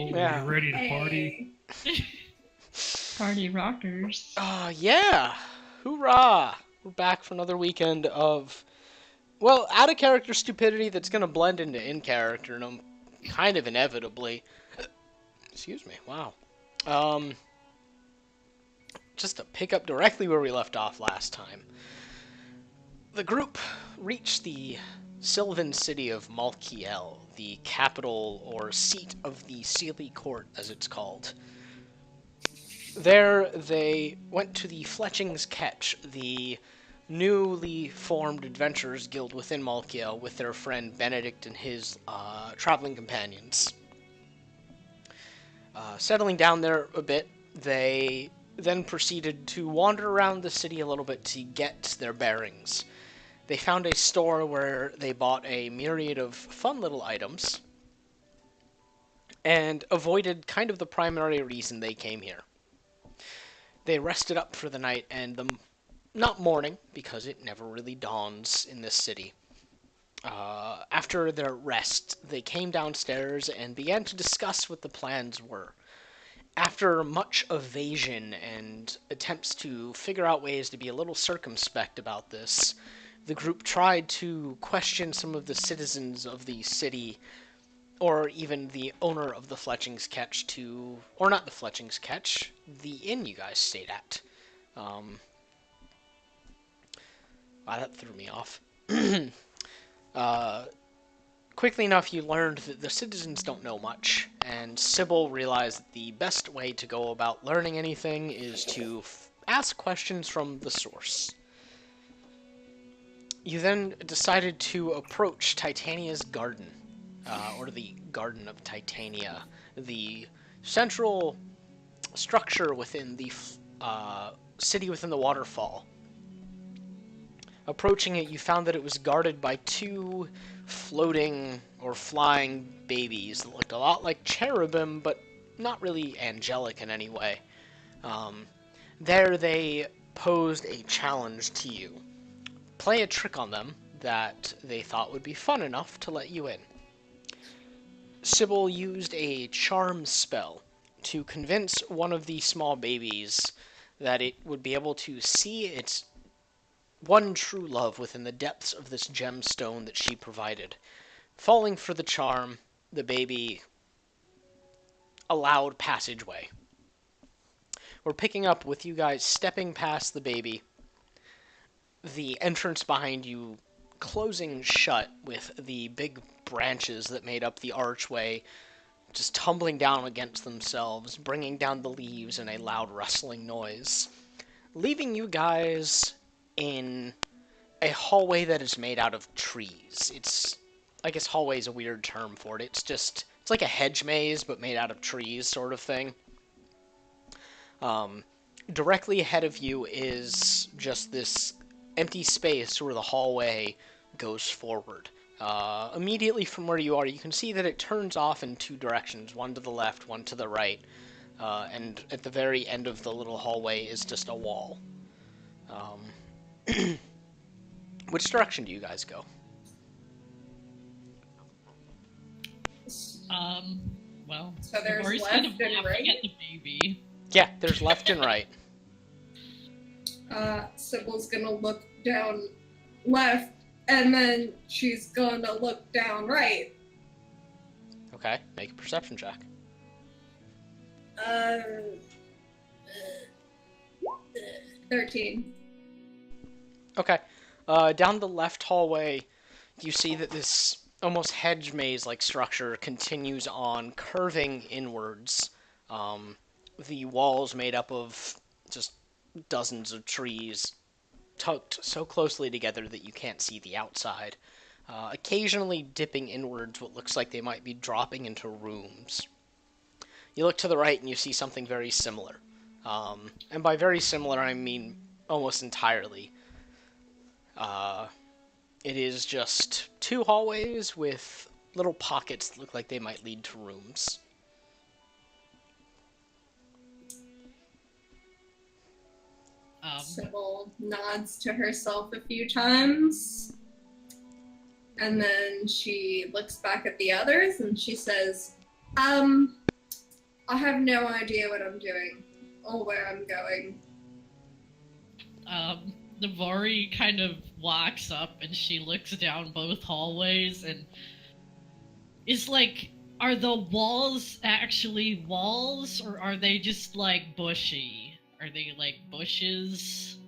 people. Are Yeah. you ready to party? Party rockers. Yeah! Hoorah! We're back for another weekend of, well, out-of-character stupidity that's gonna blend into in-character, and kind of inevitably. Excuse me, wow. Just to pick up directly where we left off last time. The group reached the sylvan city of Malkiel, the capital or seat of the Sealy Court, as it's called. There, they went to the Fletching's Catch, the newly formed adventurers guild within Malkiel, with their friend Benedict and his traveling companions. Settling down there a bit, they then proceeded to wander around the city a little bit to get their bearings. They found a store where they bought a myriad of fun little items, and avoided kind of the primary reason they came here. They rested up for the night, and not morning, because it never really dawns in this city. After their rest, they came downstairs and began to discuss what the plans were. After much evasion and attempts to figure out ways to be a little circumspect about this, the group tried to question some of the citizens of the city, or even the owner of the Fletching's Catch or not the Fletching's Catch, the inn you guys stayed at. Wow, that threw me off. Quickly enough, you learned that the citizens don't know much, and Sybil realized that the best way to go about learning anything is to ask questions from the source. You then decided to approach Titania's garden, or the Garden of Titania, the central structure within the city within the waterfall. Approaching it, you found that it was guarded by two floating or flying babies that looked a lot like cherubim, but not really angelic in any way. There they posed a challenge to you. Play a trick on them that they thought would be fun enough to let you in. Sybil used a charm spell to convince one of the small babies that it would be able to see its one true love within the depths of this gemstone that she provided. Falling for the charm, the baby allowed passageway. We're picking up with you guys stepping past the baby, the entrance behind you closing shut with the big branches that made up the archway just tumbling down against themselves, bringing down the leaves in a loud rustling noise, leaving you guys in a hallway that is made out of trees. I guess hallway is a weird term for it. It's like a hedge maze, but made out of trees sort of thing. Directly ahead of you is just this empty space where the hallway goes forward. Immediately from where you are, you can see that it turns off in two directions, one to the left, one to the right, and at the very end of the little hallway is just a wall. Which direction do you guys go? Well, so there's we're left kind of and laughing right? at the baby. Yeah, there's left and right. Sybil's gonna look down left, and then she's gonna look down right. Okay, make a perception check. 13. Okay. Down the left hallway, you see that this almost hedge maze-like structure continues on, curving inwards. The walls made up of just dozens of trees, tucked so closely together that you can't see the outside. Occasionally dipping inwards what looks like they might be dropping into rooms. You look to the right and you see something very similar. And by very similar, I mean almost entirely. It is just two hallways with little pockets that look like they might lead to rooms. Sybil nods to herself a few times, and then she looks back at the others and she says, I have no idea what I'm doing or where I'm going. Navari kind of walks up and she looks down both hallways and is like, are the walls actually walls or are they just like bushy? Are they like bushes?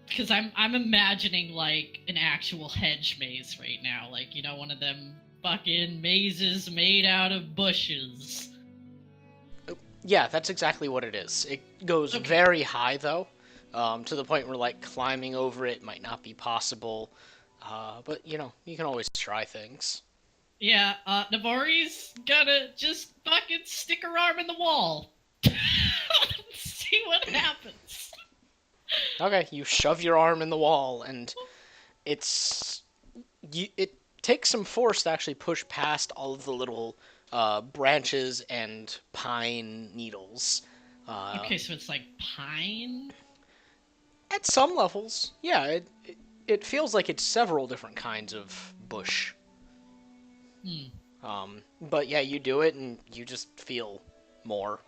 Because I'm imagining like an actual hedge maze right now, like, you know, one of them fucking mazes made out of bushes. Yeah, that's exactly what it is. It goes Okay. very high, though, to the point where, like, climbing over it might not be possible. But, you know, you can always try things. Yeah, Navari's gonna just fucking stick her arm in the wall. See what happens. Okay, you shove your arm in the wall, and it's... it takes some force to actually push past all of the little branches and pine needles. Okay, so it's like pine? At some levels, yeah, it feels like it's several different kinds of bush. Hmm. But yeah, you do it and you just feel more.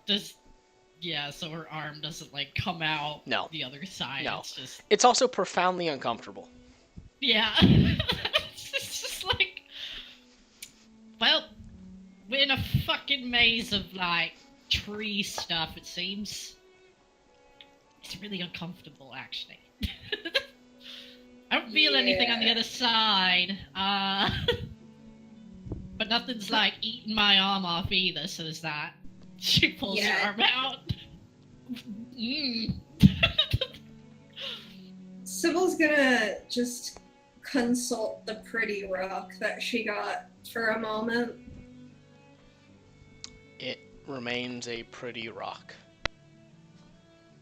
Yeah, so her arm doesn't like come out No. the other side. No. It's just It's also profoundly uncomfortable. yeah. It's just like, well, we're in a fucking maze of like tree stuff. It seems it's really uncomfortable, actually. I don't feel anything on the other side. But nothing's like eating my arm off either. So there's that. She pulls her arm out. Sybil's gonna just consult the pretty rock that she got for a moment. It remains a pretty rock.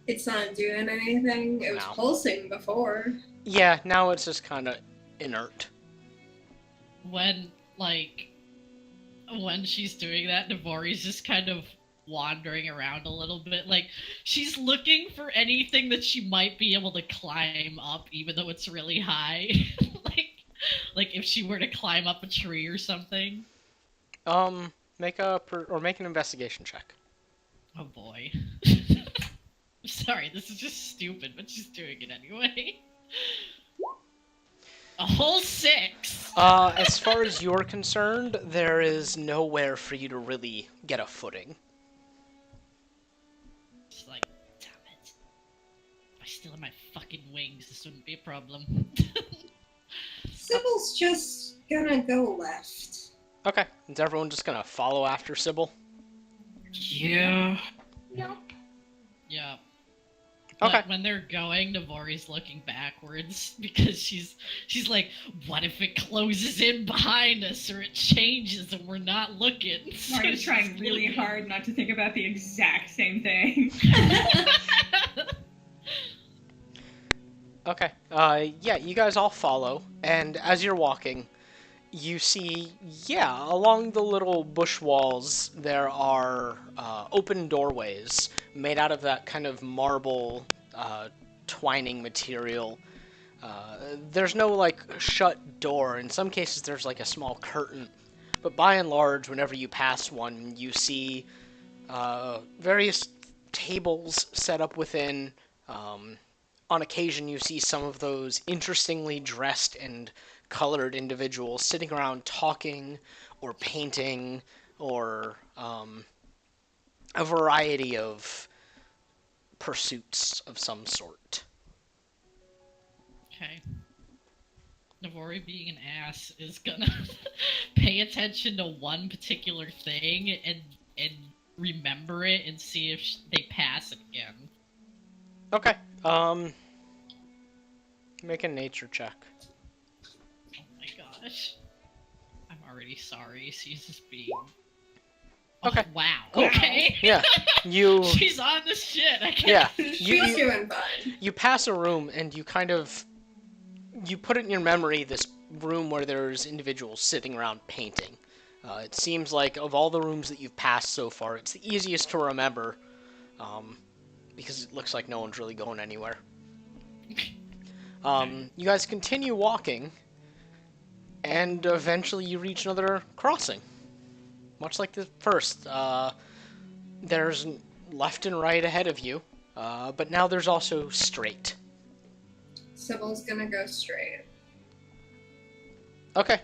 It's not doing anything. It was No. pulsing before. Yeah, now it's just kind of inert. When she's doing that, Navari's just kind of wandering around a little bit. Like, she's looking for anything that she might be able to climb up, even though it's really high. like if she were to climb up a tree or something. Make an investigation check. Oh boy. Sorry, this is just stupid, but she's doing it anyway. A whole 6! As far as you're concerned, there is nowhere for you to really get a footing. It's like, damn it. If I still had my fucking wings, this wouldn't be a problem. Sybil's just gonna go left. Okay, is everyone just gonna follow after Sybil? Yeah. Yep. Yeah. Okay. But when they're going, Navari's looking backwards because she's like, what if it closes in behind us or it changes and we're not looking? So Marty's she's trying really looking. hard not to think about the exact same thing. Okay. Yeah, you guys all follow, and as you're walking, you see, along the little bush walls, there are open doorways made out of that kind of marble twining material. There's no, like, shut door. In some cases, there's, like, a small curtain. But by and large, whenever you pass one, you see various tables set up within. On occasion, you see some of those interestingly dressed and colored individuals sitting around talking or painting or a variety of pursuits of some sort. Okay. Navari, being an ass, is gonna pay attention to one particular thing and remember it and see if they pass it again. Okay. Make a nature check. Oh my gosh. I'm already sorry. She's just being. Okay. Oh, wow. Wow. Okay. Yeah. You She's on this shit. I can't. yeah. She's doing fine. You pass a room and you kind of put it in your memory, this room where there's individuals sitting around painting. It seems like of all the rooms that you've passed so far, it's the easiest to remember, because it looks like no one's really going anywhere. You guys continue walking, and eventually you reach another crossing. much like the first. There's left and right ahead of you, but now there's also straight. Sybil's gonna go straight. Okay.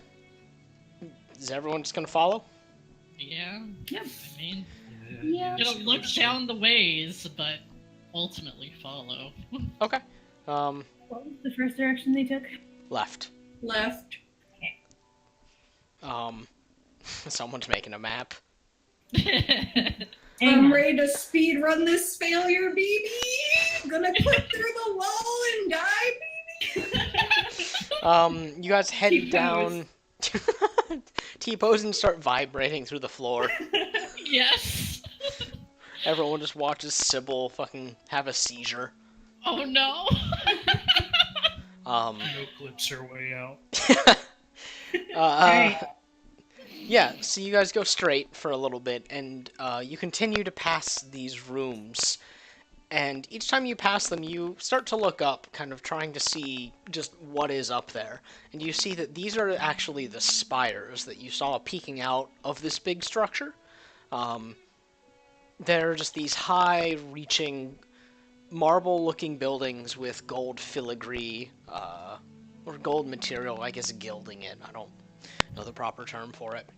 Is everyone just gonna follow? Yeah. Yep. I mean, Yeah. gonna look down the ways, but ultimately follow. Okay. What was the first direction they took? Left. Left. Someone's making a map. I'm ready to speed run this failure, baby. Gonna clip through the wall and die, baby. You guys head T-pose. down. T-pose and start vibrating through the floor. Yes. Everyone just watches Sybil fucking have a seizure. Oh no. No clips her way out. Right. Yeah, so you guys go straight for a little bit, and you continue to pass these rooms. And each time you pass them, you start to look up, kind of trying to see just what is up there. And you see that these are actually the spires that you saw peeking out of this big structure. They're just these high-reaching, marble-looking buildings with gold filigree, or gold material, I guess gilding it. I don't know the proper term for it.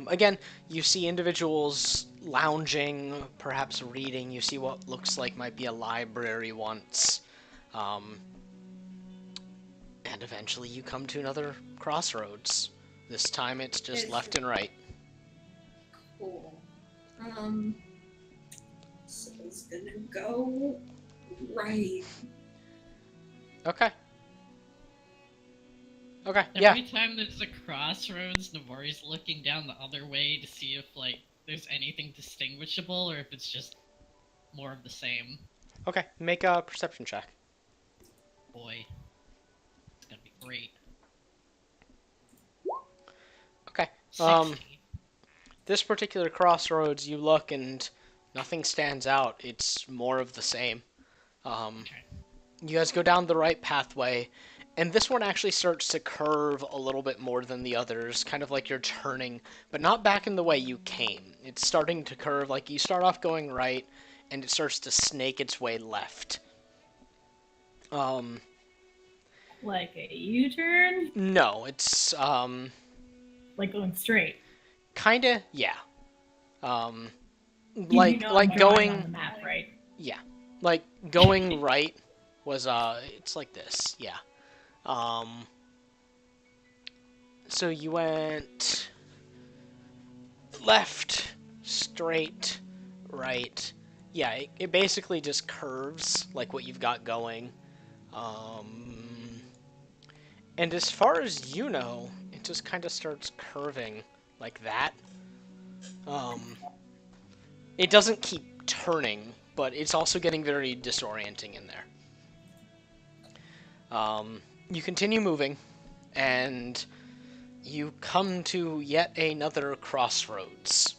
Again, you see individuals lounging, perhaps reading. You see what looks like might be a library once. And eventually you come to another crossroads. This time it's just left and right. Cool. So it's gonna go right. Okay. Okay, yeah. Every time there's a crossroads, Navari's looking down the other way to see if, like, there's anything distinguishable or if it's just more of the same. Okay, make a perception check. Boy. It's gonna be great. Okay. 60. This particular crossroads, you look and nothing stands out. It's more of the same. Okay. You guys go down the right pathway, and this one actually starts to curve a little bit more than the others, kind of like you're turning, but not back in the way you came. It's starting to curve, like you start off going right, and it starts to snake its way left. Like a U-turn? No, it's, Like going straight? kinda, yeah. You Like, know I'm like drawing going, on the map, right? yeah, like going right was, it's like this, yeah. So you went left, straight, right. Yeah, it basically just curves like what you've got going. And as far as you know, it just kind of starts curving like that. It doesn't keep turning, but it's also getting very disorienting in there. You continue moving, and you come to yet another crossroads.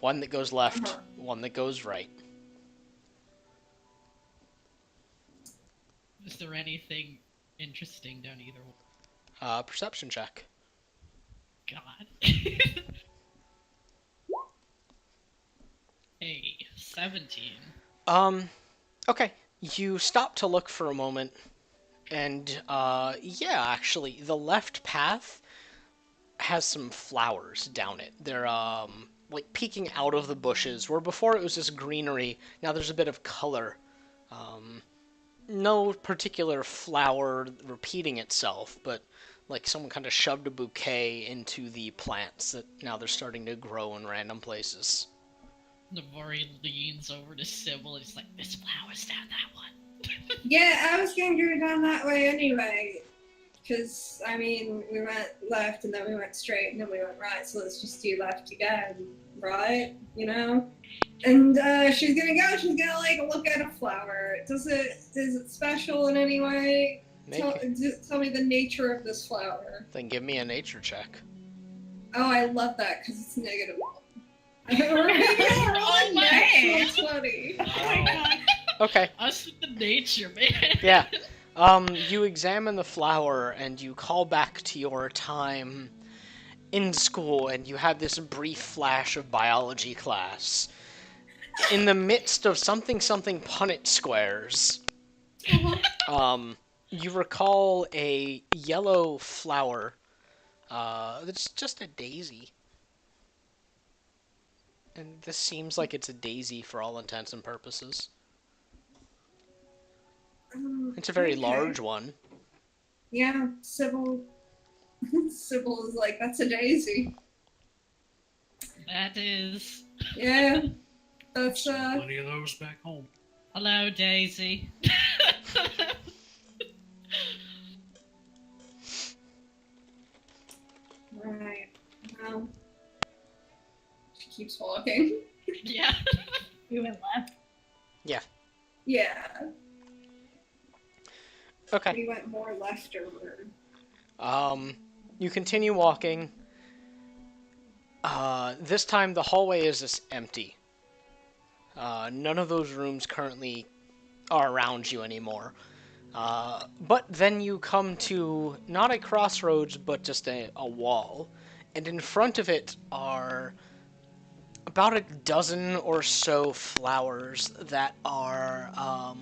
One that goes left, one that goes right. Is there anything interesting down either one? Perception check. God. Hey, 17. Okay. You stop to look for a moment, and, yeah, actually, the left path has some flowers down it. They're, like, peeking out of the bushes, where before it was just greenery, now there's a bit of color. No particular flower repeating itself, but, like, someone kind of shoved a bouquet into the plants that now they're starting to grow in random places. Navari leans over to Sybil and he's like, this flower's down that one. Yeah, I was gonna go down that way anyway. Because, I mean, we went left and then we went straight and then we went right, so let's just do left again, right? You know? And she's gonna like look at a flower. Is it special in any way? Tell me the nature of this flower. Then give me a nature check. Oh, I love that because it's negative. We're gonna roll a natural 20. Oh my god. Okay. Us with the nature, man. Yeah. You examine the flower and you call back to your time, in school and you had this brief flash of biology class. In the midst of something Punnett squares, you recall a yellow flower that's just a daisy. And this seems like it's a daisy for all intents and purposes. It's a very Okay. large one. Yeah, Sybil. Sybil is like, that's a daisy. That is. Yeah, that's Plenty of those back home. Hello, Daisy. right. Well, she keeps walking. Yeah. We went left. Yeah, Okay. we went more leftover. You continue walking. This time the hallway is just empty. None of those rooms currently are around you anymore. But then you come to not a crossroads, but just a wall. And in front of it are about a dozen or so flowers that are,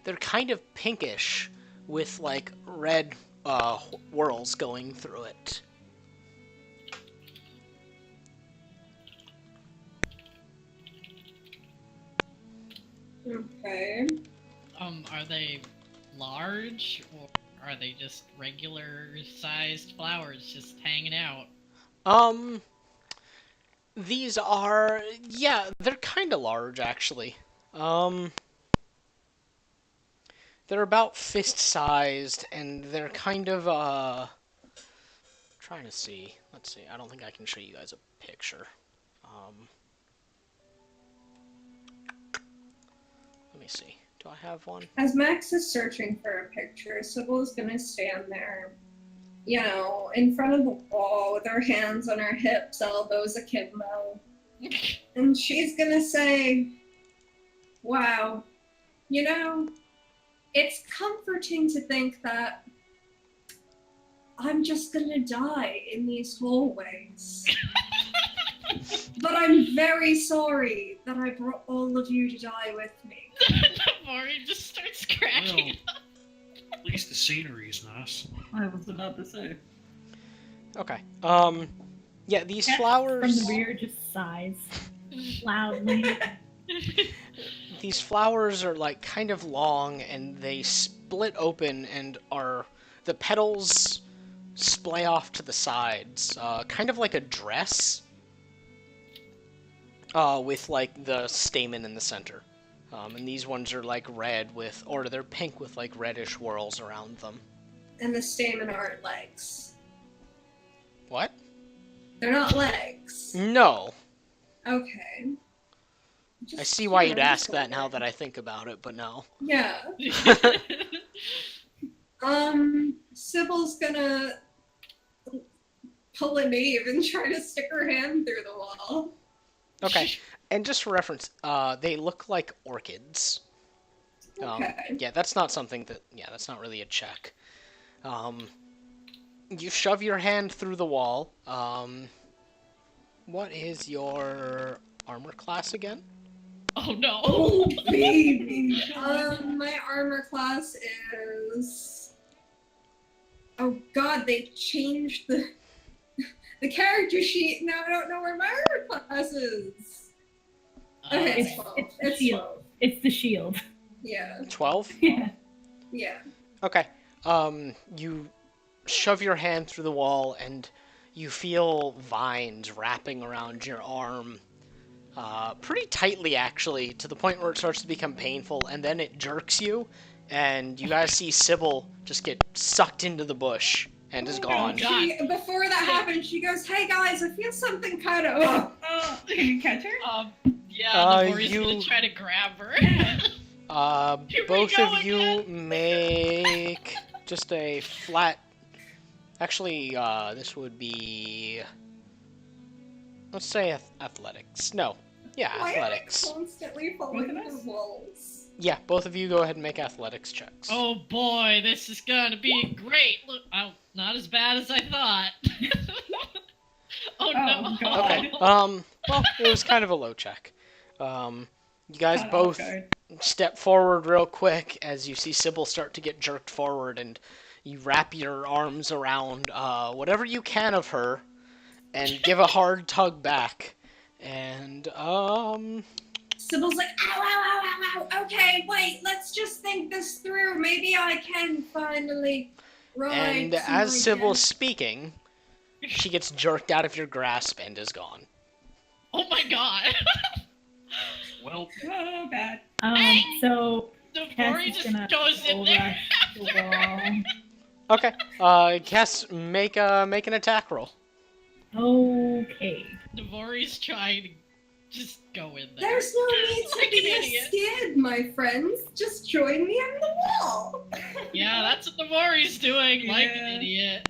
they're kind of pinkish with like red whorls going through it. Okay. Are they large or are they just regular sized flowers just hanging out? These are, yeah, they're kind of large actually. They're about fist-sized, and they're kind of, trying to see. Let's see, I don't think I can show you guys a picture. Let me see. Do I have one? As Max is searching for a picture, Sybil's gonna stand there, you know, in front of the wall with her hands on her hips, elbows akimbo. And she's gonna say, wow, you know, it's comforting to think that I'm just gonna die in these hallways. But I'm very sorry that I brought all of you to die with me. Maury just starts cracking. At least the scenery is nice. I was about to say. Okay. Yeah, these Cats flowers... from the rear just sighs loudly. These flowers are like kind of long, and they split open and are... The petals splay off to the sides, kind of like a dress, with like the stamen in the center. And these ones are like red with, or they're pink with like reddish whorls around them. And the stamen aren't legs. What? They're not legs. No. Okay. I see why you'd ask that now that I think about it, but no. Yeah. Sybil's gonna pull a knave and try to stick her hand through the wall. Okay. And just for reference, they look like orchids. Okay. Yeah, that's not something that... Yeah, that's not really a check. You shove your hand through the wall. What is your armor class again? Oh no! Oh, baby! My armor class is... Oh god, they changed the character sheet. Now I don't know where my armor class is. Okay, it's 12. It's the It's shield. 12. It's the shield. Yeah. 12? Yeah. Yeah. Okay. You shove your hand through the wall, and you feel vines wrapping around your arm. Pretty tightly, actually, to the point where it starts to become painful, and then it jerks you, and you guys see Sybil just get sucked into the bush and is gone. God. Before that happens, she goes, "Hey guys, I feel something kind of." Oh, can you catch her? Yeah, Maury's you- gonna try to grab her. Here we Both go of you again. make just a flat... Actually, this would be... Let's say athletics. No. Yeah, Why athletics. am I constantly Both following of the us? walls? Yeah, both of you go ahead and make athletics checks. Oh boy, this is gonna be great. Look, oh, not as bad as I thought. Oh no. God. Okay. Well, it was kind of a low check. You guys Caught off both guard. step forward real quick as you see Sybil start to get jerked forward, and you wrap your arms around whatever you can of her, and give a hard tug back. And Sybil's like, ow, ow, ow, ow, ow. Okay, wait, let's just think this through. Maybe I can finally ride. and to as my Sybil's death. speaking, she gets jerked out of your grasp and is gone. Oh my god. Well, Oh, bad. So The Cass Mori is just gonna goes in bull there. rush the wall. Okay. Cass, make an attack roll. Okay. Navori's trying to just go in there. There's no need to Like an be idiot. scared, my friends. Just join me on the wall. Yeah, that's what Navori's doing, like an Yeah. idiot.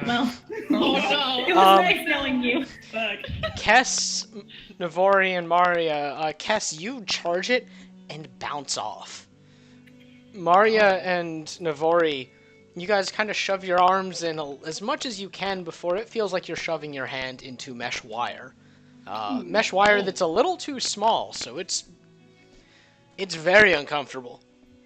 Well, Oh it no. was nice knowing you. Fuck. Kess, Navori, and Maria, Kess, you charge it and bounce off. Maria and Navori, you guys kind of shove your arms in as much as you can before it feels like you're shoving your hand into mesh wire. Mesh wire that's a little too small, so it's very uncomfortable.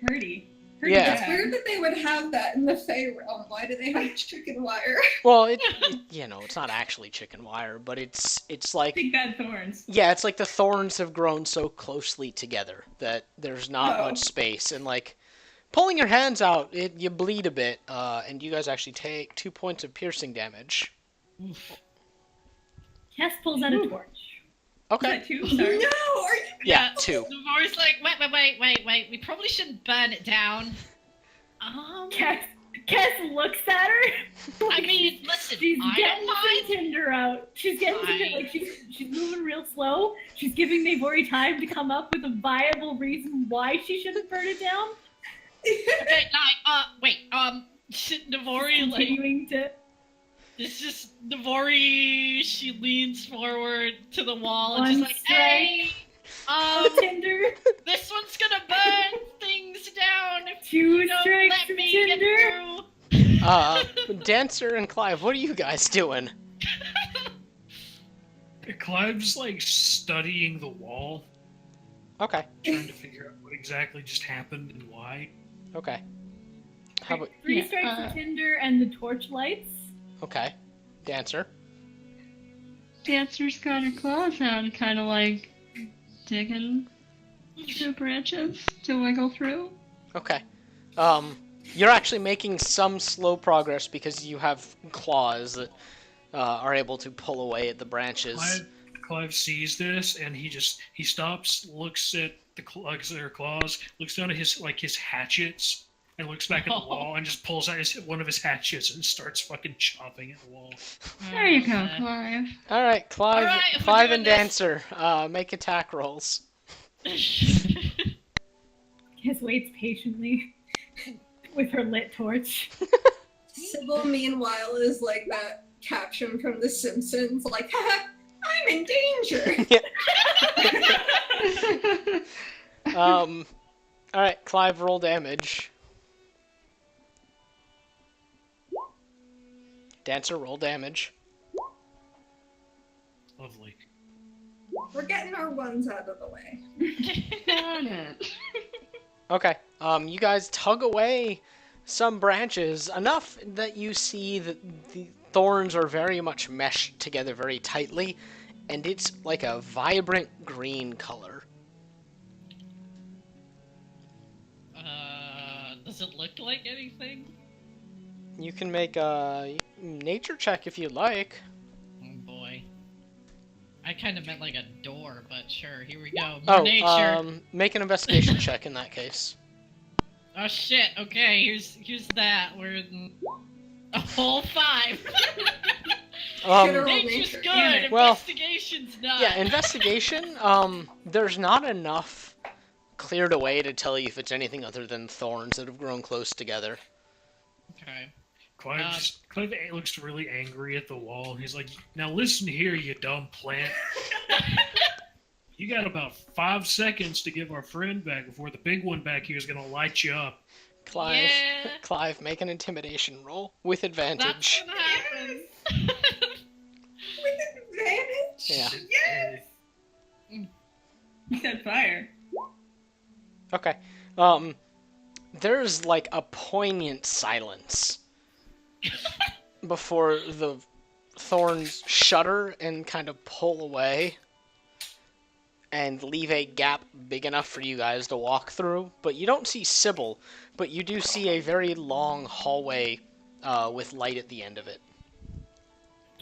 Hurdy. Yeah. It's weird that they would have that in the Fey realm. Why do they have chicken wire? Well, it's not actually chicken wire, but it's like, Big bad thorns. yeah, it's like the thorns have grown so closely together that there's not Oh. much space, and like pulling your hands out, you bleed a bit, and you guys actually take 2 points of piercing damage. Oof. Cass pulls out a torch. Okay. Is that two? No, Sorry. are you? Yeah, 2. Navori's like, wait. We probably shouldn't burn it down. Cass looks at her. I mean, listen, She's I getting don't some mind. tinder out. She's getting some Fine. like she's moving real slow. She's giving Navori time to come up with a viable reason why she shouldn't burn it down. Okay, wait, Navori, like, Continuing to it's just Navori, she leans forward to the wall and One just like, hey, tinder. this one's gonna burn things down if 2 you don't strikes let of me tinder. get through. Dancer and Clive, what are you guys doing? Clive's like studying the wall, Okay. trying to figure out what exactly just happened and why. Okay. How about 3 Yeah, strikes of tinder and the torch lights. okay, Dancer? Dancer's got her claws out, kind of like digging through branches to wiggle through. Okay. You're actually making some slow progress because you have claws that are able to pull away at the branches. Clive sees this and he stops, looks at their claws, looks down at his hatchets, and looks back at the wall and just pulls out one of his hatchets and starts fucking chopping at the wall. There you go, Uh, Clive. All right, Clive, All right, if we're Clive doing and this- Dancer, make attack rolls. Cass waits patiently with her lit torch. Sybil, meanwhile, is like that caption from The Simpsons, like, haha, I'm in danger. All right, Clive, roll damage. Dancer, roll damage. Lovely. We're getting our ones out of the way. Got it. Okay. You guys tug away some branches enough that you see that the thorns are very much meshed together very tightly, and it's like a vibrant green color. Does it look like anything? You can make a nature check if you'd like. Oh boy. I kind of meant like a door, but sure, here we go. More nature. Make an investigation check in that case. Oh shit, okay, here's that. We're in a whole 5. Roll Nature's nature. good, Well, investigation's not. Yeah, investigation. There's not enough cleared away to tell you if it's anything other than thorns that have grown close together. Okay. Clive looks really angry at the wall. He's like, "Now listen here, you dumb plant. You got about 5 seconds to give our friend back before the big one back here is gonna light you up. Clive, Yeah. Clive, make an intimidation roll with That's advantage. gonna happen. With advantage. Yeah. Yes. You said fire. Okay. There's like a poignant silence before the thorns shudder and kind of pull away and leave a gap big enough for you guys to walk through. But you don't see Sybil, but you do see a very long hallway with light at the end of it.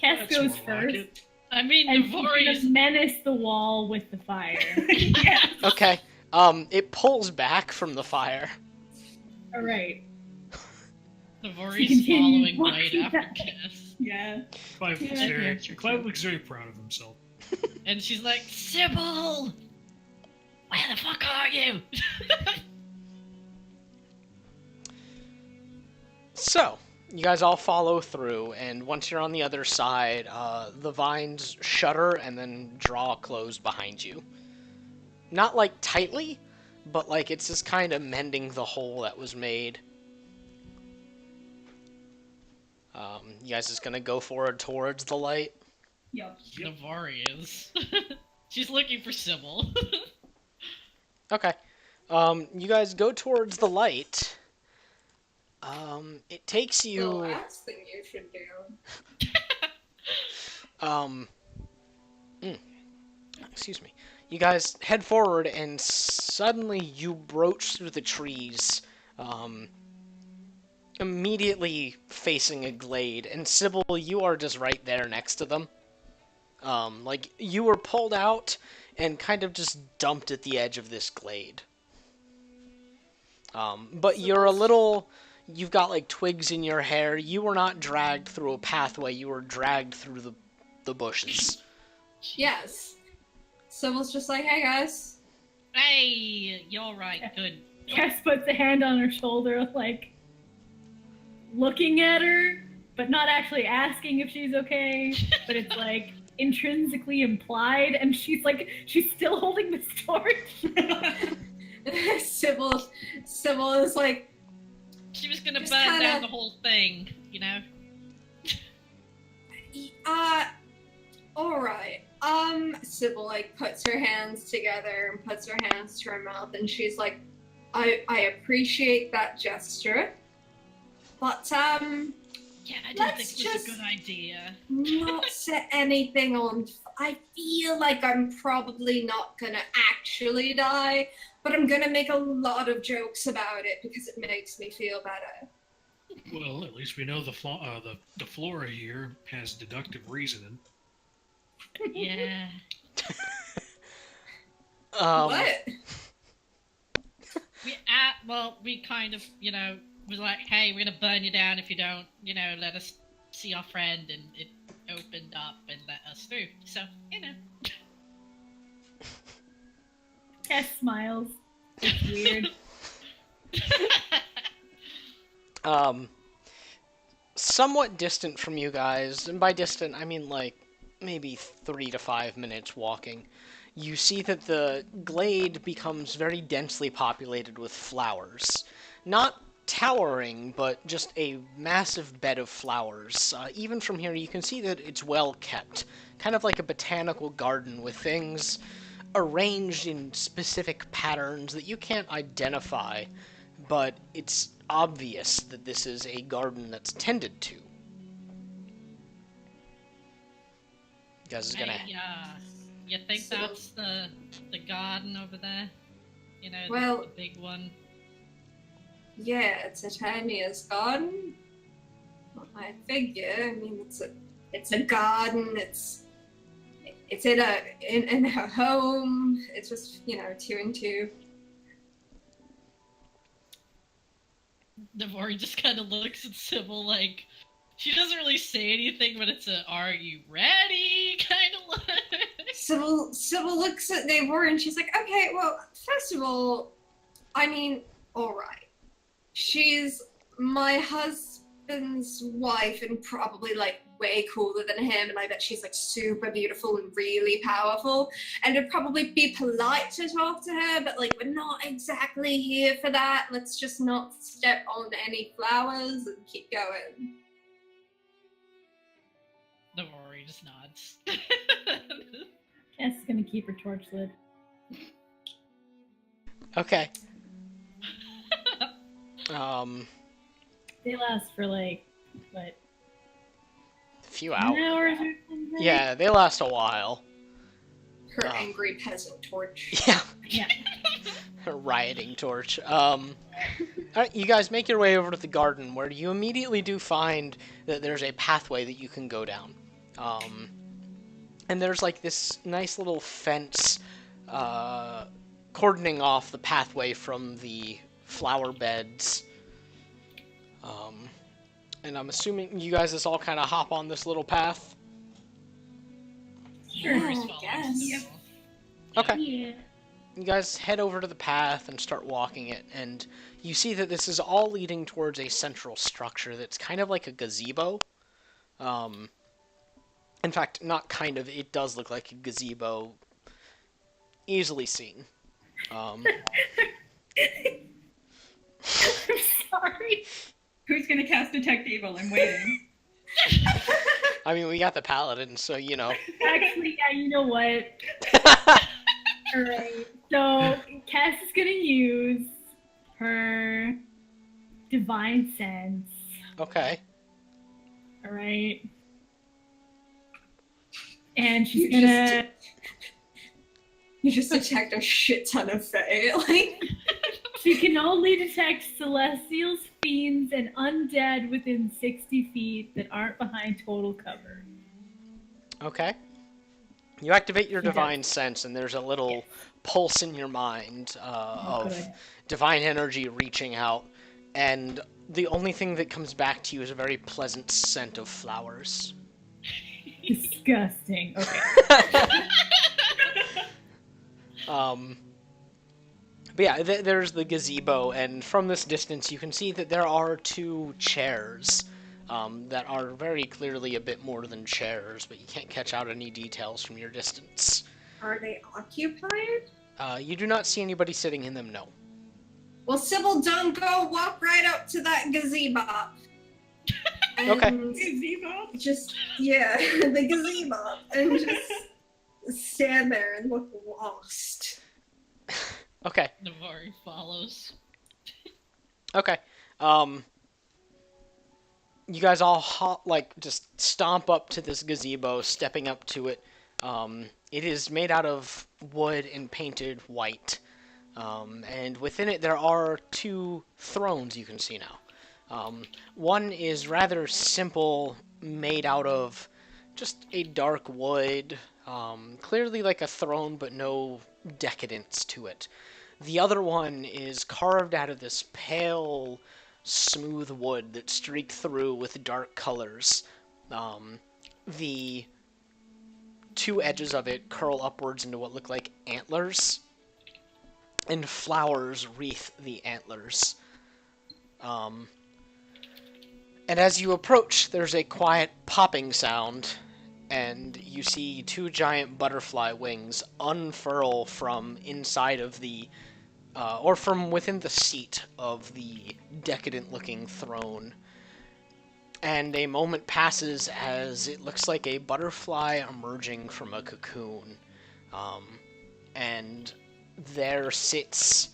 Cass That's goes more like first, it. I mean, and she's Navori's gonna menace the wall with the fire. Yeah. Okay. It pulls back from the fire. All right. Navori's Continue following right walking after back. Cass. Yeah. Clive looks, Yeah, very, that's your Clive turn. looks very proud of himself. And she's like, Sybil! Where the fuck are you? So, you guys all follow through, and once you're on the other side, the vines shudder and then draw closed behind you. Not like tightly, but like it's just kind of mending the hole that was made. You guys just gonna go forward towards the light? Yep. Yep. Navari is. She's looking for Sybil. Okay. You guys go towards the light. It takes The you. last thing you should do. Um. Excuse me. You guys head forward, and suddenly you broach through the trees, immediately facing a glade. And Sybil, you are just right there next to them. Like you were pulled out and kind of just dumped at the edge of this glade. But you're a little. You've got like twigs in your hair. You were not dragged through a pathway. You were dragged through the bushes. Yes. Sybil's just like, hey guys. Hey, you're right, good. Cass puts a hand on her shoulder, like looking at her, but not actually asking if she's okay. But it's like intrinsically implied, and she's still holding the torch. Sybil is like, She was gonna Just burn kinda- down the whole thing, you know? alright. Sybil like puts her hands together and puts her hands to her mouth, and she's like, I appreciate that gesture, but Yeah, I didn't Let's think it was just- a good idea. not set anything on. I feel like I'm probably not gonna actually die, but I'm gonna make a lot of jokes about it because it makes me feel better. Well, at least we know the flora here has deductive reasoning. Yeah. What? We kind of, was like, hey, we're gonna burn you down if you don't, let us see our friend, and it opened up and let us through. So, Cass smiles. It's weird. Somewhat distant from you guys, and by distant I mean like maybe 3 to 5 minutes walking, you see that the glade becomes very densely populated with flowers. Not towering, but just a massive bed of flowers. Even from here you can see that it's well kept, kind of like a botanical garden with things arranged in specific patterns that you can't identify, but it's obvious that this is a garden that's tended to. You guys is gonna. Hey, you think So- that's the garden over there? Well- the big one. Yeah, it's a Tanya's garden. I figure. I mean, it's a garden. It's in her home. It's just 2 and 2. Navari just kind of looks at Sybil like, she doesn't really say anything, but it's a "Are you ready?" kind of look. Sybil looks at Navor and she's like, okay, well, first of all, I mean, all right. She's my husband's wife and probably like way cooler than him, and I bet she's like super beautiful and really powerful, and it'd probably be polite to talk to her, but like we're not exactly here for that. Let's just not step on any flowers and keep going. Navori just nods. Cass is gonna keep her torch lit. Okay. They last for like, what, A few 10 hours. hours or something? Yeah, they last a while. Her Oh. angry peasant torch. Yeah. Yeah. A rioting torch. Alright, you guys make your way over to the garden, where you immediately do find that there's a pathway that you can go down. And there's like this nice little fence cordoning off the pathway from the flower beds. And I'm assuming you guys just all kind of hop on this little path. Sure, Navori's I following guess. us. Okay. Yeah. You guys head over to the path and start walking it, and you see that this is all leading towards a central structure that's kind of like a gazebo. In fact, not kind of, it does look like a gazebo. Easily seen. I'm sorry. Who's gonna cast Detect Evil? I'm waiting. I mean, we got the paladin, so, you know. Actually, yeah, you know what? Alright, so Cass is gonna use her divine sense. Okay. Alright. And she's You gonna. You just detect a shit ton of fae. Like, She can only detect celestials, fiends, and undead within 60 feet that aren't behind total cover. Okay. You activate your She does. divine sense, and there's a little pulse in your mind Oh, of good. divine energy reaching out, and the only thing that comes back to you is a very pleasant scent of flowers. Disgusting. Okay. But yeah, there's the gazebo, and from this distance you can see that there are two chairs that are very clearly a bit more than chairs, but you can't catch out any details from your distance. are they occupied? You do not see anybody sitting in them, no. Well, Sybil, don't go. Walk right up to that gazebo. Okay. And Gazebo? just, yeah, the gazebo. And just stand there and look lost. Okay. Navari follows. Okay. You guys all just stomp up to this gazebo, stepping up to it. It is made out of wood and painted white. And within it there are two thrones you can see now. One is rather simple, made out of just a dark wood, clearly like a throne, but no decadence to it. The other one is carved out of this pale, smooth wood that's streaked through with dark colors. The two edges of it curl upwards into what look like antlers, and flowers wreath the antlers. And as you approach, there's a quiet popping sound, and you see two giant butterfly wings unfurl from inside of the or from within the seat of the decadent-looking throne. And a moment passes as it looks like a butterfly emerging from a cocoon. And there sits,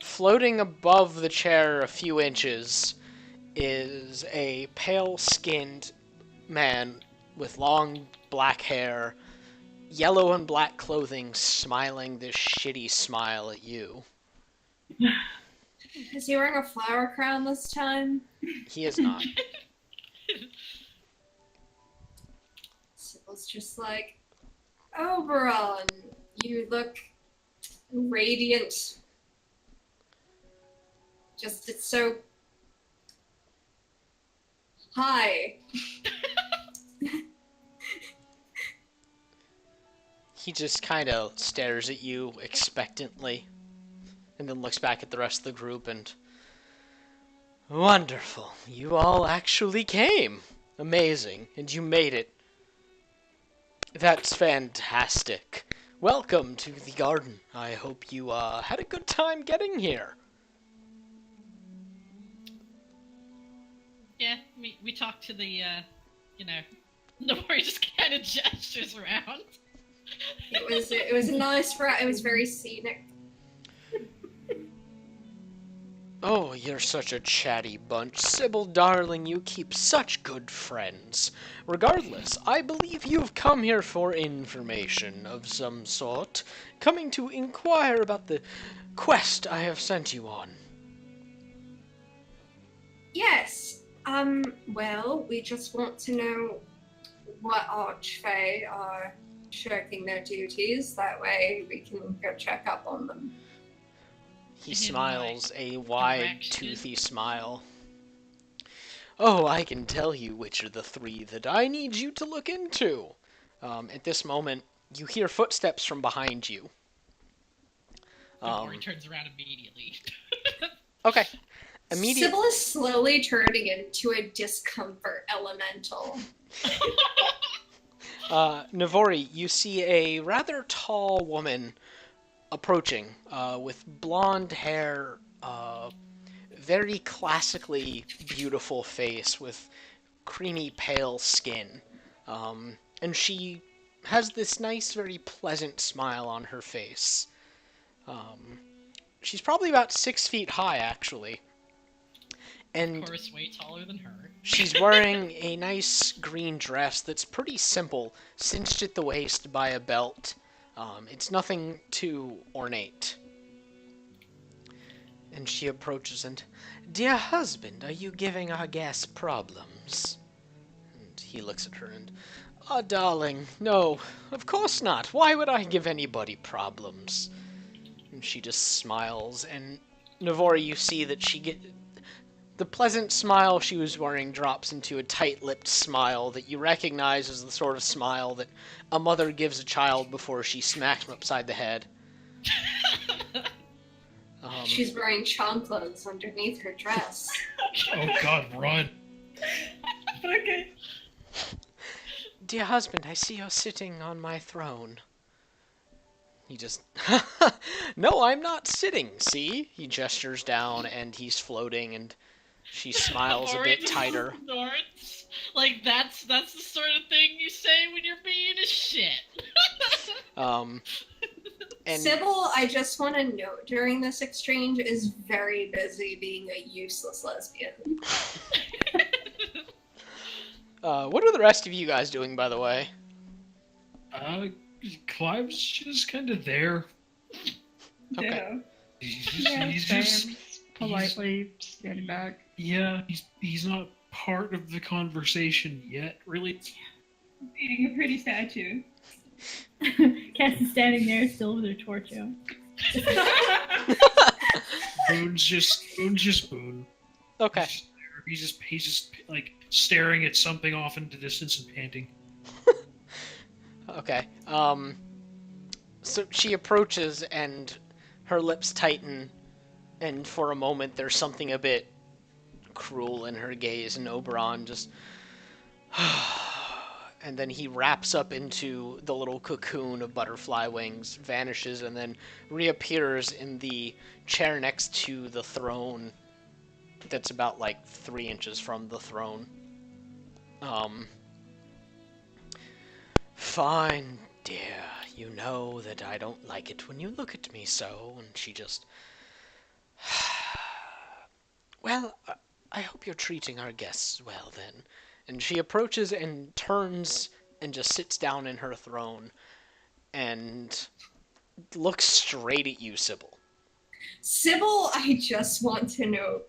floating above the chair a few inches, is a pale-skinned man with long black hair, yellow and black clothing, smiling this shitty smile at you. Is he wearing a flower crown this time? He is not. Sybil's just like, Oberon, you look radiant. Just, it's so... Hi. He just kind of stares at you expectantly, and then looks back at the rest of the group and... Wonderful. You all actually came. Amazing. And you made it. That's fantastic. Welcome to the garden. I hope you had a good time getting here. Yeah, we talked to the, Nori just kind of gestures around. It was a nice route. It was very scenic. Oh, you're such a chatty bunch. Sybil, darling, you keep such good friends. Regardless, I believe you've come here for information of some sort, coming to inquire about the quest I have sent you on. Yes. Well, we just want to know what Archfey are shirking their duties. That way we can go check up on them. He In, smiles like, a wide, direction. toothy smile. Oh, I can tell you which are the three that I need you to look into. At this moment, you hear footsteps from behind you. Nori turns around immediately. Okay. Sybil is slowly turning into a discomfort elemental. Navori, you see a rather tall woman approaching, with blonde hair, very classically beautiful face with creamy pale skin. And she has this nice, very pleasant smile on her face. She's probably about 6 feet high, actually. And Of course, way taller than her. she's wearing a nice green dress that's pretty simple, cinched at the waist by a belt. It's nothing too ornate. And she approaches and, "Dear husband, are you giving our guest problems?" And he looks at her and, "Oh, darling, no, of course not. Why would I give anybody problems?" And she just smiles, and Navori, you see that the pleasant smile she was wearing drops into a tight-lipped smile that you recognize as the sort of smile that a mother gives a child before she smacks him upside the head. She's wearing chanclas underneath her dress. Oh God, run! Okay. "Dear husband, I see you're sitting on my throne." He just, "No, I'm not sitting, see?" He gestures down, and he's floating, and she smiles a bit tighter. Snorts. Like, that's the sort of thing you say when you're being a shit. And Sybil, I just want to note during this exchange, is very busy being a useless lesbian. what are the rest of you guys doing, by the way? Clive's just kind of there. Okay. He's just politely standing back. yeah. He's not part of the conversation yet, really. Being a pretty statue. Cass is standing there still with her torch out. Boone's just Boone. Okay. He's just like staring at something off into the distance and panting. Okay. So she approaches and her lips tighten, and for a moment there's something a bit cruel in her gaze, and Oberon just and then he wraps up into the little cocoon of butterfly wings, vanishes, and then reappears in the chair next to the throne that's about like 3 inches from the throne. Fine, dear. You know that I don't like it when you look at me so. And she just... Well, I hope you're treating our guests well, then. And she approaches and turns and just sits down in her throne and looks straight at you, Sybil. Sybil, I just want to know,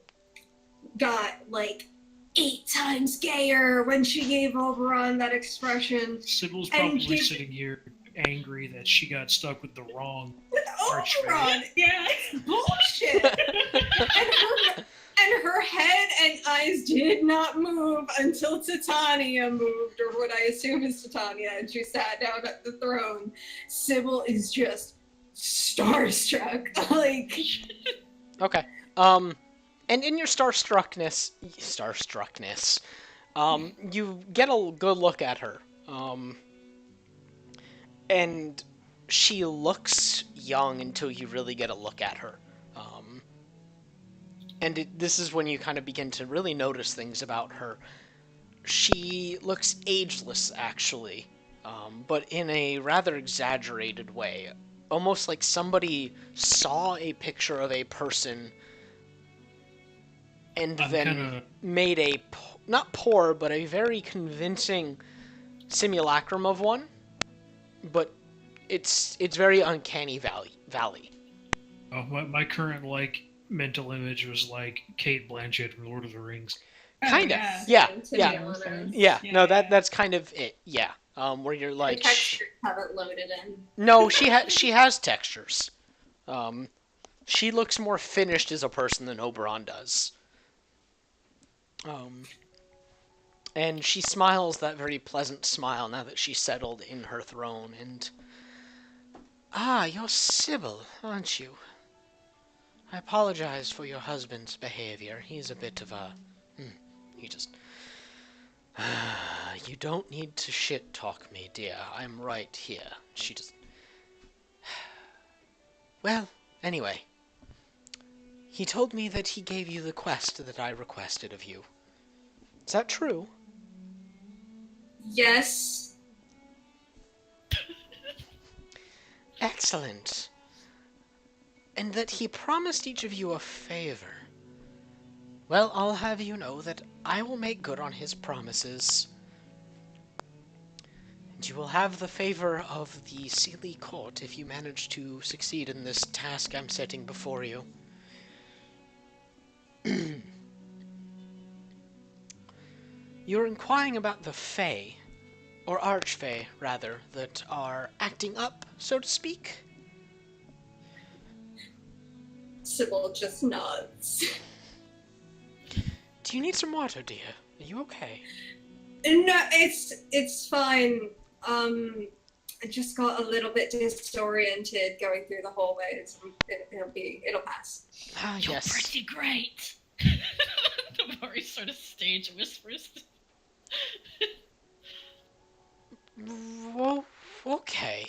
got like 8 times gayer when she gave Oberon that expression. Sybil's And probably he- sitting here angry that she got stuck with the wrong With Archfey. Oberon! Yeah. Bullshit! and her head and eyes did not move until Titania moved, or what I assume is Titania, and she sat down at the throne. Sybil is just starstruck. Like, Okay. And in your starstruckness, you get a good look at her. And she looks young until you really get a look at her. This is when you kind of begin to really notice things about her. She looks ageless, actually, but in a rather exaggerated way. Almost like somebody saw a picture of a person and then made a, not poor, but a very convincing simulacrum of one. But it's very uncanny valley. Oh, my current mental image was Kate Blanchett from Lord of the Rings. Kind of, yeah. No, that's kind of it. Yeah, where you're like, the textures haven't loaded in. No, she has textures. She looks more finished as a person than Oberon does. And she smiles that very pleasant smile now that she's settled in her throne. And you're Sybil, aren't you? I apologize for your husband's behavior. He's a bit of a... he just... you don't need to shit-talk me, dear. I'm right here. She just... Well, anyway. He told me that he gave you the quest that I requested of you. Is that true? Yes. Excellent. And that he promised each of you a favor. Well, I'll have you know that I will make good on his promises. And you will have the favor of the Sealy Court if you manage to succeed in this task I'm setting before you. You're inquiring about the Fae, or Archfae, rather, that are acting up, so to speak? Sybil just nods. Do you need some water, dear? Are you okay? No, it's fine. I just got a little bit disoriented going through the hallways. It'll pass. Ah, You're yes. pretty great. The Mori sort of stage whispers. Well, okay.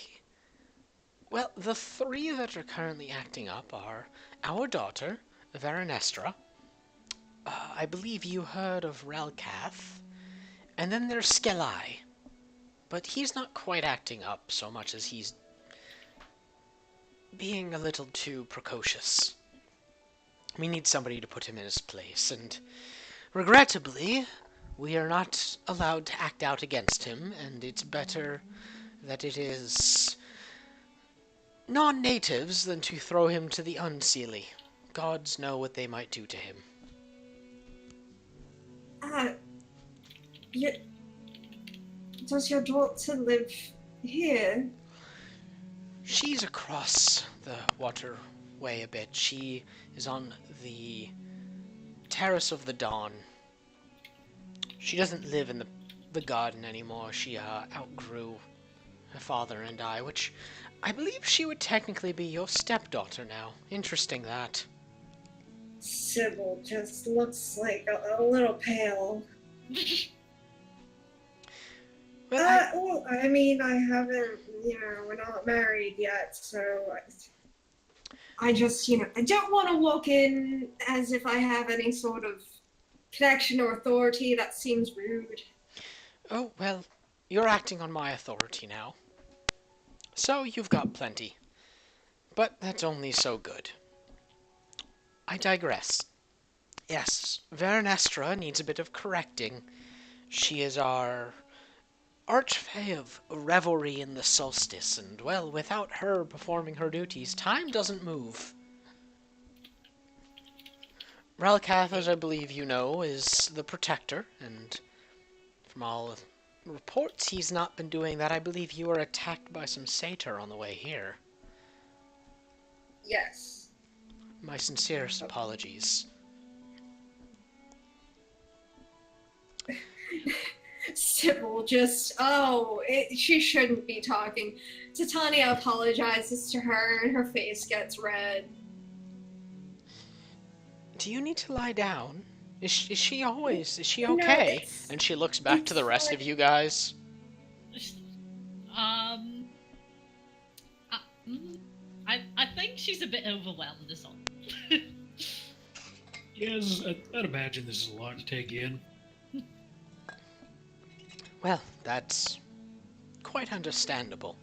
Well, the three that are currently acting up are our daughter, Veranestra. I believe you heard of Relkath. And then there's Skelai. But he's not quite acting up so much as he's being a little too precocious. We need somebody to put him in his place, and regrettably, we are not allowed to act out against him, and it's better that it is non-natives than to throw him to the Unseelie. Gods know what they might do to him. Does your daughter live here? She's across the waterway a bit. She is on the Terrace of the Dawn. She doesn't live in the garden anymore. She outgrew her father and I, which I believe she would technically be your stepdaughter now. Interesting that. Sybil just looks like a little pale. Well, I mean, I haven't, we're not married yet, so I just, I don't want to walk in as if I have any sort of connection or authority. That seems rude. Oh, well, you're acting on my authority now. So you've got plenty. But that's only so good. I digress. Yes, Veranestra needs a bit of correcting. She is our Archfae of revelry in the solstice, and, well, without her performing her duties, time doesn't move. Relkath, as I believe you know, is the protector, and from all reports, he's not been doing that. I believe you were attacked by some satyr on the way here. Yes. My sincerest apologies. Sybil just, she shouldn't be talking. Titania apologizes to her and her face gets red. Do you need to lie down? Is she always? Is she No, okay? it's- And she looks back to the it's rest like- of you guys. Um, I, I think she's a bit overwhelmed as well. Yes, I'd imagine this is a lot to take in. Well, that's quite understandable.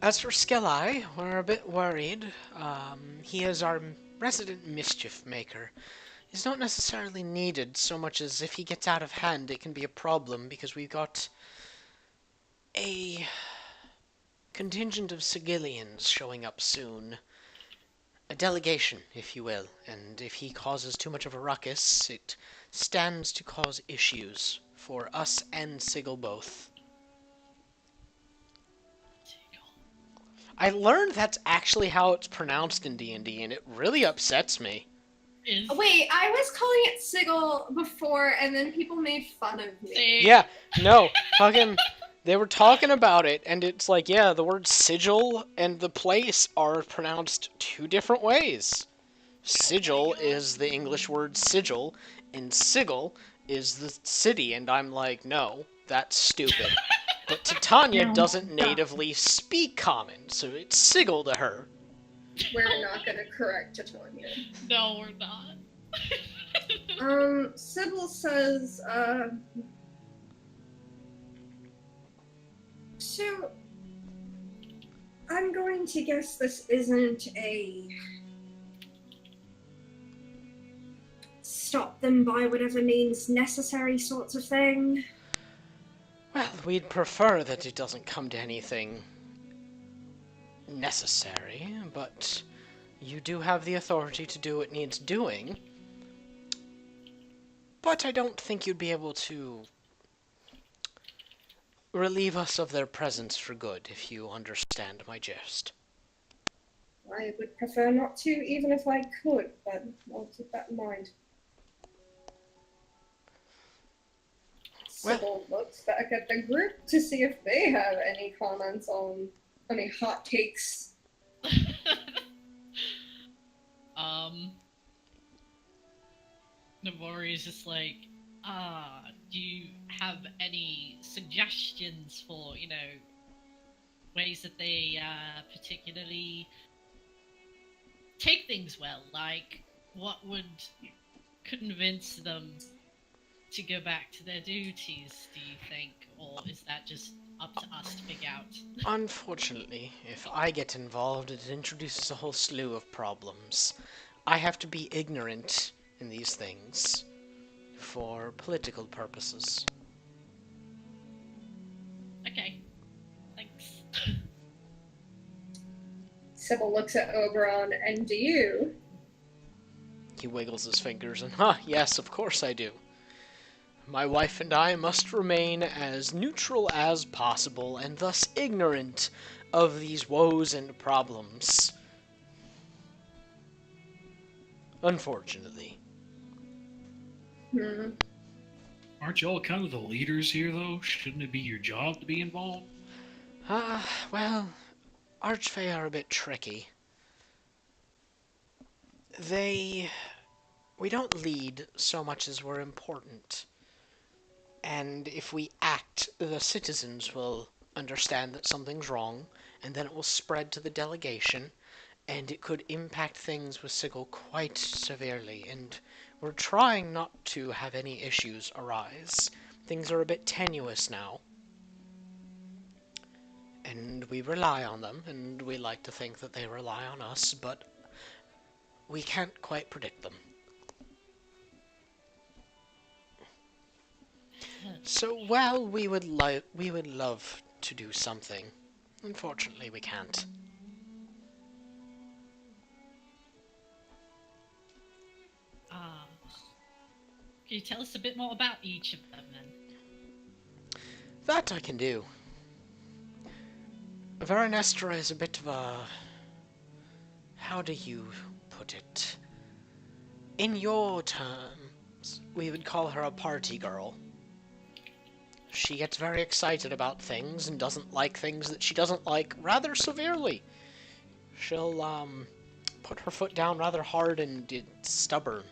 As for Skeleye, we're a bit worried. He is our resident mischief maker. He's not necessarily needed so much as if he gets out of hand, it can be a problem because we've got a contingent of Sigillians showing up soon. A delegation, if you will, and if he causes too much of a ruckus, it stands to cause issues for us and Sigil both. I learned that's actually how it's pronounced in D&D, and it really upsets me. Is Wait, I was calling it Sigil before, and then people made fun of me. see, Yeah, no, fucking, they were talking about it, and it's like, yeah, the word sigil and the place are pronounced two different ways. Sigil is the English word sigil, and sigil is the city, and I'm like, no, that's stupid. But Titania No, doesn't stop. natively speak common, so it's sigil to her. We're not gonna correct Titania. No, we're not. Sybil says, so I'm going to guess this isn't a stop them by whatever means necessary sorts of thing. Well, we'd prefer that it doesn't come to anything necessary, but you do have the authority to do what needs doing. But I don't think you'd be able to relieve us of their presence for good, if you understand my jest. I would prefer not to, even if I could, but I'll keep that in mind. Well- Sybil looks back at the group to see if they have any comments on any hot takes. Nabori is just like, do you have any suggestions for, ways that they particularly take things well? Like, what would convince them to go back to their duties, do you think? Or is that just up to us to figure out? Unfortunately, if I get involved, it introduces a whole slew of problems. I have to be ignorant in these things for political purposes. Okay, thanks. Sybil looks at Oberon, and do you? He wiggles his fingers and, yes, of course I do. My wife and I must remain as neutral as possible, and thus ignorant of these woes and problems. Unfortunately. Aren't y'all kind of the leaders here, though? Shouldn't it be your job to be involved? Well, Archfey are a bit tricky. We don't lead so much as we're important. And if we act, the citizens will understand that something's wrong, and then it will spread to the delegation, and it could impact things with Sigil quite severely, and we're trying not to have any issues arise. Things are a bit tenuous now. And we rely on them, and we like to think that they rely on us, but we can't quite predict them. So, well, we would love to do something. Unfortunately, we can't. Can you tell us a bit more about each of them, then? That I can do. Veranestra is a bit of a... How do you put it? In your terms, we would call her a party girl. She gets very excited about things and doesn't like things that she doesn't like rather severely. She'll, put her foot down rather hard and it's stubborn.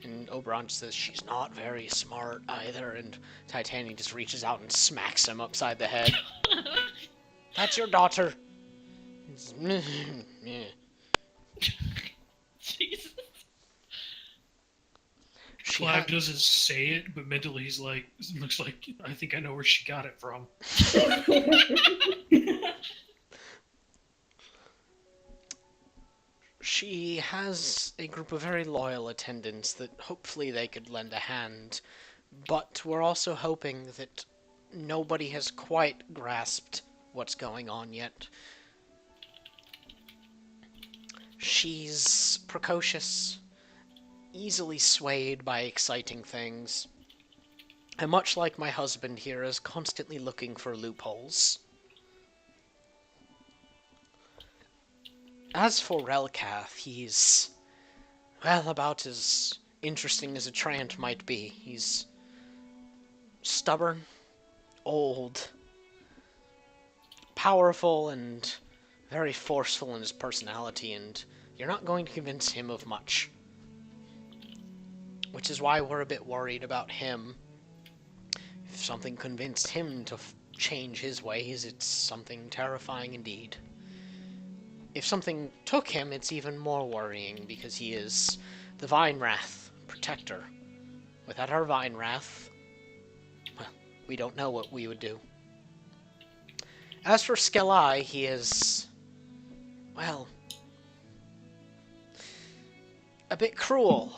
And Oberon says she's not very smart either, and Titania just reaches out and smacks him upside the head. That's your daughter. Jesus. Clive doesn't say it, but mentally he's like, looks like, I think I know where she got it from. She has a group of very loyal attendants that hopefully they could lend a hand, but we're also hoping that nobody has quite grasped what's going on yet. She's precocious, easily swayed by exciting things, and much like my husband here, is constantly looking for loopholes. As for Relkath, he's, well, about as interesting as a Trant might be. He's stubborn, old, powerful, and very forceful in his personality, and you're not going to convince him of much. Which is why we're a bit worried about him. If something convinced him to change his ways, it's something terrifying indeed. If something took him, it's even more worrying, because he is the Vinewrath protector. Without our Vinewrath, well, we don't know what we would do. As for Skelai, he is, well, a bit cruel.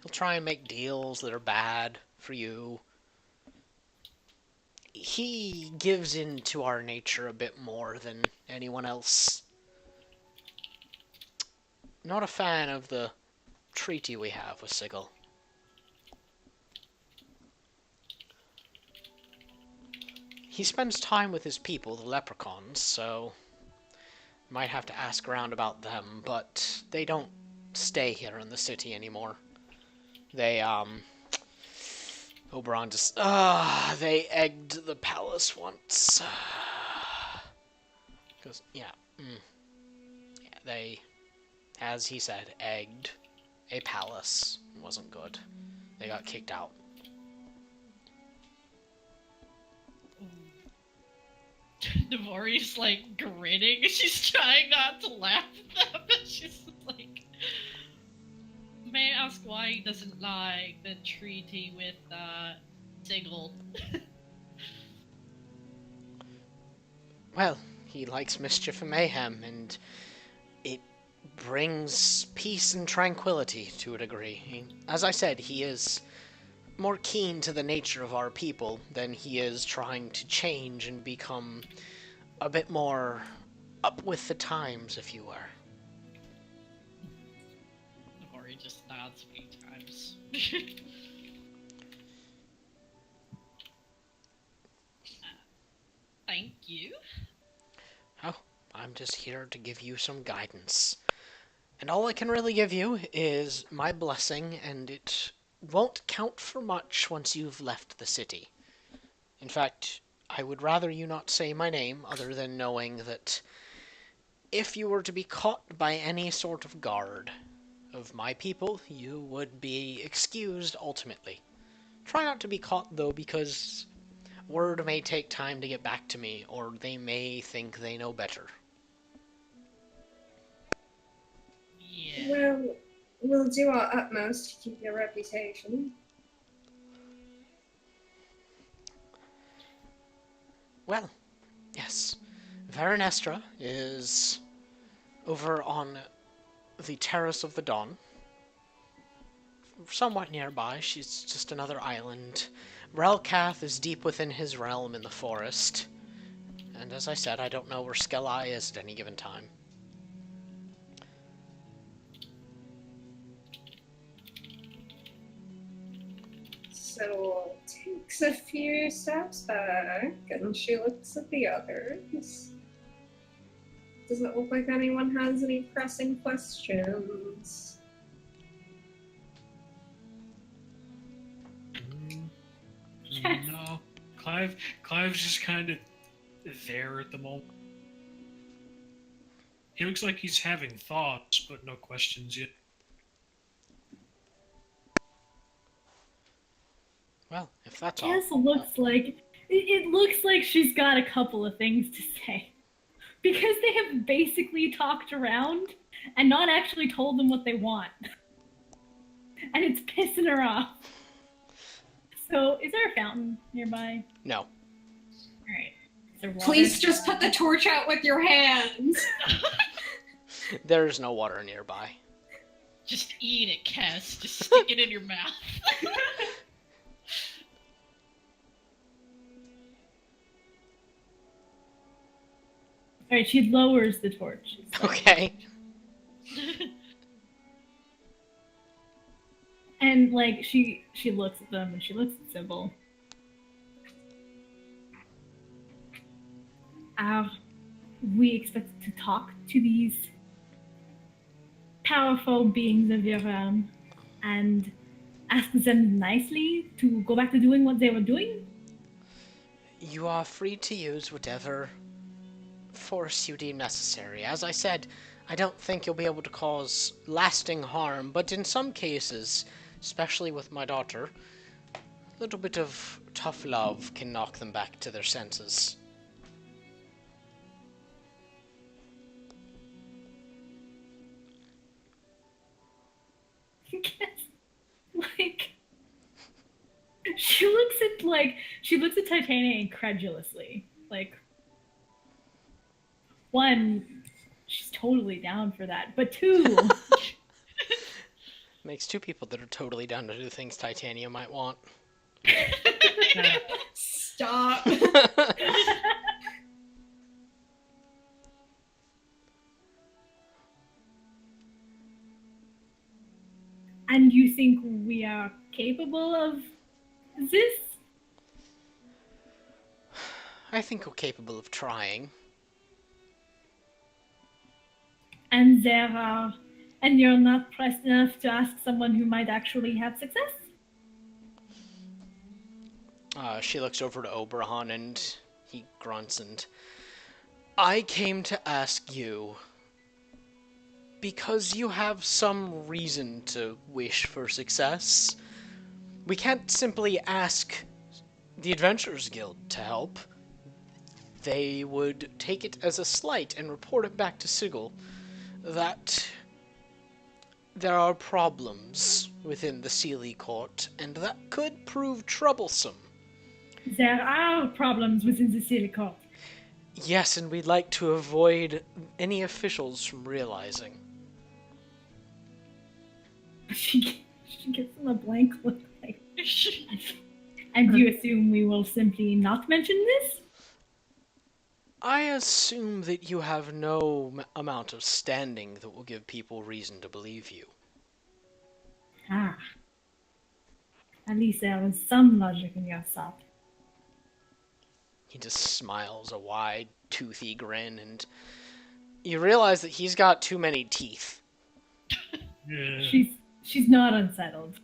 He'll try and make deals that are bad for you. He gives in to our nature a bit more than anyone else. Not a fan of the treaty we have with Sigil. He spends time with his people, the leprechauns, so might have to ask around about them, but they don't stay here in the city anymore. They, Oberon just, they egged the palace once. Because, yeah, they, as he said, egged a palace. It wasn't good. They got kicked out. Devori's like grinning. She's trying not to laugh at them, but she's like, may I ask why he doesn't like the treaty with Sigil? Well, he likes mischief and mayhem, and it brings peace and tranquility to a degree. As I said, he is more keen to the nature of our people than he is trying to change and become a bit more up with the times, if you were. Devori just nods a few times. Thank you. Oh, I'm just here to give you some guidance. And all I can really give you is my blessing, and it won't count for much once you've left the city. In fact, I would rather you not say my name, other than knowing that if you were to be caught by any sort of guard of my people, you would be excused ultimately. Try not to be caught, though, because word may take time to get back to me, or they may think they know better. Yeah. Well, we'll do our utmost to keep your reputation. Well, yes. Veranestra is over on the Terrace of the Dawn. Somewhat nearby, she's just another island. Relkath is deep within his realm in the forest. And as I said, I don't know where Skelai is at any given time. So takes a few steps back and she looks at the others. Does it look like anyone has any pressing questions? Yes. No. Clive's just kind of there at the moment. He looks like he's having thoughts, but no questions yet. Well, if that's all. Jess looks like it looks like she's got a couple of things to say. Because they have basically talked around and not actually told them what they want. And it's pissing her off. So, is there a fountain nearby? No. Alright. Is there water? Please just put the torch out with your hands. There's no water nearby. Just eat it, Cass. Just stick it in your mouth. Alright, she lowers the torch. Okay. And like she looks at them and she looks at Sybil. We expect to talk to these powerful beings of your realm and ask them nicely to go back to doing what they were doing? You are free to use whatever force you deem necessary. As I said, I don't think you'll be able to cause lasting harm, but in some cases, especially with my daughter, a little bit of tough love can knock them back to their senses. Like she looks at Titania incredulously. Like, one, she's totally down for that, but two, Makes two people that are totally down to do things Titania might want. Stop. and you think we are capable of this? I think we're capable of trying. And you're not pressed enough to ask someone who might actually have success? She looks over to Oberon and he grunts and... I came to ask you, because you have some reason to wish for success. We can't simply ask the Adventurers Guild to help. They would take it as a slight and report it back to Sigil that there are problems within the Sealy Court, and that could prove troublesome. There are problems within the Sealy Court. Yes, and we'd like to avoid any officials from realizing. She gets him a blank look like. And you assume we will simply not mention this? I assume that you have no amount of standing that will give people reason to believe you. Ah. At least there was some logic in your thought. He just smiles a wide, toothy grin, and you realize that he's got too many teeth. Yeah. She's not unsettled.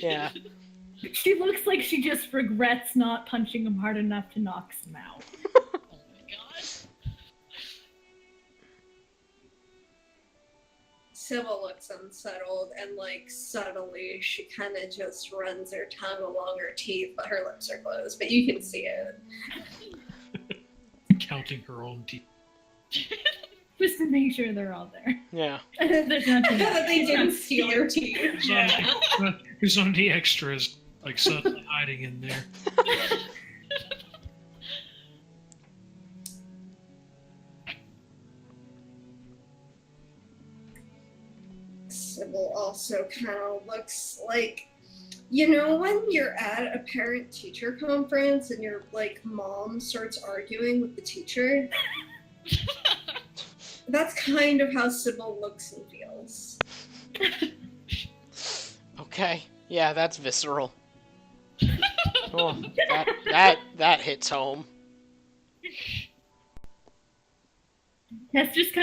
Yeah. She looks like she just regrets not punching him hard enough to knock him out. Oh my god. Sybil looks unsettled, and like subtly, she kind of just runs her tongue along her teeth, but her lips are closed. But you can see it. Counting her own teeth. Just to make sure they're all there. Yeah. There's nothing. That they didn't steal her teeth. Who's on the extras, like subtly hiding in there? Sybil also kind of looks like, you know, when you're at a parent-teacher conference and your like mom starts arguing with the teacher. That's kind of how Sybil looks and feels. Okay. Yeah, that's visceral. Oh, that hits home. That's just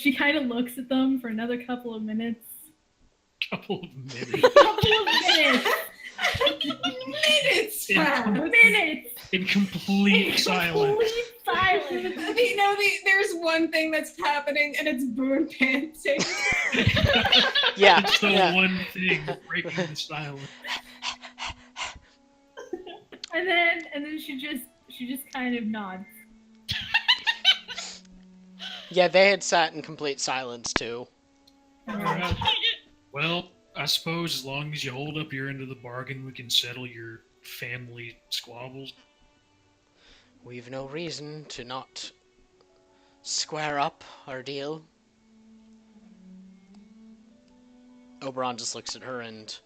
she kind of looks at them for another couple of minutes. Couple of minutes. Couple of minutes. Minutes, Yeah. Minutes. In complete silence. Complete silence. There's one thing that's happening, and it's Boone panting. Yeah, It's the yeah. one thing breaking the silence. And then she just kind of nods. Yeah, they had sat in complete silence too. Alright. Well, I suppose as long as you hold up your end of the bargain, we can settle your family squabbles. We've no reason to not square up our deal. Oberon just looks at her and...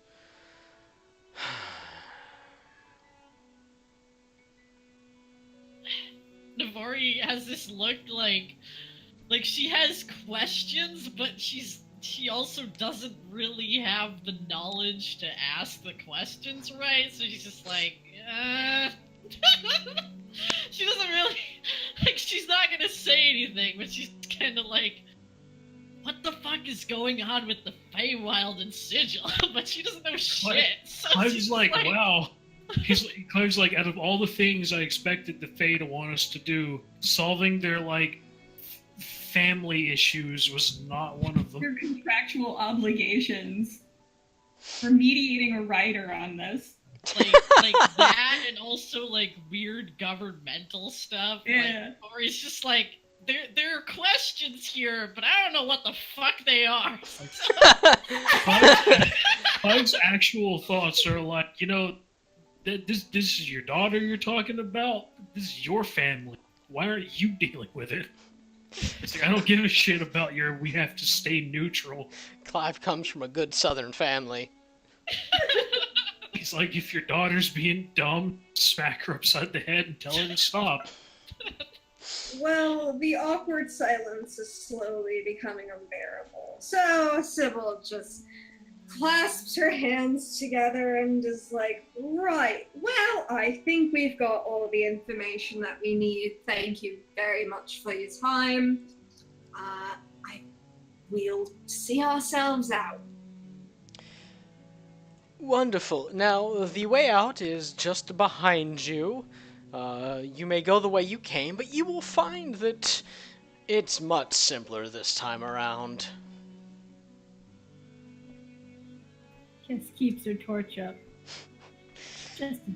Navari has this look like she has questions, but she also doesn't really have the knowledge to ask the questions right, so she's just like, she doesn't really, she's not gonna say anything, but she's kind of like, what the fuck is going on with the Feywild and Sigil? But she doesn't know shit. So I was she's like, wow. Clive's like, out of all the things I expected the Fae to want us to do, solving their, family issues was not one of them. Your contractual obligations for mediating a writer on this. like that, and also weird governmental stuff. Yeah. Or it's just like there are questions here, but I don't know what the fuck they are. Clive's actual thoughts are like, this is your daughter you're talking about. This is your family. Why aren't you dealing with it? It's like, I don't give a shit about we have to stay neutral. Clive comes from a good southern family. He's like, if your daughter's being dumb, smack her upside the head and tell her to stop. Well, the awkward silence is slowly becoming unbearable. So Sybil just clasps her hands together and is like, right, well, I think we've got all the information that we need. Thank you very much for your time. We'll see ourselves out. Wonderful. Now, the way out is just behind you. You may go the way you came, but you will find that it's much simpler this time around. Just keeps her torch up. Just in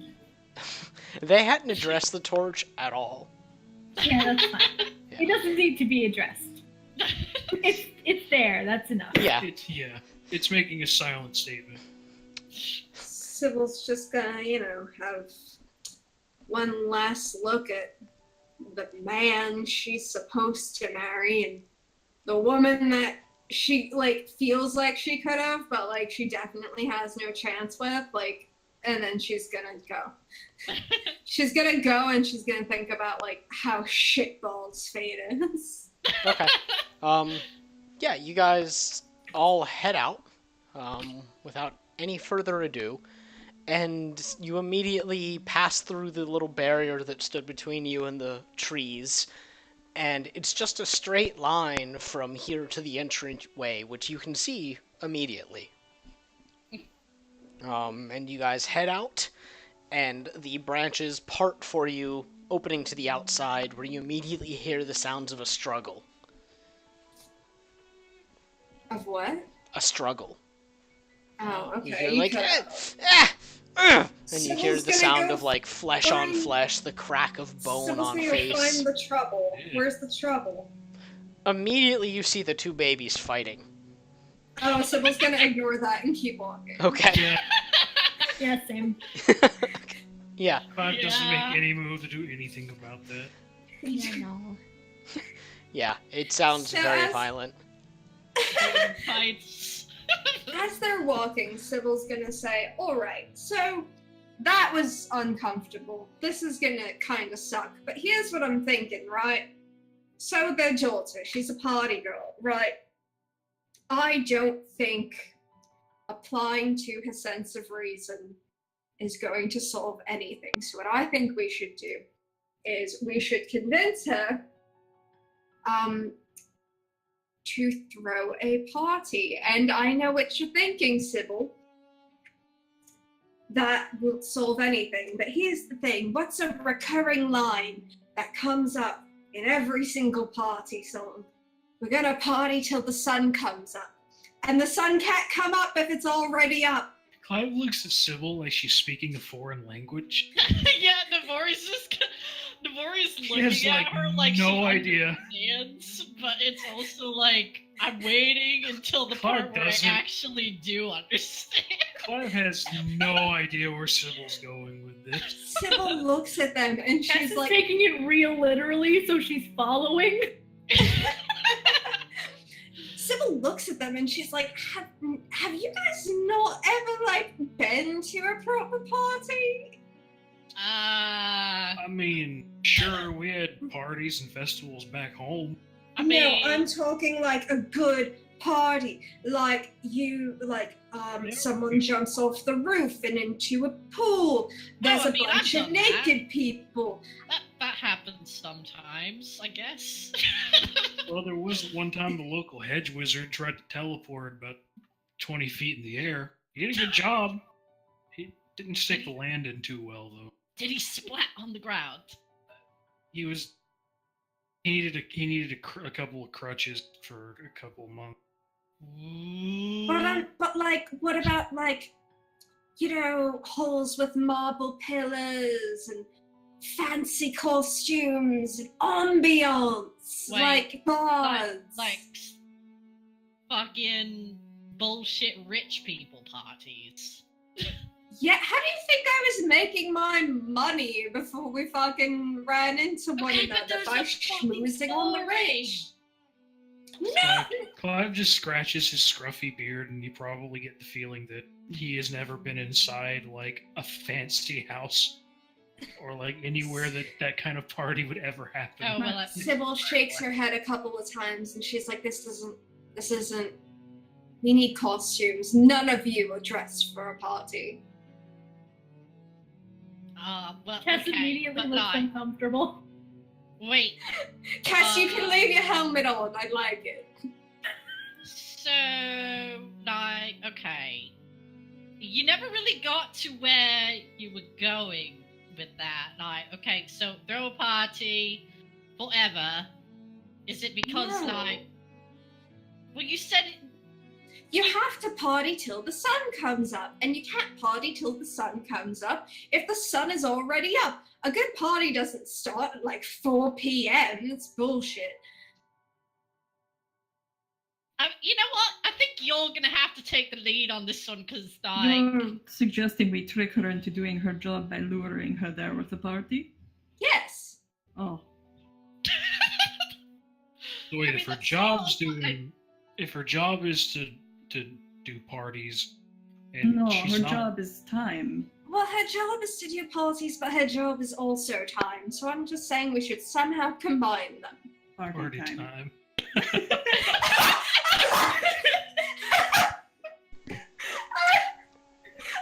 case. They hadn't addressed the torch at all. Yeah, that's fine. It doesn't need to be addressed. It's there. That's enough. Yeah. It's making a silent statement. Sybil's just gonna, have one last look at the man she's supposed to marry and the woman that she, feels like she could have, but, she definitely has no chance with, and then she's gonna go. She's gonna go and she's gonna think about, how shitballs fate is. Okay. Yeah, you guys all head out, without any further ado, and you immediately pass through the little barrier that stood between you and the trees, and it's just a straight line from here to the entranceway, which you can see immediately. And you guys head out, and the branches part for you, opening to the outside, where you immediately hear the sounds of a struggle. Of what? A struggle. Oh, You okay. hear and you hear the sound of flesh on flesh, the crack of bone on face. Find the trouble. Where's the trouble? Immediately you see the two babies fighting. Oh, Sybil's gonna ignore that and keep walking. Okay. Yeah, Yeah, same. Yeah. Clive doesn't make any move to do anything about that. Yeah, no. Yeah, it sounds So very as- violent. Fights. As they're walking, Sybil's gonna say, alright, so that was uncomfortable. This is gonna kinda suck. But here's what I'm thinking, right? So their daughter, she's a party girl, right? I don't think applying to her sense of reason is going to solve anything. So what I think we should do is we should convince her to throw a party. And I know what you're thinking, Sybil. That won't solve anything. But here's the thing. What's a recurring line that comes up in every single party song. We're gonna party till the sun comes up. And the sun can't come up if it's already up. Clive looks at Sybil like she's speaking a foreign language. Yeah, Navori's She looking has, at her like she no idea. understands, but it's also like I'm waiting until the Clive part where doesn't. I actually do understand. Clive has no idea where Sybil's going with this. Sybil looks at them and Tess she's is like, taking it real literally, so she's following. Sybil looks at them and she's like, have you guys not ever like been to a proper party? I mean, sure, we had parties and festivals back home. I mean, No, I'm talking like a good party. Like someone jumps off the roof and into a pool. There's I a mean, bunch I've of done that. naked people. that happens sometimes, I guess. Well, there was one time the local hedge wizard tried to teleport about 20 feet in the air. He did a good job. He didn't stick the landing too well, though. Did he splat on the ground? He needed a couple of crutches for a couple of months. But like, what about like, halls with marble pillars and fancy costumes and ambiance, Wait, like bars. Like fucking bullshit rich people parties. Yeah, how do you think I was making my money before we fucking ran into one Okay, but another there's by a fucking schmoozing on the story. rich? No! Clive just scratches his scruffy beard, and you probably get the feeling that he has never been inside like a fancy house or like anywhere that kind of party would ever happen. Oh, well, that's... Sybil shakes her head a couple of times and she's like, this isn't, we need costumes. None of you are dressed for a party. Well, Tess okay, immediately but looks like, uncomfortable. wait, Cass, you can leave your helmet on. I like it. so, like, okay. You never really got to where you were going with that. Like, okay, so throw a party forever. Is it because, No. like, well, you said it. You have to party till the sun comes up, and you can't party till the sun comes up if the sun is already up. A good party doesn't start at like 4 p.m. It's bullshit. You know what? I think you're gonna have to take the lead on this one, because, like, You're suggesting we trick her into doing her job by luring her there with the party? Yes. Oh. So wait, I mean, if her that's job's all fine. if her job is to do parties, and No, she's her not, job is time. Well, her job is to do parties, but her job is also time. So I'm just saying we should somehow combine them. Party party time. time.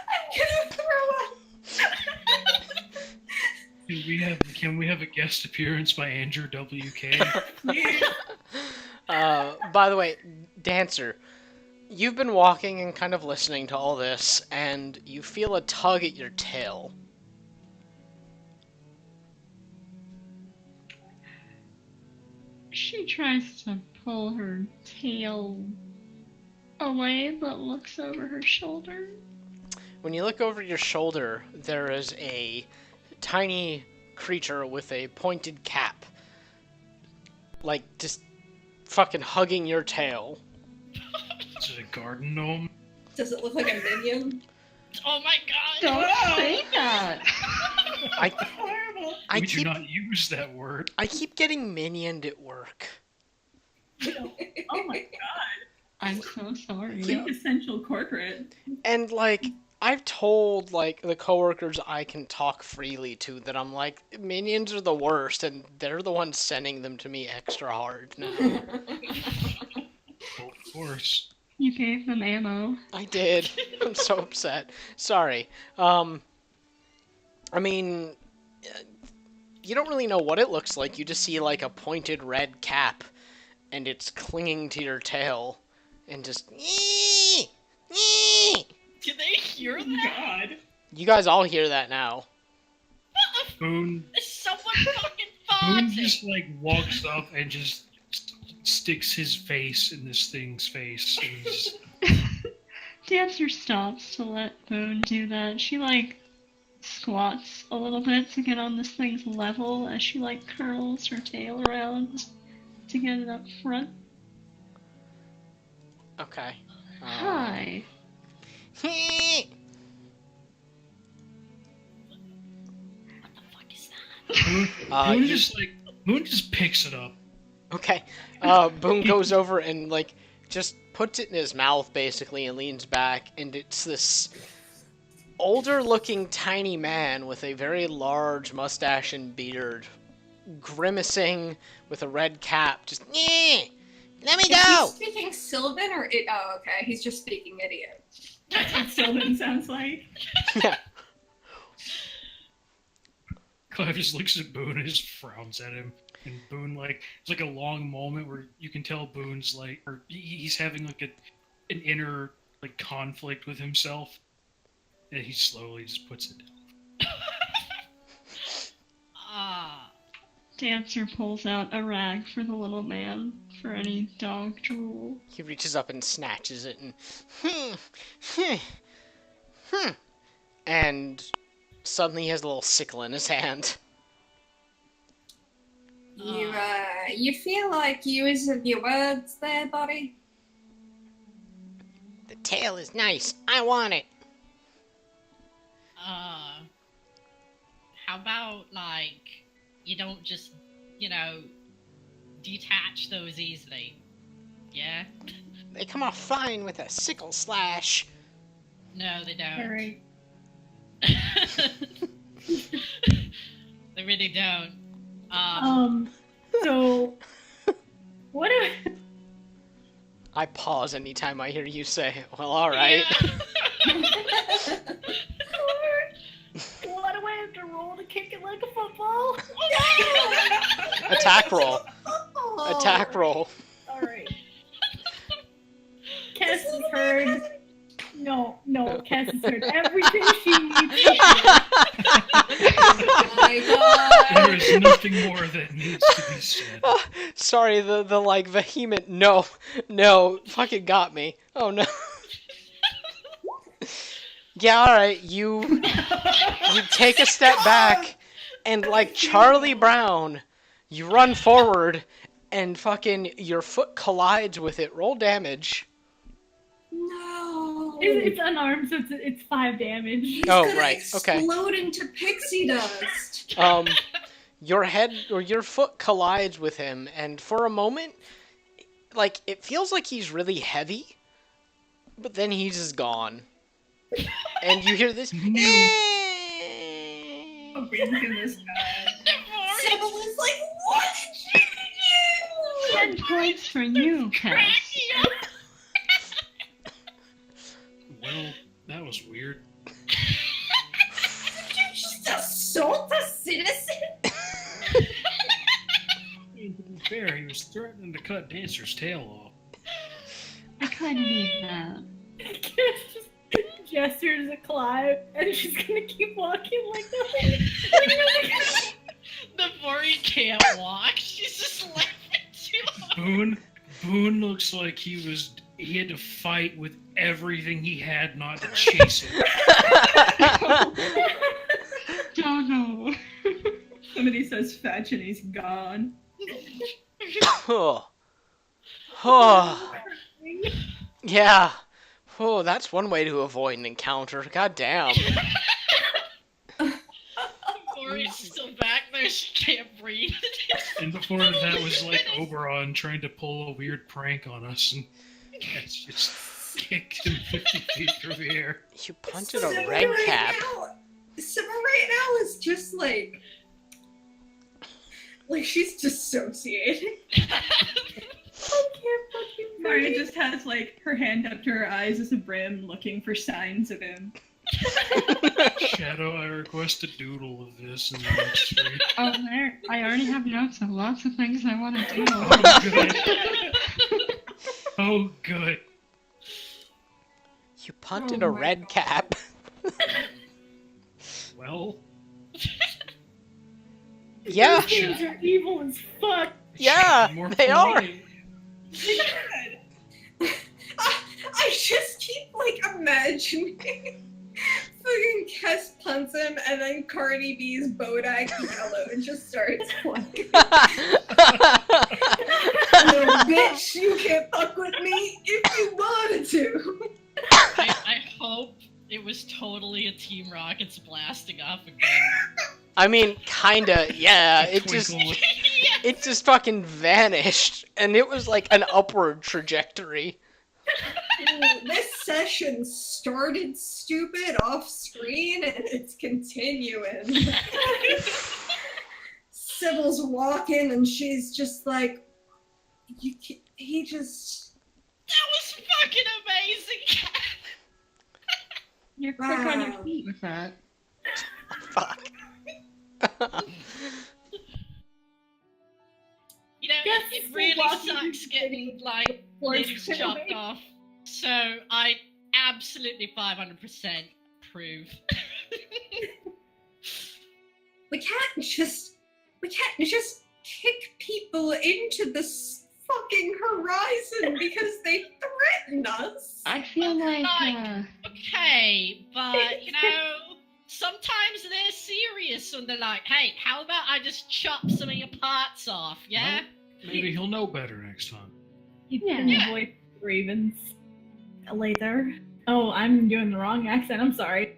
I'm gonna throw up. Can we have a guest appearance by Andrew WK? By the way, Dancer, you've been walking and kind of listening to all this, and you feel a tug at your tail. She tries to pull her tail away, but looks over her shoulder. When you look over your shoulder, there is a tiny creature with a pointed cap. Like, just fucking hugging your tail. Is it a garden gnome? Does it look like a minion? oh my god! Don't say that! I We do keep not use that word. I keep getting minioned at work. Oh my god. I'm so sorry. Yeah. Quintessential corporate. And, like, I've told, like, the coworkers I can talk freely to that I'm like, minions are the worst, and they're the ones sending them to me extra hard now. Well, of course. You gave them ammo. I did. I'm so upset. Sorry. I mean, you don't really know what it looks like. You just see, like, a pointed red cap, and it's clinging to your tail, and just... Do they hear that? God. You guys all hear that now. Boone, Is someone fucking Boone it. just like walks up and just sticks his face in this thing's face. And just, Dancer stops to let Boone do that. She like squats a little bit to get on this thing's level as she like curls her tail around to get it up front. Okay. Hi. What the fuck is that? Boone just picks it up. Okay. Boone goes over and like just puts it in his mouth basically and leans back, and it's this older looking tiny man with a very large mustache and beard, grimacing with a red cap, just let me Is go. he speaking Sylvan or it? Oh, okay. He's just speaking idiot. That's what Sylvan sounds like. Yeah. Clive just looks at Boone and just frowns at him. And Boone, like, it's like a long moment where you can tell Boone's like, or he's having like an inner like conflict with himself. And he slowly just puts it down. Ah. Dancer pulls out a rag for the little man for any dog drool. He reaches up and snatches it and and suddenly he has a little sickle in his hand. You feel like using your words there, buddy? The tail is nice. I want it. How about, like, you don't just, detach those easily? Yeah? They come off fine with a sickle slash. No, they don't. Alright. They really don't. So, what if... I pause anytime I hear you say, well, alright. What do I have to roll to kick it like a football? Attack roll. Oh. Attack roll. Alright. Cass has heard... No, Cass has heard everything she needs to Oh my god. There is nothing more that needs to be said. Sorry, the like vehement no, fucking got me. Oh no. Yeah, alright, you take a step back, and like Charlie Brown, you run forward, and fucking your foot collides with it. Roll damage. No. It's unarmed, so it's 5 damage. He's Oh, gonna right, okay. explode into pixie dust. Your head or your foot collides with him, and for a moment, like, it feels like he's really heavy, but then he's just gone. And you hear this. A wink in the sky. Someone was like, what did you 10 points for you, Cass. Well, that was weird. do? Did you just assault a citizen? I mean, to be fair, he was threatening to cut Dancer's tail off. I kinda need that. Cass just gestures at Clive, and she's gonna keep walking like nothing. Before he can't walk, she's just laughing too hard. Boone looks like he had to fight with everything he had not to chase it. Oh no. Somebody says fetch and he's gone. Oh. Oh. Yeah. Oh, that's one way to avoid an encounter. God damn. Before he's still back there, she can't breathe. And before that was like Oberon trying to pull a weird prank on us, and Cats just kicked him 50 feet through the air. You punted a red cap. Someone right now is just like she's dissociating. I can't fucking Maria breathe. just has like her hand up to her eyes as a brim looking for signs of him. Shadow, I request a doodle of this in the next stream. Oh, there. I already have notes of lots of things I want to do. Oh, good. Oh, good. You punted Oh a my red God. cap. Well, Yeah, Those things are evil as fuck. yeah, More they are. funny. I just keep like imagining fucking Kes punts him and then Cardi B's Bodak Yellow and just starts playing. Little bitch, you can't fuck with me if you wanted to. I hope it was totally a Team Rocket's blasting off again. I mean, kinda, yeah. A It just twinkle. it just fucking vanished, and it was like an upward trajectory. Ooh, this session started stupid off screen and it's continuing. Sybil's walking and she's just like, he just. That was fucking amazing! You're quick on your Wow. feet with that. Fuck. You know, Yes, it really walking sucks getting, like, Force limbs it chopped away. off. So, I absolutely 500% approve. We can't just kick people into this fucking horizon because they threaten us. I feel like, Okay, but, you know, sometimes they're serious and they're like, hey, how about I just chop some of your parts off, yeah? Maybe he'll know better next time. You Yeah. can voice Ravens later. Oh, I'm doing the wrong accent. I'm sorry.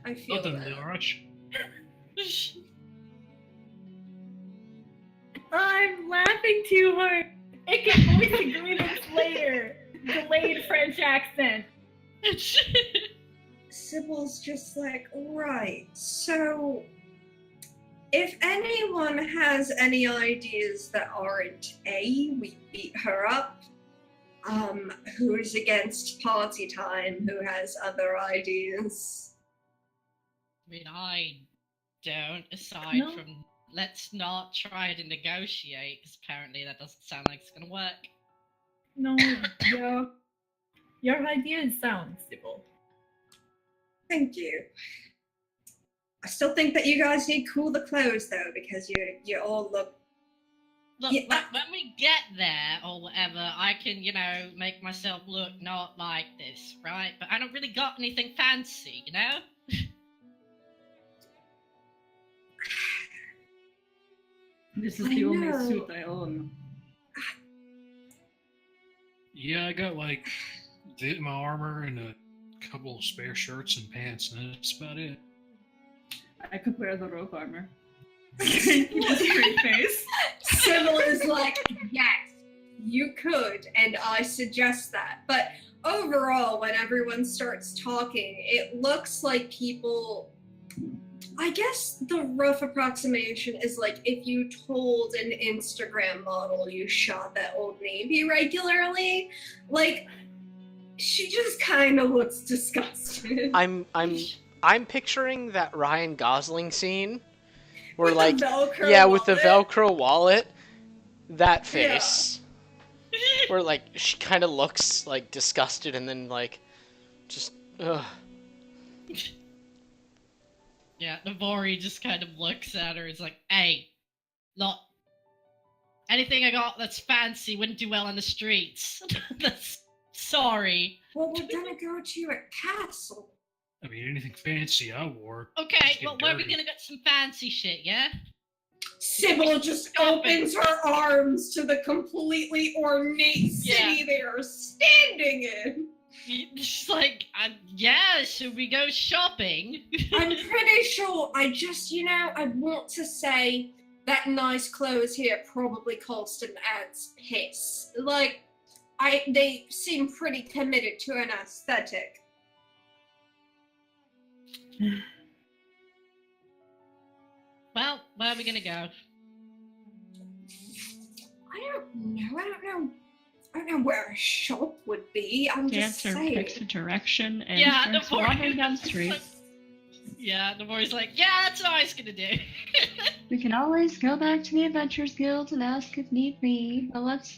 I feel Nothing, that. Rush. I'm laughing too hard. It can voice a grievance later. Delayed French accent. Sybil's just like, right, so if anyone has any ideas that aren't A, we beat her up, who's against party time, who has other ideas? I mean, I don't, aside No. from let's not try to negotiate, because apparently that doesn't sound like it's gonna work. No, your idea is sound, Sybil. Thank you. I still think that you guys need cooler clothes though, because you all look. Look, Yeah. when we get there, or whatever, I can, you know, make myself look not like this, right? But I don't really got anything fancy, you know? This is I the only know. suit I own. Yeah, I got like my armor and a couple of spare shirts and pants, and that's about it. I could wear the rope armor. Keep a straight face. Sybil is like, yes, you could, and I suggest that. But overall, when everyone starts talking, it looks like people. I guess the rough approximation is like if you told an Instagram model you shop at Old Navy regularly, like she just kind of looks disgusted. I'm picturing that Ryan Gosling scene where With like the Velcro yeah, with the wallet. Velcro wallet, that face. Where like she kind of looks like disgusted and then like just ugh. Yeah, Navori just kind of looks at her. It's like, hey, look, anything I got that's fancy wouldn't do well in the streets. That's sorry. Well, we're gonna go to a castle. I mean, anything fancy I wore. Okay, Just get well, where are we dirty. gonna get some fancy shit, yeah? Sybil just opens her arms to the completely ornate city they are standing in. It's like, yeah, should we go shopping? I'm pretty sure I want to say that nice clothes here probably cost an ant's piss. Like, they seem pretty committed to an aesthetic. Well, where are we gonna go? I don't know where a shop would be. I'm just Dancer saying. picks a direction and Yeah, starts Navori- wandering down the street. Yeah, Navori's like, yeah, that's what I was gonna do. We can always go back to the Adventurers Guild and ask if need be, but let's,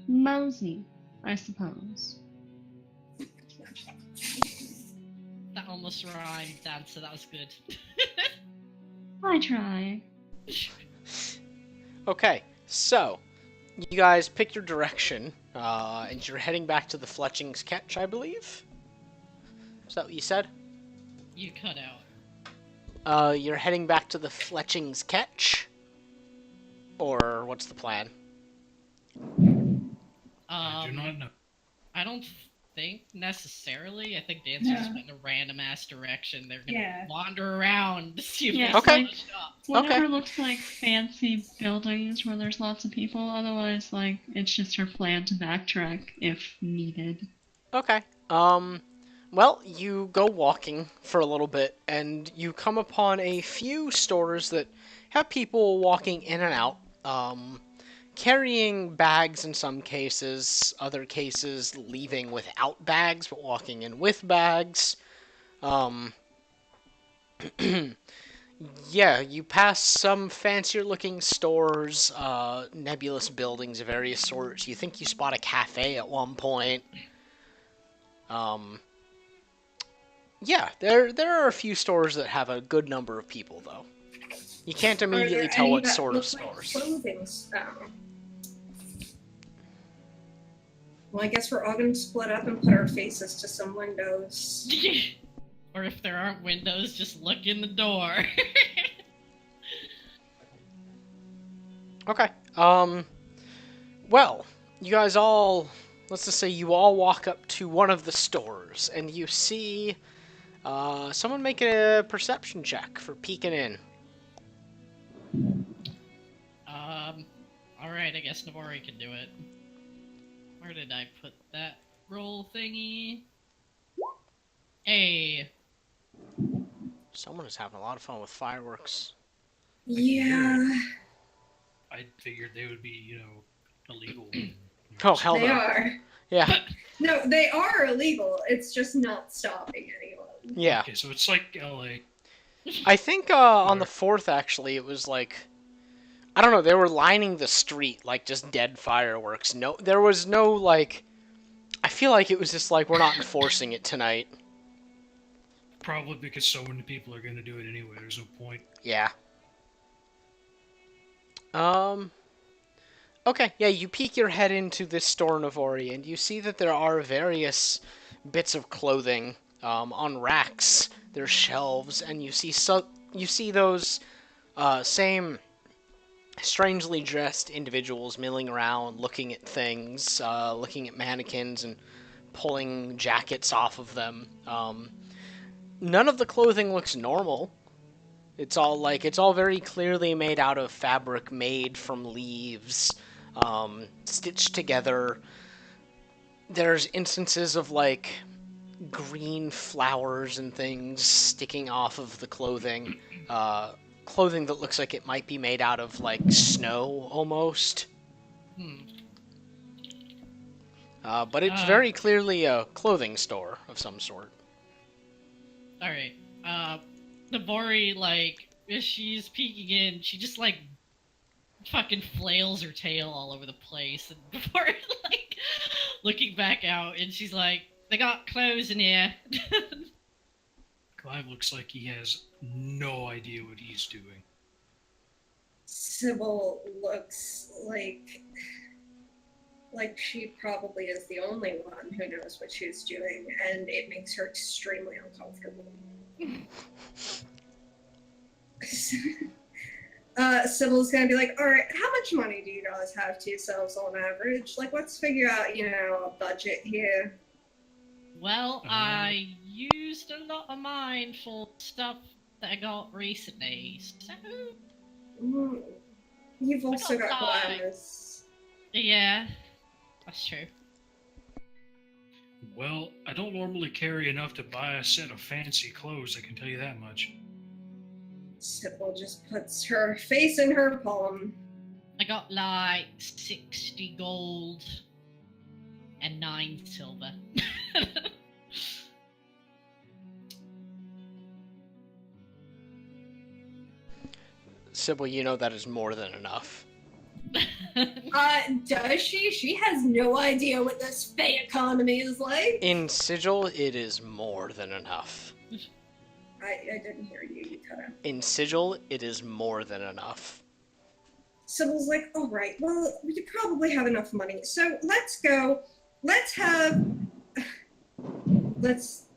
mosey, I suppose. That almost rhymed, Dancer, that was good. I try. Okay, so you guys pick your direction, and you're heading back to the Fletching's Catch, I believe. Is that what you said? You cut out. You're heading back to the Fletching's Catch, or what's the plan? I do not know. I don't think necessarily. I think the answer just No. went in a random ass direction. They're gonna Yeah. wander around to see if Yeah, they Okay. see the shop. Whatever Okay. looks like fancy buildings where there's lots of people. Otherwise, like, it's just her plan to backtrack if needed. Okay. Well, you go walking for a little bit, and you come upon a few stores that have people walking in and out, carrying bags in some cases, other cases leaving without bags, but walking in with bags. Yeah, you pass some fancier looking stores, nebulous buildings of various sorts. You think you spot a cafe at one point. Yeah, there are a few stores that have a good number of people, though. You can't immediately tell what sort of stores. Clothing. Well, I guess we're all gonna split up and put our faces to some windows. Or if there aren't windows, just look in the door. Okay. Well, you guys all, let's just say you all walk up to one of the stores, and you see, someone make a perception check for peeking in. Alright, I guess Navori can do it. Where did I put that roll thingy? Hey. Someone is having a lot of fun with fireworks. Yeah, I figured they would be, illegal. Oh, hell they no. are. Yeah, No, they are illegal. It's just not stopping anyone. yeah. Okay, so it's like LA. I think on the 4th, actually, it was like, I don't know, they were lining the street, like, just dead fireworks. No, there was no, like, I feel like it was just like, we're not enforcing it tonight. Probably because so many people are going to do it anyway. There's no point. Yeah. Okay, yeah, you peek your head into this store, Navori, and you see that there are various bits of clothing on racks. There's shelves, and you see those same strangely dressed individuals milling around, looking at things, looking at mannequins, and pulling jackets off of them. None of the clothing looks normal. It's all very clearly made out of fabric made from leaves, stitched together. There's instances of, like, green flowers and things sticking off of the clothing. Clothing that looks like it might be made out of, like, snow, almost. But it's very clearly a clothing store of some sort. Alright. Navori, like, if she's peeking in, she just, like, fucking flails her tail all over the place. And before, like, looking back out, and she's like, they got clothes in here. Clive looks like he has no idea what he's doing. Sybil looks like she probably is the only one who knows what she's doing, and it makes her extremely uncomfortable. Sybil's gonna be like, all right, how much money do you guys have to yourselves on average? Like, let's figure out, a budget here. Well, I used a lot of mine for stuff that I got recently, so... You've also got got five. glamours. Yeah, that's true. Well, I don't normally carry enough to buy a set of fancy clothes, I can tell you that much. Sybil just puts her face in her palm. I got like 60 gold and 9 silver. Sybil, you know that is more than enough. Does she? She has no idea what this Fey economy is like. In Sigil, it is more than enough. I didn't hear you. You cut out. In Sigil, it is more than enough. Sybil's like, all right, well, we probably have enough money. So let's go. Let's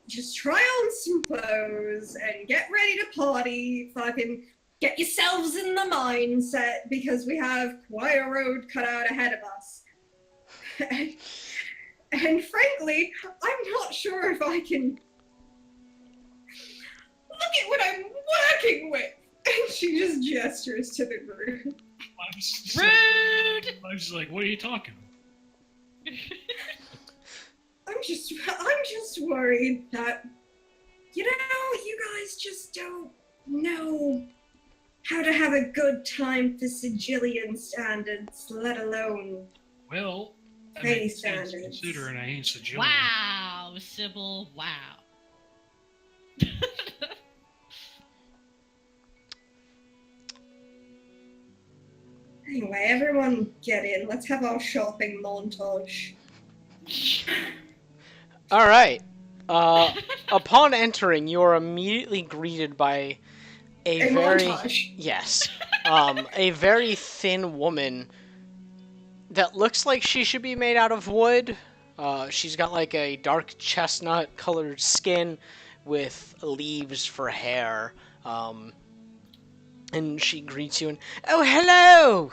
just try on some clothes and get ready to party. Fucking get yourselves in the mindset because we have quite a road cut out ahead of us. And frankly, I'm not sure if I can. Look at what I'm working with! And she just gestures to the group. Rude! I was like, what are you talking about? I'm just worried that, you guys just don't know how to have a good time for Sigillian standards, let alone Well, that Hey, makes sense standards. considering I ain't Sigillian. Wow, Sybil, wow. Anyway, everyone get in. Let's have our shopping montage. All right. Upon entering, you are immediately greeted by a very montage. yes, a very thin woman that looks like she should be made out of wood. She's got like a dark chestnut colored skin with leaves for hair. And she greets you and, oh, hello!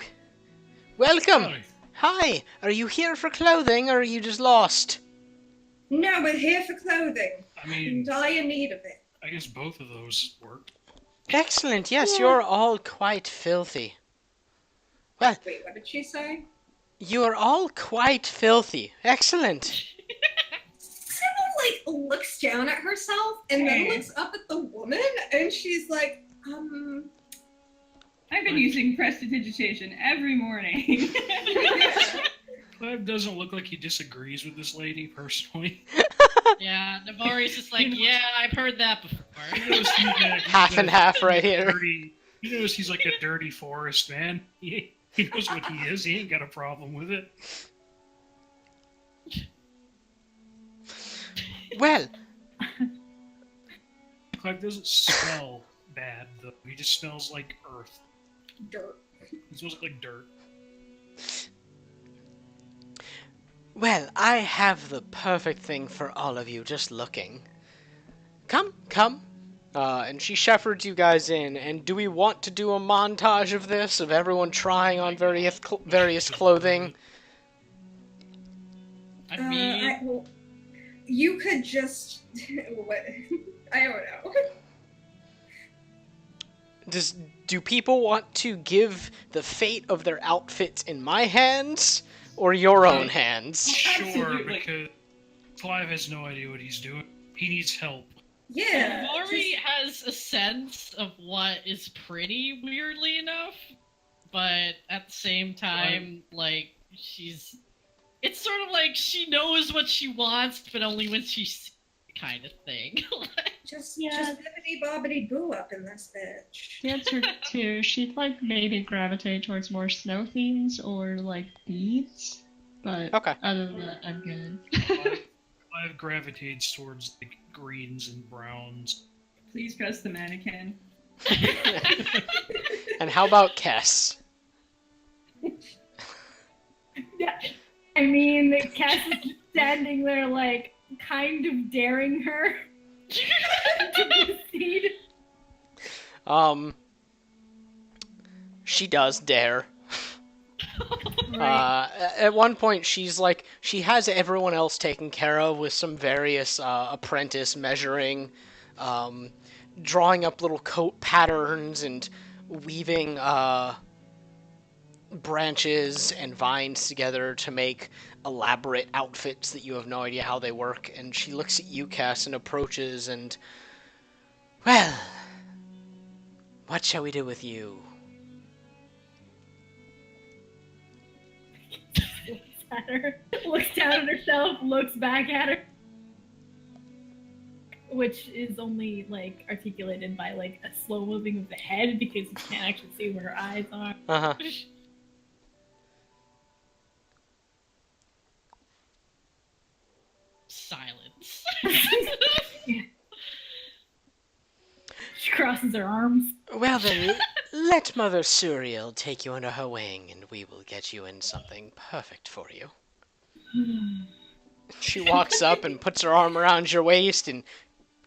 Welcome! Hi. Hi! Are you here for clothing or are you just lost? No, we're here for clothing. I mean, In dire need of it. I guess both of those work. Excellent, yes, you're all quite filthy. Well, Wait, what did she say? you are all quite filthy. Excellent. Sybil, looks down at herself and then Hey. looks up at the woman and she's like, I've been using prestidigitation every morning. Clive doesn't look like he disagrees with this lady personally. Yeah, Navari's just like, yeah, I've heard that He before. knows Half and half right here. He knows he's like a dirty forest man. He knows what he is. He ain't got a problem with it. Well, Clive doesn't smell bad though. He just smells like earth. dirt. He smells like dirt. well, I have the perfect thing for all of you just looking. Come, come. And she shepherds you guys in. And do we want to do a montage of this, of everyone trying on various clothing? I mean, Well, you could just. What? I don't know. Do people want to give the fate of their outfits in my hands or your own hands? Sure, Absolutely. because Clive has no idea what he's doing. He needs help. Yeah. Navari has a sense of what is pretty, weirdly enough, but at the same time, like, it's sort of like she knows what she wants, but only when she sees it kind of thing. Just Yeah. bibbity bobbity boo up in this bitch. The answer two, she'd like maybe gravitate towards more snow themes or like beads, but Okay. other than that, I'm good. Clive gravitates towards like greens and browns. Please dress the mannequin. And how about Kess? Yeah. I mean, Cass is standing there, like, kind of daring her to proceed. She does dare. Right. At one point, she's like, she has everyone else taken care of with some various apprentice measuring, drawing up little coat patterns and weaving branches and vines together to make elaborate outfits that you have no idea how they work. And she looks at you, Cass, and approaches and, well, what shall we do with you? Looks at her, looks down at herself, looks back at her. Which is only, like, articulated by, like, a slow moving of the head because you can't actually see where her eyes are. Uh-huh. Silence. crosses her arms. Well then, let Mother Suriel take you under her wing, and we will get you in something perfect for you. She walks up and puts her arm around your waist and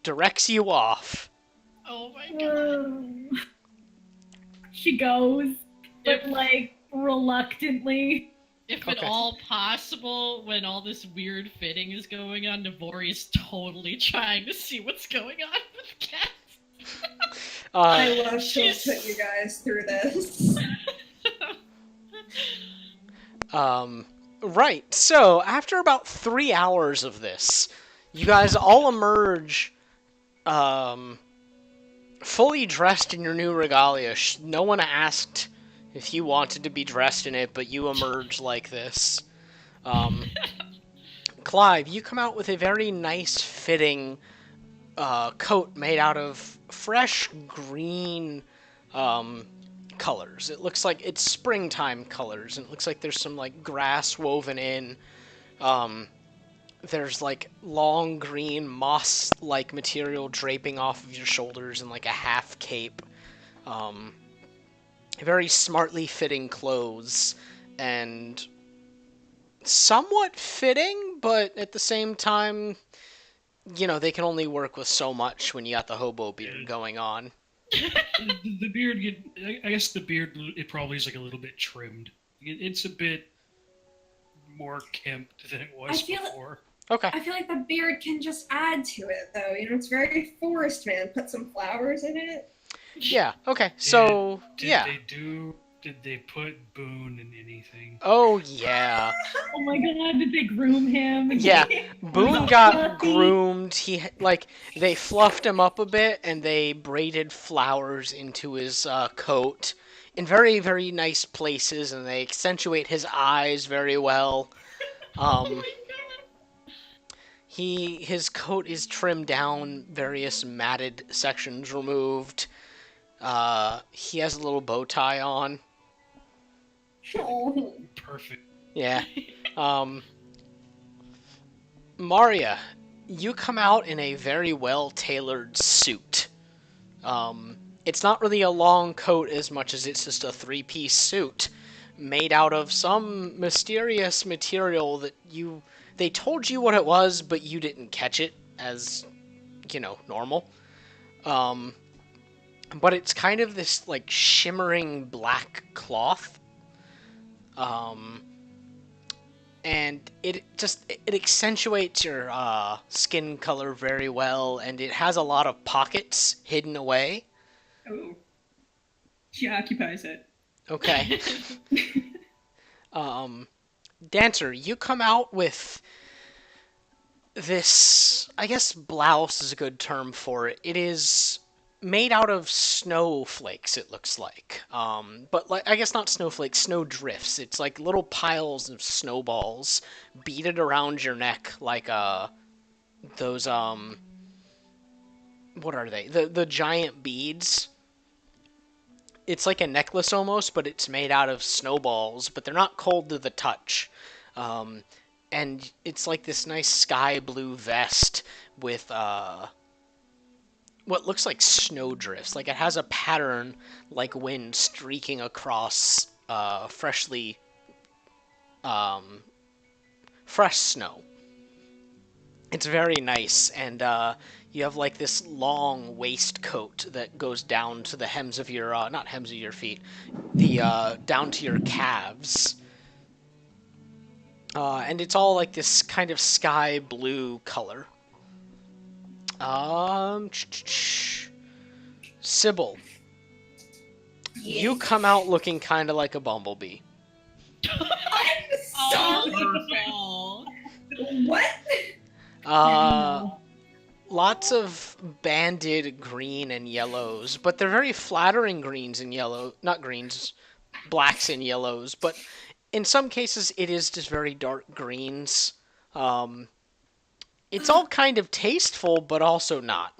directs you off. Oh my god. She goes, but If- like reluctantly. If Okay. at all possible, when all this weird fitting is going on, Navori is totally trying to see what's going on with Cat. I love to she's- put you guys through this. Right, so after about 3 hours of this, you guys all emerge, fully dressed in your new regalia. No one asked if you wanted to be dressed in it, but you emerge like this. Clive, you come out with a very nice fitting coat made out of fresh green colors. It looks like it's springtime colors, and it looks like there's some like grass woven in. There's like long green moss-like material draping off of your shoulders and like a half cape. Very smartly fitting clothes, and somewhat fitting, but at the same time, you know, they can only work with so much when you got the hobo beard going on. The beard, I guess the beard, it probably is like a little bit trimmed. It's a bit more kempt than it was I feel- before. Okay. I feel like the beard can just add to it, though. You know, it's very Forest Man. Put some flowers in it. Yeah, okay. So, yeah. Did they put Boone in anything? Oh, yeah. Oh my god, did they groom him? Yeah, Boone So got fluffy. groomed. They fluffed him up a bit, and they braided flowers into his coat in very, very nice places, and they accentuate his eyes very well. His coat is trimmed down, various matted sections removed. He has a little bow tie on. Oh. Perfect. Yeah. Maria, you come out in a very well-tailored suit. It's not really a long coat as much as it's just a three-piece suit made out of some mysterious material that they told you what it was, but you didn't catch it as, normal. But it's kind of this, like, shimmering black cloth. And it accentuates your skin color very well, and it has a lot of pockets hidden away. Oh. She occupies it. Okay. Dancer, you come out with this, I guess blouse is a good term for it. It is made out of snowflakes, it looks like. But I guess not snowflakes, snow drifts. It's like little piles of snowballs beaded around your neck like those what are they? The giant beads. It's like a necklace almost, but it's made out of snowballs, but they're not cold to the touch. And it's like this nice sky blue vest with what looks like snowdrifts. Like it has a pattern like wind streaking across fresh snow. It's very nice, and you have like this long waistcoat that goes down to the hems of your not hems of your feet, the down to your calves. And it's all like this kind of sky blue color. Sybil, you come out looking kind of like a bumblebee. Oh, What? Lots of banded green and yellows, but they're very flattering greens and yellow, not greens, blacks and yellows, but in some cases it is just very dark greens. It's all kind of tasteful, but also not.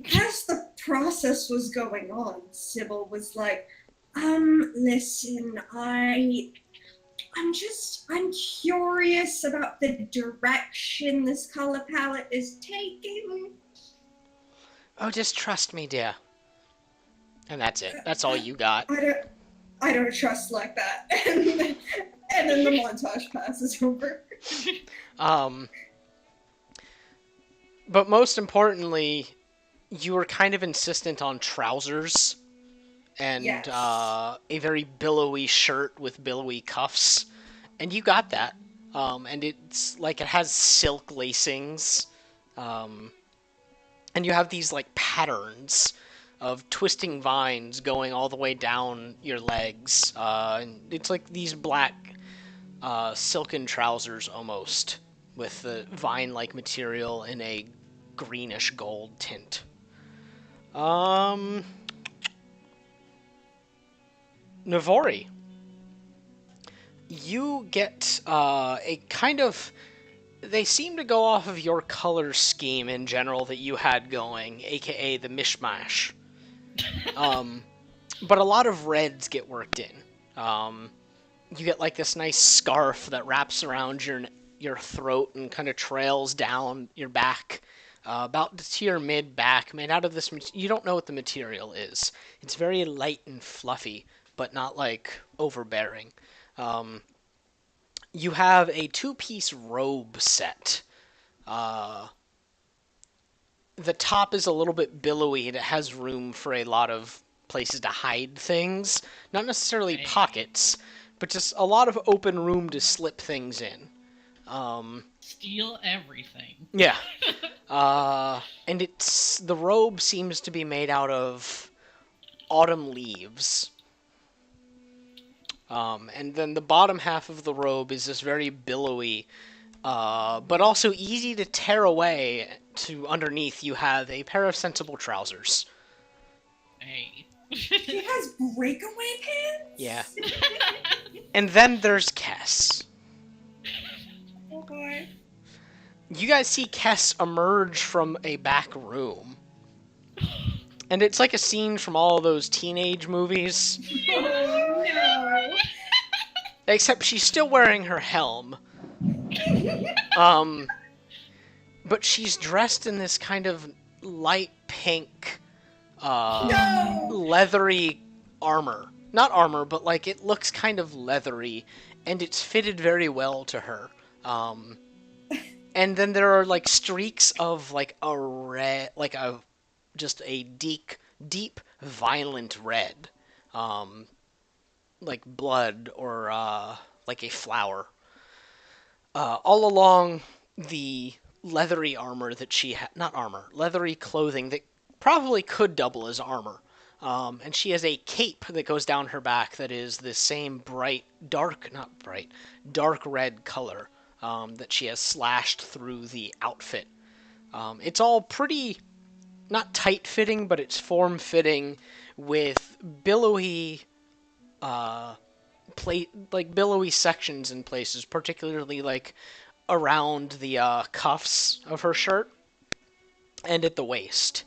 As the process was going on, Sybil was like, listen, I'm curious about the direction this color palette is taking. Oh, just trust me, dear. And that's it. That's all you got. I don't trust like that. And then the montage passes over. But most importantly, you were kind of insistent on trousers and Yes. a very billowy shirt with billowy cuffs, and you got that. And it's like it has silk lacings, and you have these like patterns of twisting vines going all the way down your legs. And it's like these black silken trousers almost, with the vine-like material in a greenish gold tint. Navori, you get a kind of... They seem to go off of your color scheme in general that you had going, aka the mishmash. But a lot of reds get worked in. You get like this nice scarf that wraps around your throat and kind of trails down your back, about to your mid back, made out of this. You don't know what the material is. It's very light and fluffy, but not like overbearing. You have a 2-piece robe set. The top is a little bit billowy and it has room for a lot of places to hide things. Not necessarily pockets, but just a lot of open room to slip things in. Steal everything. Yeah. And the robe seems to be made out of autumn leaves. And then the bottom half of the robe is this very billowy, but also easy to tear away. To underneath, you have a pair of sensible trousers. Hey. He has breakaway pants? Yeah. And then there's Kess. Oh boy. You guys see Kess emerge from a back room. And it's like a scene from all those teenage movies. Oh no. Except she's still wearing her helm. But she's dressed in this kind of light pink, No! leathery armor. Not armor, but like it looks kind of leathery, and it's fitted very well to her. And then there are like streaks of like a red, like just a deep, violent red, like blood or like a flower, all along the leathery armor that she not armor, leathery clothing that probably could double as armor. And she has a cape that goes down her back that is the same dark red color that she has slashed through the outfit. It's all pretty, not tight-fitting, but it's form-fitting with billowy, billowy sections in places, particularly like around the cuffs of her shirt and at the waist.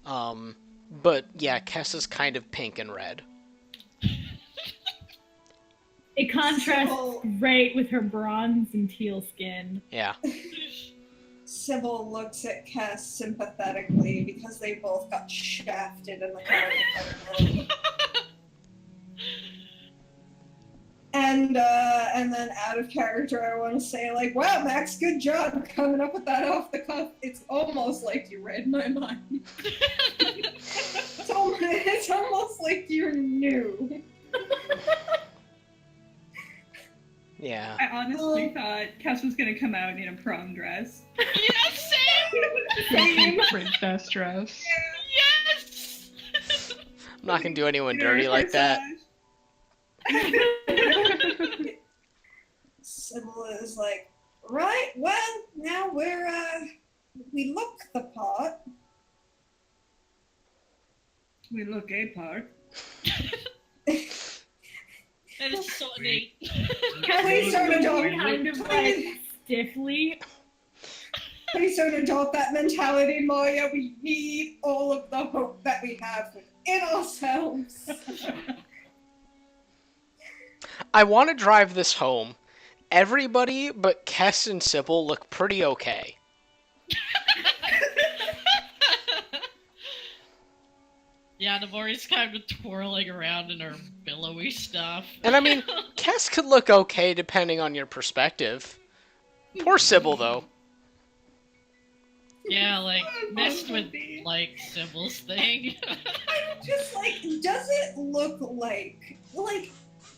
But yeah, Kess is kind of pink and red. It contrasts So- great with her bronze and teal skin. Yeah. Sybil looks at Cass sympathetically because they both got shafted in the car. And then out of character, I want to say, like, wow, Max, good job coming up with that off the cuff. It's almost like you read my mind. It's almost like you knew. Yeah. I honestly thought Cass was gonna come out in a prom dress. Yes, Sam! Same princess dress. Yes! I'm not gonna do anyone dirty like that. Sybil is like, right, well, now we look the part. We look a part. That is so neat. Please don't adult. Kind of like stiffly. Please don't adopt that mentality, Moya. We need all of the hope that we have within ourselves. I want to drive this home. Everybody but Kess and Sybil look pretty okay. Yeah, Namori's kind of twirling around in her billowy stuff. And I mean, Cass could look okay depending on your perspective. Poor Sybil, though. Yeah, like, Oh, messed with, Bumblebee. like, Sybil's thing. I'm just like, does it look like,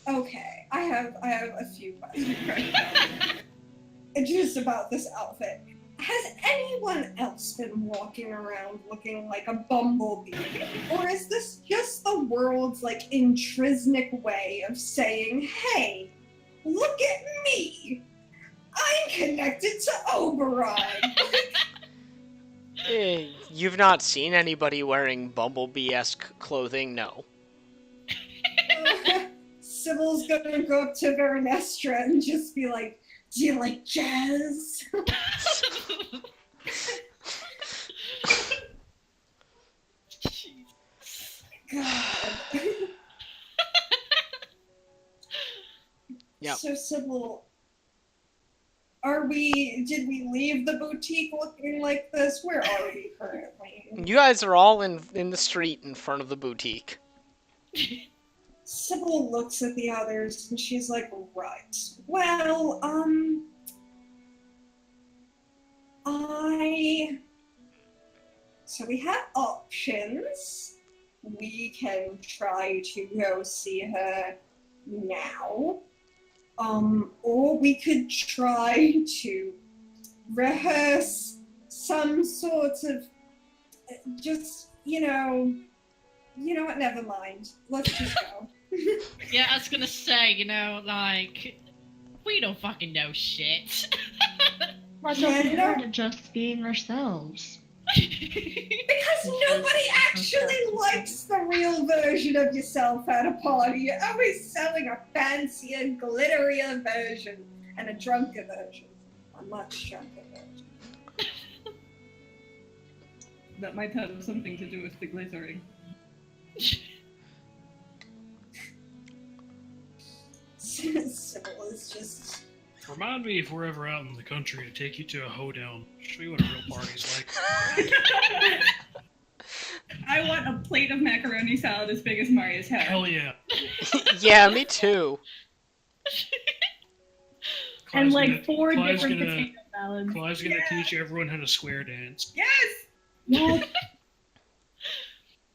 okay, I have a few questions right now. Just about this outfit. Has anyone else been walking around looking like a bumblebee? Or is this just the world's, like, intrinsic way of saying, hey, look at me! I'm connected to Oberon! You've not seen anybody wearing Bumblebee-esque clothing? No. Sybil's gonna go up to Vernestra and just be like, do you like jazz? God. Yep. So Sybil, did we leave the boutique looking like this? Where are we currently? You guys are all in the street in front of the boutique. Sybil looks at the others and she's like, right. Well, so we have options. We can try to go see her now. Or we could try to rehearse some sort of just, you know what, never mind. Let's just go. Yeah, I was gonna say, you know, like, we don't fucking know shit. What's Yeah, up no. here to just being ourselves? Because nobody actually likes the real version of yourself at a party. You're always selling a fancier, glitterier version and a drunker version. A much drunker version. That might have something to do with the glittering. Sybil is just... Remind me if we're ever out in the country to take you to a hoedown. Show you what a real party's like. I want a plate of macaroni salad as big as Maria's head. Hell yeah. Yeah, me too. And Clive's like gonna- 4 Clive's different gonna- potato salads. Clive's gonna Yeah. teach everyone how to square dance. Yes! Well,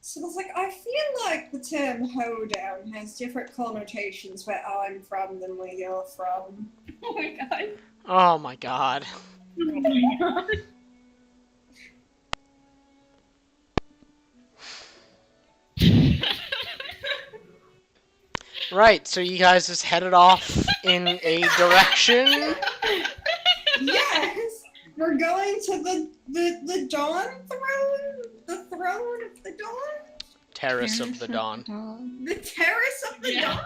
Sybil's like, I feel like the term hoedown has different connotations where I'm from than where you're from. Oh my god. Oh my god. Oh my god. Right, so you guys just headed off in a direction. Yes! We're going to the Dawn Throne? The Throne of the Dawn? Terrace of the Dawn. The Terrace of the Yeah. Dawn?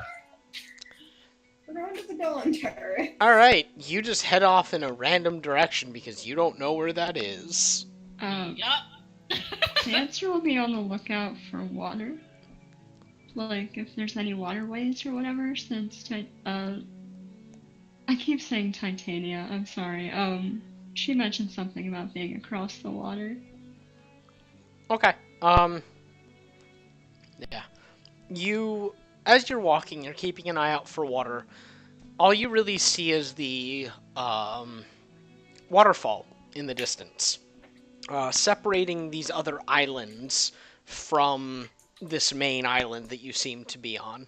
We're going to the Dawn Terrace. Alright, you just head off in a random direction because you don't know where that is. Yup. Dancer will be on the lookout for water. Like, if there's any waterways or whatever, since, I keep saying Titania, I'm sorry. She mentioned something about being across the water. Okay. Yeah. You, as you're walking, you're keeping an eye out for water. All you really see is the, waterfall in the distance. Separating these other islands from this main island that you seem to be on.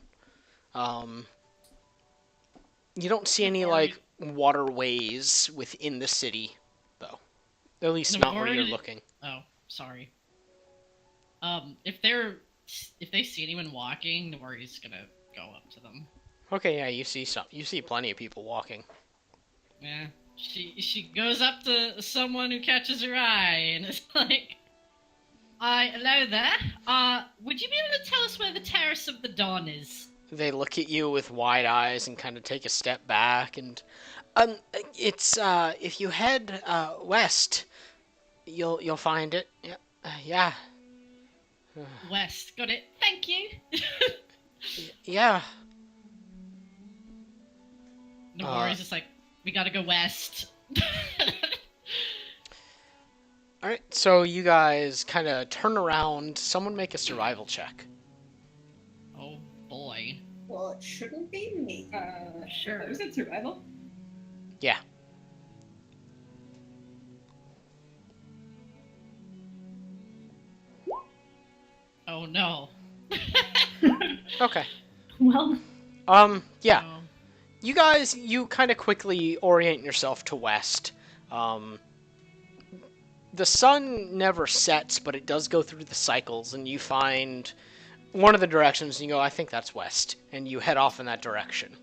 You don't see any, like, waterways within the city, though. At least not where you're looking. Oh, sorry. If they see anyone walking, Nori's gonna go up to them. Okay, yeah, you see plenty of people walking. Yeah. She goes up to someone who catches her eye and is like, hello there. Would you be able to tell us where the Terrace of the Dawn is? They look at you with wide eyes and kind of take a step back, and it's if you head west, you'll find it. Yeah, yeah, West. Got it. Thank you. yeah. Nori's just like, we gotta go west. All right, so you guys kind of turn around. Someone make a survival check. Oh boy. Well, it shouldn't be me. Sure. Was it survival? Yeah. Oh no. Okay. Well, Yeah. Oh. You guys, you kind of quickly orient yourself to west. Um, the sun never sets, but it does go through the cycles, and you find one of the directions, and you go, I think that's west, and you head off in that direction.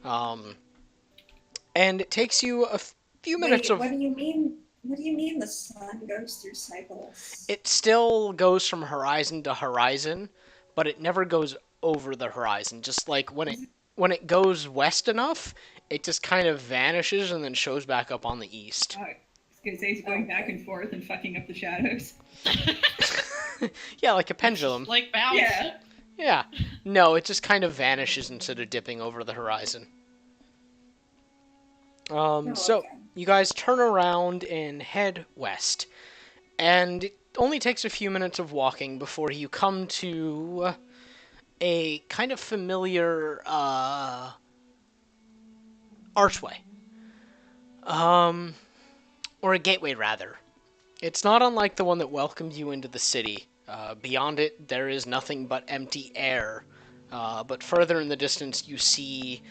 And it takes you a few minutes Wait, of... what do you mean? What do you mean the sun goes through cycles? It still goes from horizon to horizon, but it never goes over the horizon. Just like when it goes west enough, it just kind of vanishes and then shows back up on the east. I was gonna say he's going back and forth and fucking up the shadows. Yeah, like a pendulum. Like bounce. Yeah. Yeah. No, it just kind of vanishes instead of dipping over the horizon. So Okay. you guys turn around and head west, and it only takes a few minutes of walking before you come to a kind of familiar archway, or a gateway rather. It's not unlike the one that welcomed you into the city. Beyond it, there is nothing but empty air. But further in the distance, you see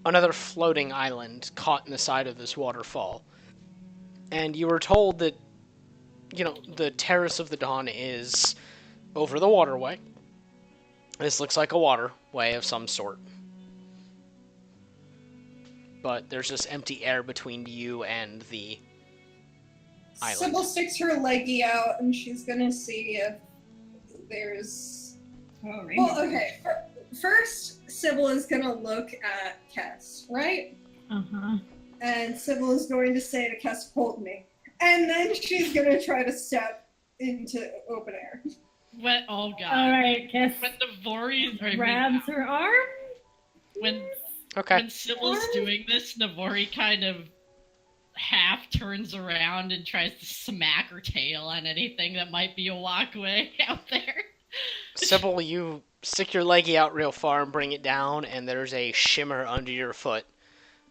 another floating island caught in the side of this waterfall. And you were told that, the Terrace of the Dawn is over the waterway. This looks like a waterway of some sort. But there's just empty air between you and the island. Sybil sticks her leggy out and she's gonna see if there's. Oh, rainbow. Well, okay. First, Sybil is gonna look at Kess, right? uh-huh. And Sybil is going to say to Kess, "Hold me," and then she's gonna try to step into open air. What? Oh god. All right, Kess When Navori grabs her arm. when Okay. when Sybil's doing this, Navori kind of half turns around and tries to smack her tail on anything that might be a walkway out there. Sybil, you stick your leggy out real far and bring it down, and there's a shimmer under your foot.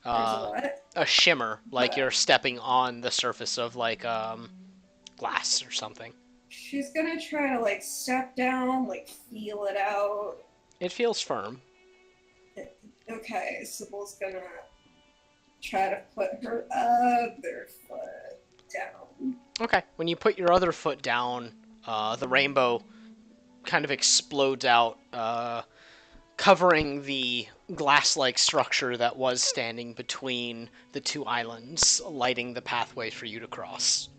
There's a what? A shimmer, like you're stepping on the surface of, like, glass or something. She's gonna try to step down, feel it out. It feels firm. Okay, Sybil's gonna try to put her other foot down. Okay. When you put your other foot down, the rainbow kind of explodes out, covering the glass-like structure that was standing between the two islands, lighting the pathway for you to cross.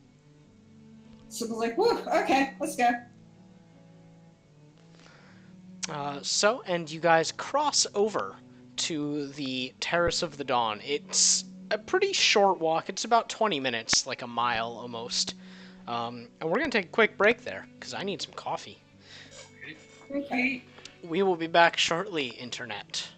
Sybil's like, "Whew, okay, let's go." And you guys cross over to the Terrace of the Dawn. It's a pretty short walk. It's about 20 minutes, like a mile almost. And we're going to take a quick break there, because I need some coffee. Okay. We will be back shortly, Internet.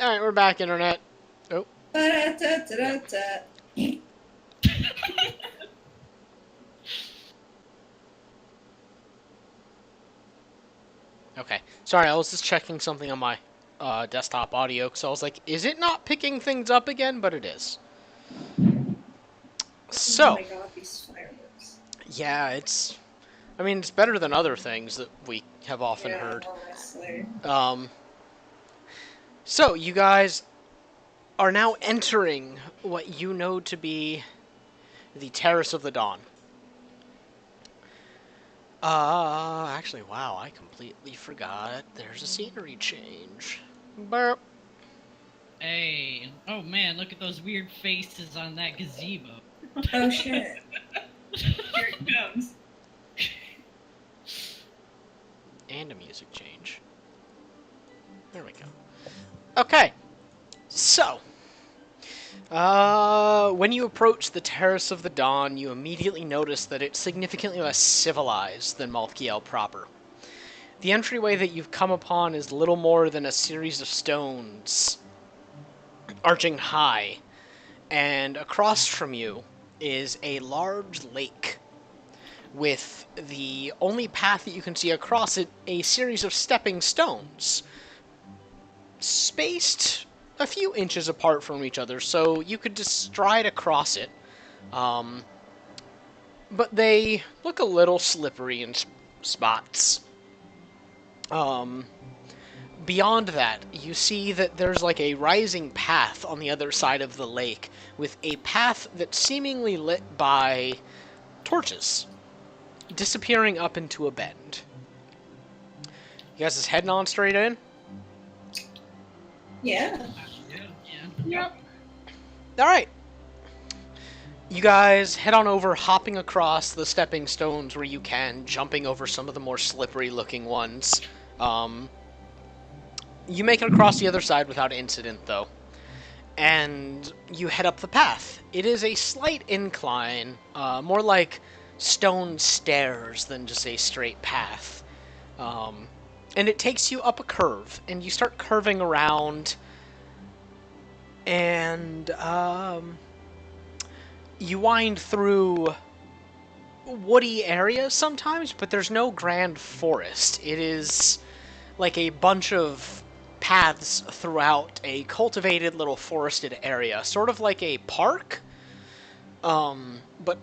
Alright, we're back, internet. Oh. Ba-da-da-da-da-da. Okay. Sorry, I was just checking something on my desktop audio, because I was like, is it not picking things up again? But it is. Oh So, my god, these fireworks. yeah, it's better than other things that we have often Yeah, heard. honestly. So, you guys are now entering what you know to be the Terrace of the Dawn. Actually, wow, I completely forgot. There's a scenery change. Burp. Hey, oh man, look at those weird faces on that gazebo. Oh shit. Here it comes. And a music change. There we go. Okay. So, when you approach the Terrace of the Dawn, you immediately notice that it's significantly less civilized than Maltkiel proper. The entryway that you've come upon is little more than a series of stones arching high, and across from you is a large lake with the only path that you can see across it a series of stepping stones spaced a few inches apart from each other, so you could just stride across it. But they look a little slippery in spots. Beyond that, you see that there's like a rising path on the other side of the lake, with a path that's seemingly lit by torches, disappearing up into a bend. You guys just heading on straight in? Yeah. Yeah. Yep. Alright. You guys head on over, hopping across the stepping stones where you can, jumping over some of the more slippery looking ones. You make it across the other side without incident, though. And you head up the path. It is a slight incline, more like stone stairs than just a straight path. And it takes you up a curve, and you start curving around, and you wind through woody areas sometimes, but there's no grand forest. It is like a bunch of paths throughout a cultivated little forested area, sort of like a park, but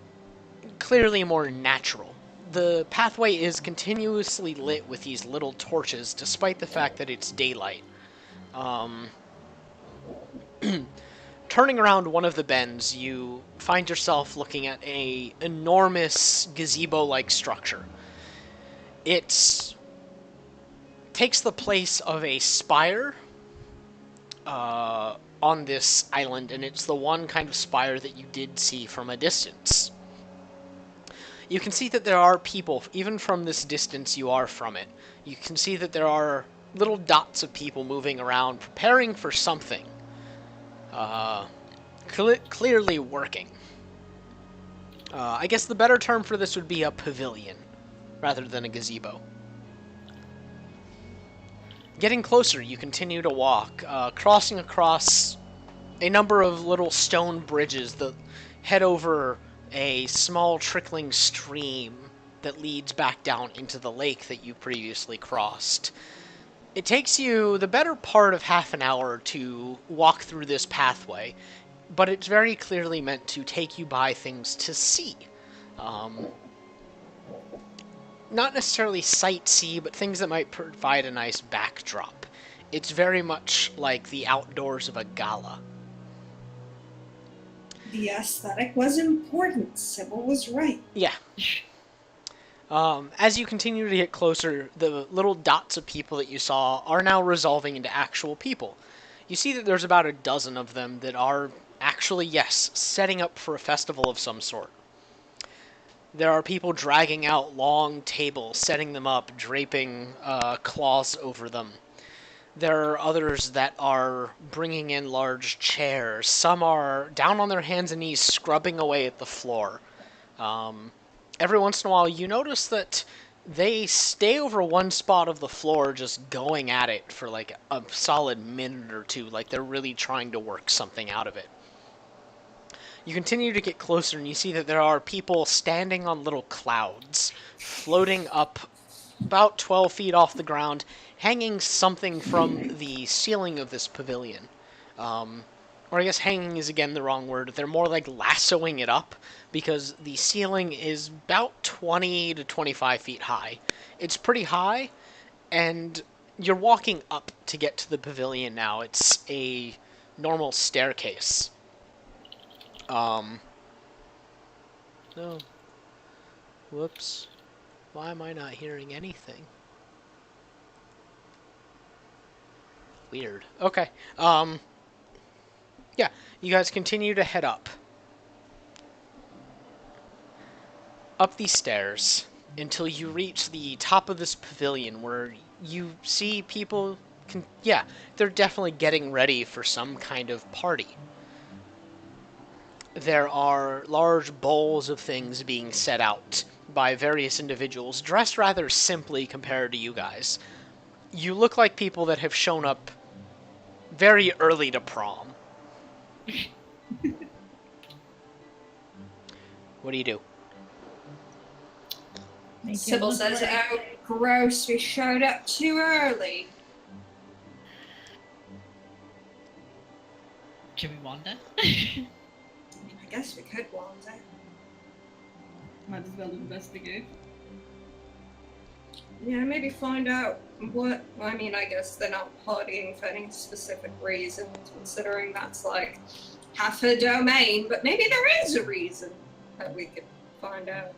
clearly more natural. The pathway is continuously lit with these little torches, despite the fact that it's daylight. Turning around one of the bends, you find yourself looking at a enormous gazebo-like structure. It takes the place of a spire on this island, and it's the one kind of spire that you did see from a distance. You can see that there are people, even from this distance you are from it. You can see that there are little dots of people moving around, preparing for something. Clearly working. I guess the better term for this would be a pavilion, rather than a gazebo. Getting closer, you continue to walk, crossing across a number of little stone bridges that head over a small trickling stream that leads back down into the lake that you previously crossed. It takes you the better part of half an hour to walk through this pathway, but it's very clearly meant to take you by things to see. Not necessarily sightsee, but things that might provide a nice backdrop. It's very much like the outdoors of a gala. The aesthetic was important. Sybil was right. Yeah. As you continue to get closer, the little dots of people that you saw are now resolving into actual people. You see that there's about a dozen of them that are actually, yes, setting up for a festival of some sort. There are people dragging out long tables, setting them up, draping cloths over them. There are others that are bringing in large chairs. Some are down on their hands and knees, scrubbing away at the floor. Every once in a while, you notice that They stay over one spot of the floor just going at it for like a solid minute or two, like they're really trying to work something out of it. You continue to get closer and you see that there are people standing on little clouds, floating up about 12 feet off the ground, hanging something from the ceiling of this pavilion. Or I guess hanging is again the wrong word. They're more like lassoing it up because the ceiling is about 20 to 25 feet high. It's pretty high, and you're walking up to get to the pavilion now. It's a normal staircase. No. Whoops. Why am I not hearing anything? Weird. Okay. Yeah, you guys continue to head up. Up these stairs until you reach the top of this pavilion where you see people... yeah, they're definitely getting ready for some kind of party. There are large bowls of things being set out by various individuals, dressed rather simply compared to you guys. You look like people that have shown up very early to prom. What do you do? Make it Sybil look says, like- "Oh, gross! We showed up too early." Can we wander? I guess we could wander. Might as well investigate. Yeah, maybe find out what. I mean, I guess they're not partying for any specific reason, considering that's like half her domain. But maybe there is a reason that we could find out.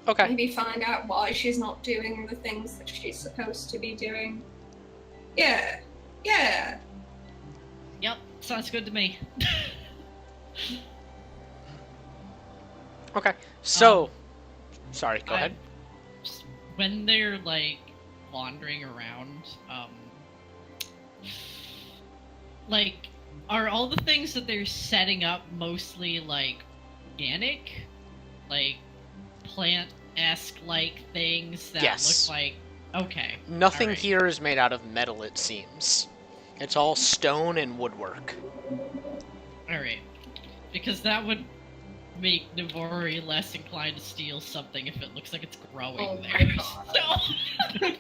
Okay. Maybe find out why she's not doing the things that she's supposed to be doing. Yeah. Yep, sounds good to me. Okay. So... sorry, go ahead. Just when they're like wandering around, like, are all the things that they're setting up mostly like organic, like plant-esque like things that Yes. look like? Okay. Nothing alright. here is made out of metal, it seems. It's all stone and woodwork. Alright. Because that would make Navori less inclined to steal something if it looks like it's growing Oh there. my God. So...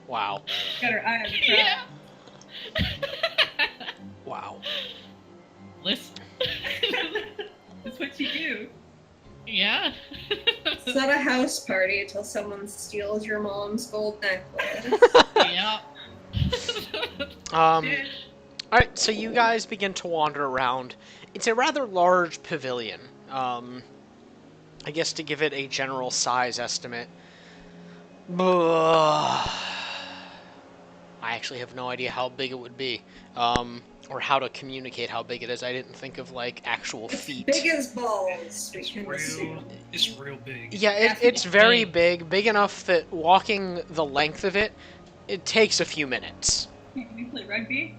Wow. Got her eye on the yeah. prize. Wow. Listen. That's what you do. Yeah. It's not a house party until someone steals your mom's gold necklace. Yeah. Alright, so you guys begin to wander around. It's a rather large pavilion. I guess to give it a general size estimate. I actually have no idea how big it would be. Or how to communicate how big it is. I didn't think of, like, actual feet. Big as balls. We It's can real. assume. It's real big. Yeah, it's very big. Big enough that walking the length of it, it takes a few minutes. Can you play rugby?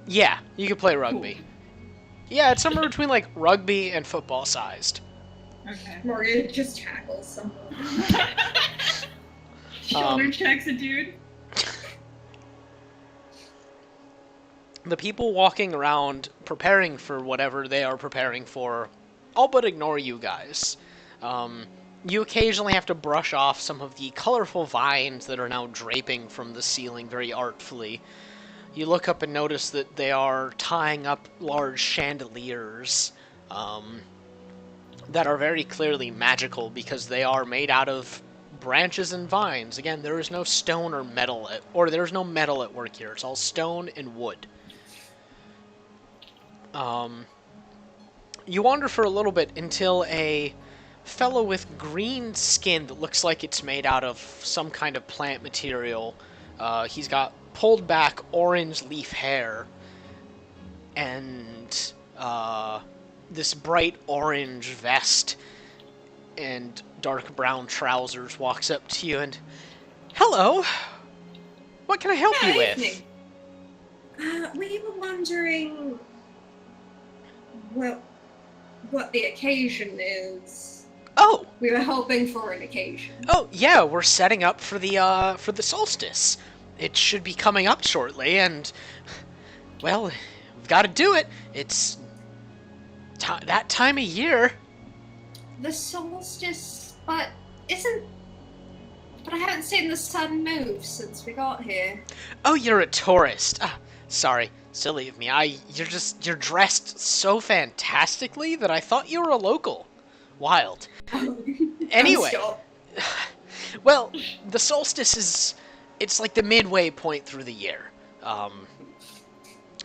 Yeah, you could play rugby. Cool. Yeah, it's somewhere between, like, rugby and football sized. Okay. Morgan just tackles someone. Shoulder checks a dude. The people walking around preparing for whatever they are preparing for all but ignore you guys. You occasionally have to brush off some of the colorful vines that are now draping from the ceiling very artfully. You look up and notice that they are tying up large chandeliers that are very clearly magical because they are made out of branches and vines. Again, there is no stone or metal, there is no metal at work here. It's all stone and wood. You wander for a little bit until a fellow with green skin that looks like it's made out of some kind of plant material. He's got pulled back orange leaf hair and this bright orange vest and dark brown trousers walks up to you and, "Hello, what can I help you with?" Evening. We were wondering. Well, what the occasion is. Oh, We were hoping for an occasion. oh yeah, we're setting up for the solstice. It should be coming up shortly, and well, we've got to do it. It's that time of year. The solstice, but I haven't seen the sun move since we got here. Oh, you're a tourist. Sorry, silly of me. You're dressed so fantastically that I thought you were a local. Wild. Anyway. Stop. Well, the solstice it's like the midway point through the year.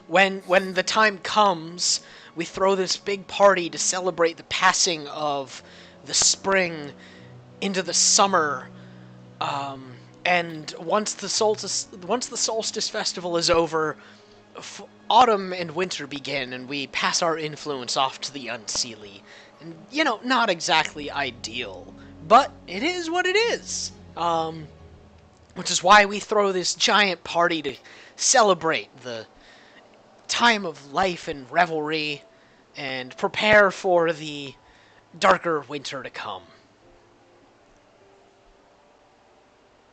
When the time comes, we throw this big party to celebrate the passing of the spring into the summer. And once the solstice festival is over, autumn and winter begin, and we pass our influence off to the unseelie. And, not exactly ideal, but it is what it is. Which is why we throw this giant party to celebrate the time of life and revelry, and prepare for the darker winter to come.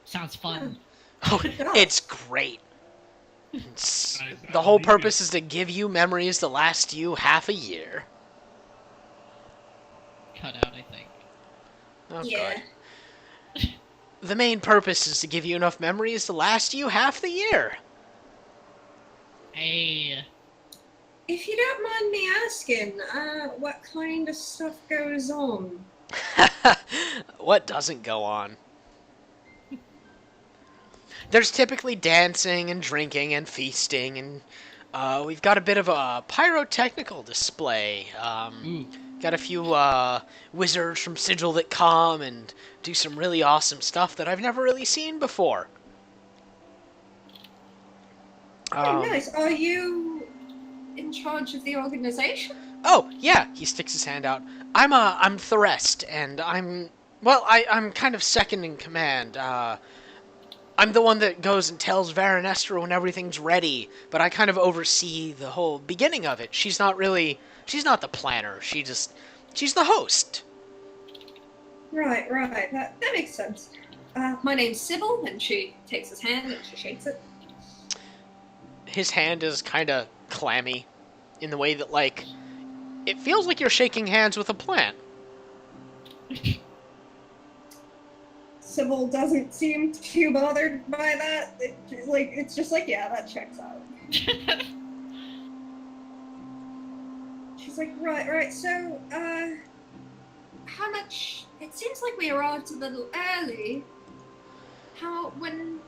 Sounds fun. Oh, it's great. The whole purpose is to give you memories to last you half a year. Cut out, I think. Oh, Yeah. God. The main purpose is to give you enough memories to last you half the year. Hey. If you don't mind me asking, what kind of stuff goes on? What doesn't go on? There's typically dancing and drinking and feasting, and we've got a bit of a pyrotechnical display. Got a few wizards from Sigil that come and do some really awesome stuff that I've never really seen before. Oh, nice. Are you in charge of the organization? Oh, yeah, he sticks his hand out. I'm Threst, and I'm kind of second in command. I'm the one that goes and tells Varanester when everything's ready, but I kind of oversee the whole beginning of it. She's not the planner. She's the host. Right. That makes sense. My name's Sybil, and she takes his hand and she shakes it. His hand is kind of clammy, in the way that, it feels like you're shaking hands with a plant. Sybil doesn't seem too bothered by that. It's just like, yeah, that checks out. She's like, right, so, how much... It seems like we arrived a little early. When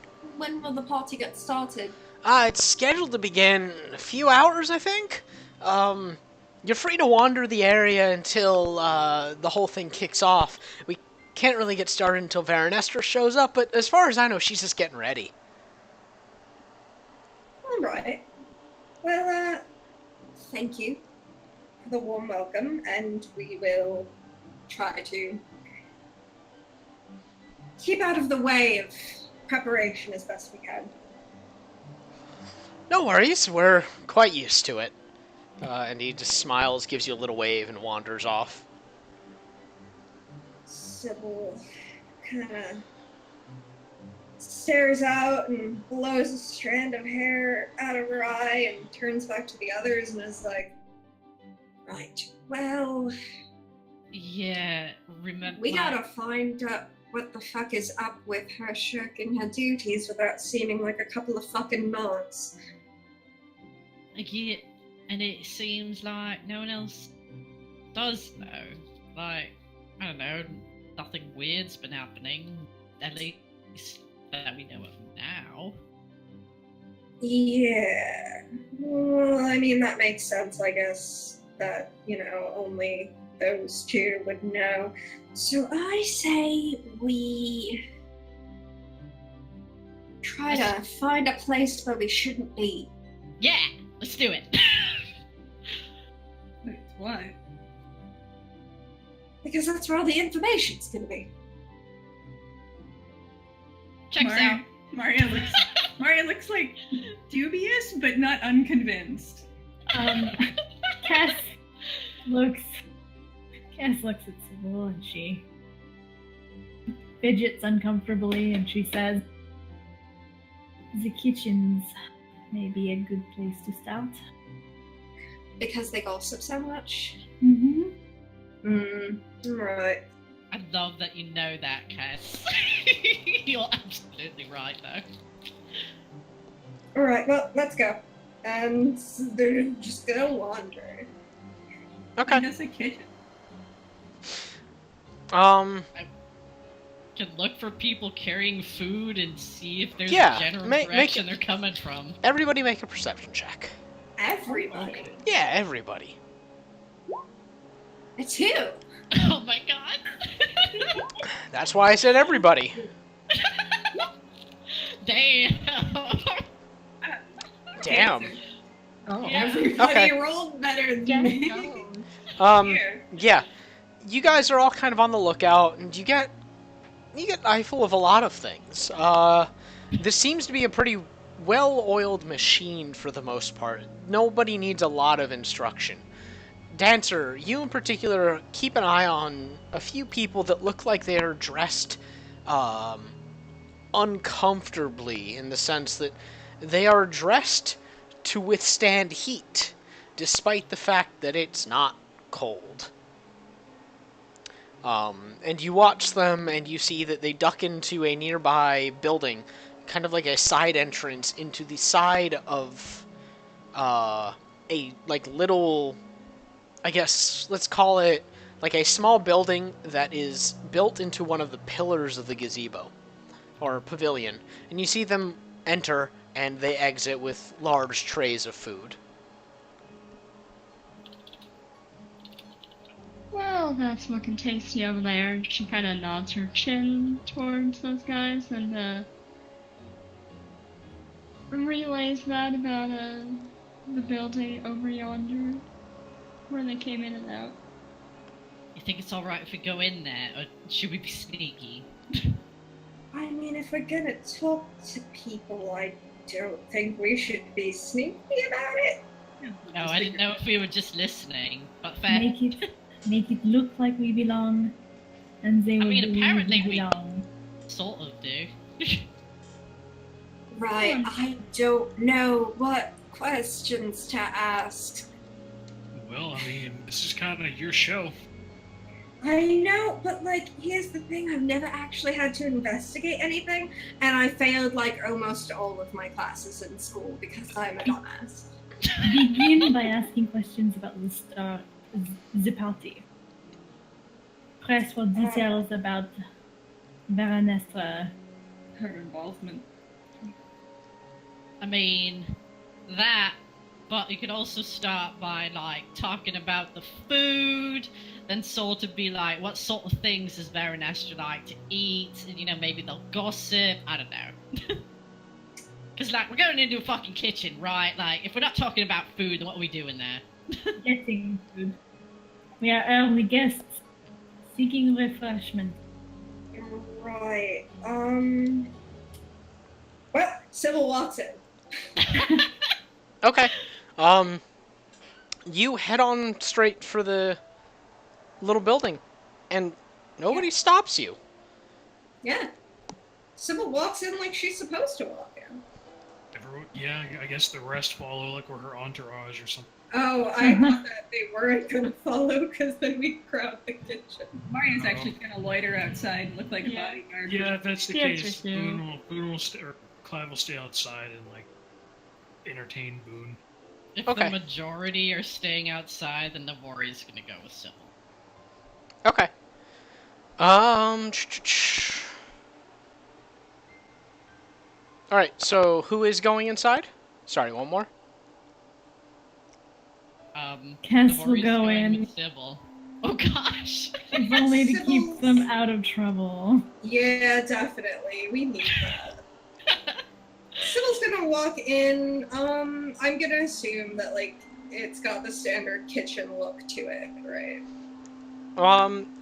will the party get started? It's scheduled to begin in a few hours, I think. You're free to wander the area until, the whole thing kicks off. We can't really get started until Varanester shows up, but as far as I know, she's just getting ready. Alright. Well, thank you for the warm welcome, and we will try to keep out of the way of preparation as best we can. No worries, we're quite used to it. And he just smiles, gives you a little wave, and wanders off. Sybil kind of stares out and blows a strand of hair out of her eye and turns back to the others and is like, right, well, Yeah, remember. we gotta find out what the fuck is up with her shirking her duties without seeming like a couple of fucking monks. Yeah, and it seems like no one else does know. I don't know, nothing weird's been happening, at least that we know of now. Yeah. Well, I mean, that makes sense, I guess, that, only those two would know. So I say we try to find a place where we shouldn't be. Yeah, let's do it. Wait, why? Because that's where all the information's gonna be. Checks out. Maria looks like dubious, but not unconvinced. Cass looks Cass looks at Sybil and she fidgets uncomfortably and she says, "The kitchens may be a good place to start." Because they gossip so much. Mm-hmm. Right. I love that you know that, Cass. You're absolutely right, though. Alright, well, let's go. And they're just gonna wander. Okay. That's a kitchen. Can look for people carrying food and see if there's Yeah, a general make direction it- they're coming from. Everybody make a perception check. Everybody. Yeah, everybody. A 2. Oh my god! That's why I said everybody. Damn! Damn. Oh. Yeah. Everybody Okay. rolled better than me. Here. Yeah. You guys are all kind of on the lookout, and you get an eyeful of a lot of things. This seems to be a pretty well-oiled machine for the most part. Nobody needs a lot of instruction. Dancer, you in particular, keep an eye on a few people that look like they are dressed uncomfortably, in the sense that they are dressed to withstand heat, despite the fact that it's not cold. And you watch them, and you see that they duck into a nearby building, kind of like a side entrance into the side of a little, I guess let's call it like a small building that is built into one of the pillars of the gazebo or pavilion. And you see them enter, and they exit with large trays of food. Well, that's looking tasty over there. She kind of nods her chin towards those guys and relays that about the building over yonder where they came in and out. You think it's alright if we go in there, or should we be sneaky? I mean, if we're gonna talk to people, I don't think we should be sneaky about it. No, I didn't know if we were just listening, but fair. Make it look like we belong, and they I will mean, believe apparently we we- belong. Sort of do. Right, I don't know what questions to ask. Well, I mean, this is kind of your show. I know, but like, here's the thing, I've never actually had to investigate anything, and I failed like almost all of my classes in school because I'm a dumbass. Begin by asking questions about the party. Press for details about Baroness. Her involvement. I mean, that, but you could also start by, like, talking about the food, then sort of be like, what sort of things does Baroness like to eat? And, you know, maybe they'll gossip. I don't know. Because, like, we're going into a fucking kitchen, right? Like, if we're not talking about food, then what are we doing there? Getting food. We are early guests, seeking refreshment. Right, well, Sybil walks in. Okay. You head on straight for the little building, and nobody stops you. Yeah. Sybil walks in like she's supposed to walk in. Yeah, I guess the rest follow, like we're her entourage or something. Oh, I thought that they weren't gonna follow because then we crowd the kitchen. Mario's actually gonna loiter outside and look like a Yeah. bodyguard. Yeah, if that's the Yeah, case, just do. Boone will stay, or Clive will stay outside and like entertain Boone. If Okay. the majority are staying outside, then the warrior's gonna go with Sybil. Okay. Alright, so who is going inside? Sorry, one more? Cass the will warrior's go going in. with Sybil. Oh gosh! If only to keep Sybil's- them out of trouble. Yeah, definitely. We need that. Sybil's gonna walk in. I'm gonna assume that like it's got the standard kitchen look to it, right?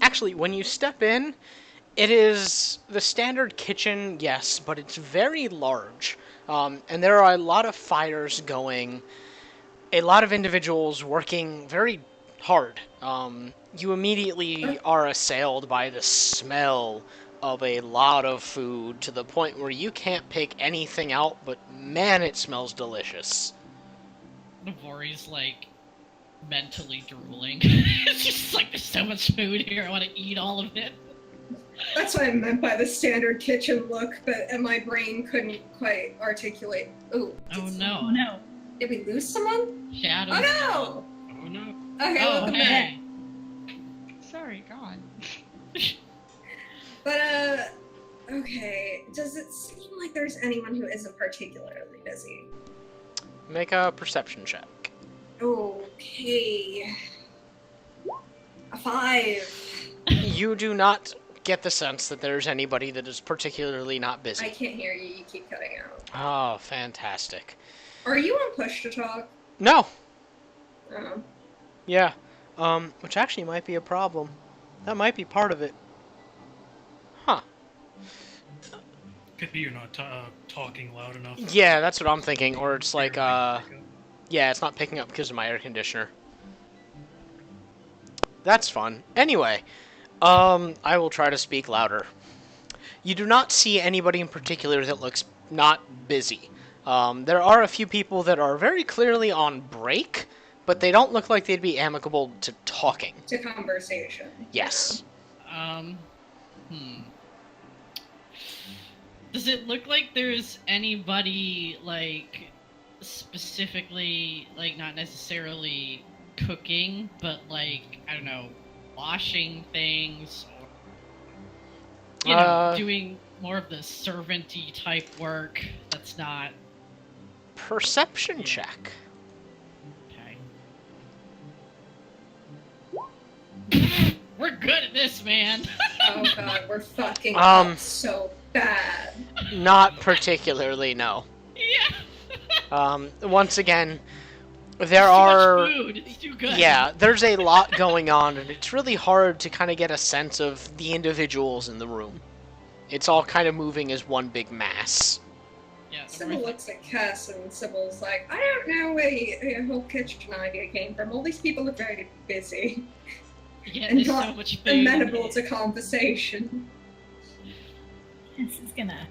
Actually, when you step in, it is the standard kitchen, yes, but it's very large. And there are a lot of fires going, a lot of individuals working very hard. You immediately are assailed by the smell of a lot of food to the point where you can't pick anything out, but man, it smells delicious. Navori's like mentally drooling. It's just like there's so much food here. I want to eat all of it. That's what I meant by the standard kitchen look, but my brain couldn't quite articulate. Ooh. Oh Oh no. no. Did we lose someone? Shadow. Oh Oh no. no! Okay, Oh, welcome back. hey. Sorry, God. But, okay. Does it seem like there's anyone who isn't particularly busy? Make a perception check. Okay. A 5. You do not get the sense that there's anybody that is particularly not I busy. can't hear you. You keep cutting out. Oh, fantastic. Are you on push to talk? No. Oh. Yeah. Which actually might be a problem. That might be part of it. Huh. Could be you're not talking loud enough. Yeah, that's what I'm thinking. Or it's like, yeah, it's not picking up because of my air conditioner. That's fun. Anyway, I will try to speak louder. You do not see anybody in particular that looks not busy. There are a few people that are very clearly on break, but they don't look like they'd be amicable to talking. To conversation. Yes. Does it look like there's anybody, like, specifically, like, not necessarily cooking, but, like, I don't know, washing things, or, you know, doing more of the servant-y type work that's not... Perception check. Okay. We're good at this, man! Oh god, we're fucking up so bad. Not particularly, no. Yeah! Once again, there Too are... much food. It's too good. Yeah, there's a lot going on, and it's really hard to kind of get a sense of the individuals in the room. It's all kind of moving as one big mass. Yeah, Sybil looks at Cass and Sybil's like, I don't know where your whole kitchen idea came from. All these people are very busy yeah, and there's not so much food. amenable to conversation. Cass is gonna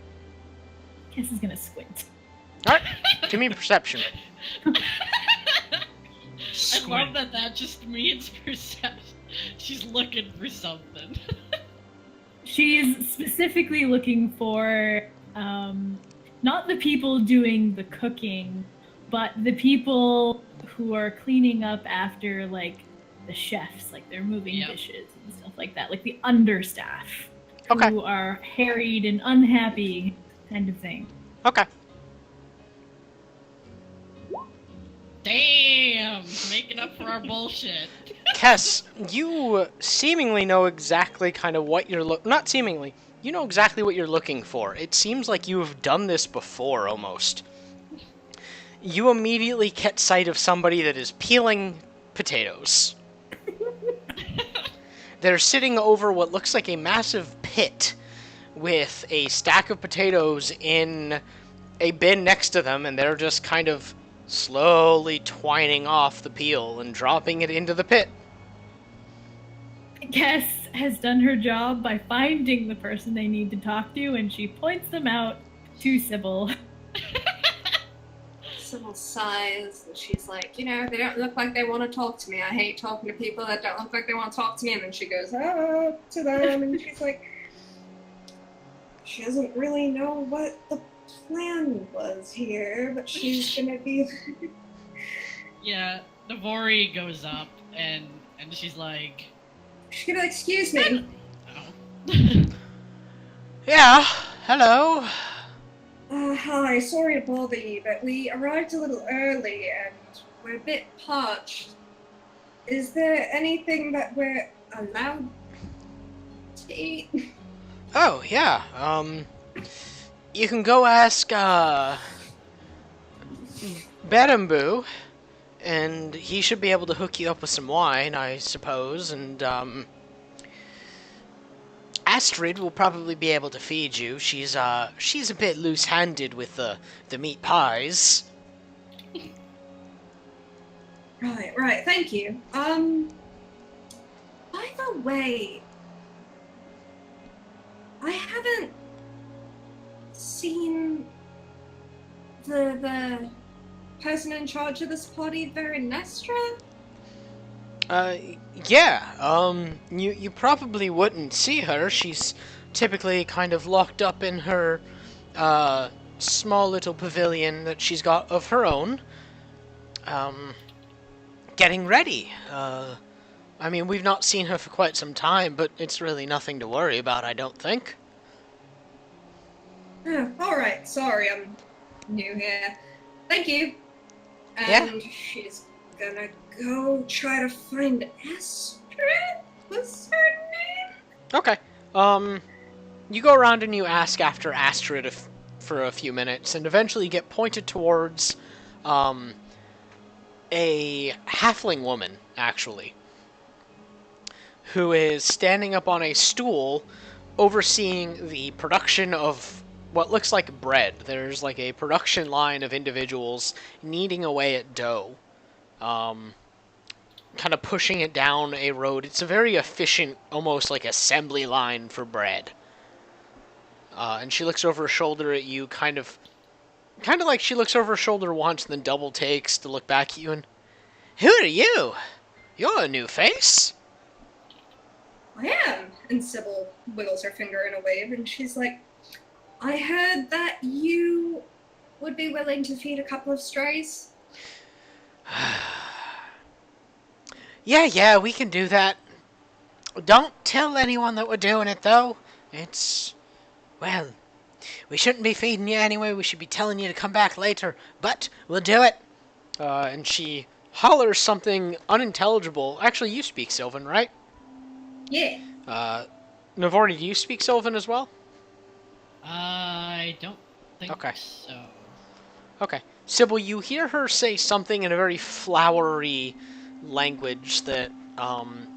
squint. Alright, give me perception. I Squint. love that that just means perception. She's looking for something. She's specifically looking for not the people doing the cooking, but the people who are cleaning up after, like, the chefs, like they're moving Yep. dishes and stuff like that, like the understaff Okay. who are harried and unhappy, kind of thing. Okay. Damn! Making up for our bullshit. Kess, you seemingly know exactly kind of what you're not seemingly. You know exactly what you're looking for. It seems like you have done this before, almost. You immediately catch sight of somebody that is peeling potatoes. They're sitting over what looks like a massive pit with a stack of potatoes in a bin next to them, and they're just kind of slowly twining off the peel and dropping it into the pit. Cass has done her job by finding the person they need to talk to, and she points them out to Sybil. Sybil sighs and she's like, you know, they don't look like they want to talk to me. I hate talking to people that don't look like they want to talk to me. And then she goes up to them and she's like, she doesn't really know what the plan was here, but she's gonna be... Yeah, Navori goes up and she's like, She's gonna be like, excuse me. oh. Yeah, hello. Hi, sorry to bother you, but we arrived a little early and we're a bit parched. Is there anything that we're allowed to eat? Oh, yeah, you can go ask, Bedamboo, and he should be able to hook you up with some wine, I suppose, and, Astrid will probably be able to feed you. She's a bit loose-handed with the meat pies. Right, thank you. By by the way, I haven't seen the person in charge of this party, Verinestra? Yeah, you probably wouldn't see her. She's typically kind of locked up in her, small little pavilion that she's got of her own, getting ready. I mean, we've not seen her for quite some time, but it's really nothing to worry about, I don't think. Alright, sorry, I'm new here. Thank you. Yeah. And she's gonna go try to find Astrid? What's her name? Okay. You go around and you ask after Astrid for a few minutes, and eventually get pointed towards, a halfling woman, actually, who is standing up on a stool overseeing the production of what looks like bread. There's like a production line of individuals kneading away at dough, kind of pushing it down a road. It's a very efficient, almost like assembly line for bread. And she looks over her shoulder at you, kind of like she looks over her shoulder once and then double takes to look back at you and, "Who are you? You're a new face." I am. And Sybil wiggles her finger in a wave, and she's like, I heard that you would be willing to feed a couple of strays. Yeah, we can do that. Don't tell anyone that we're doing it, though. Well, we shouldn't be feeding you anyway. We should be telling you to come back later. But we'll do it. And she hollers something unintelligible. Actually, you speak Sylvan, right? Yeah. Navori, do you speak Sylvan as well? I don't think Okay. so. Okay. Sybil, you hear her say something in a very flowery language that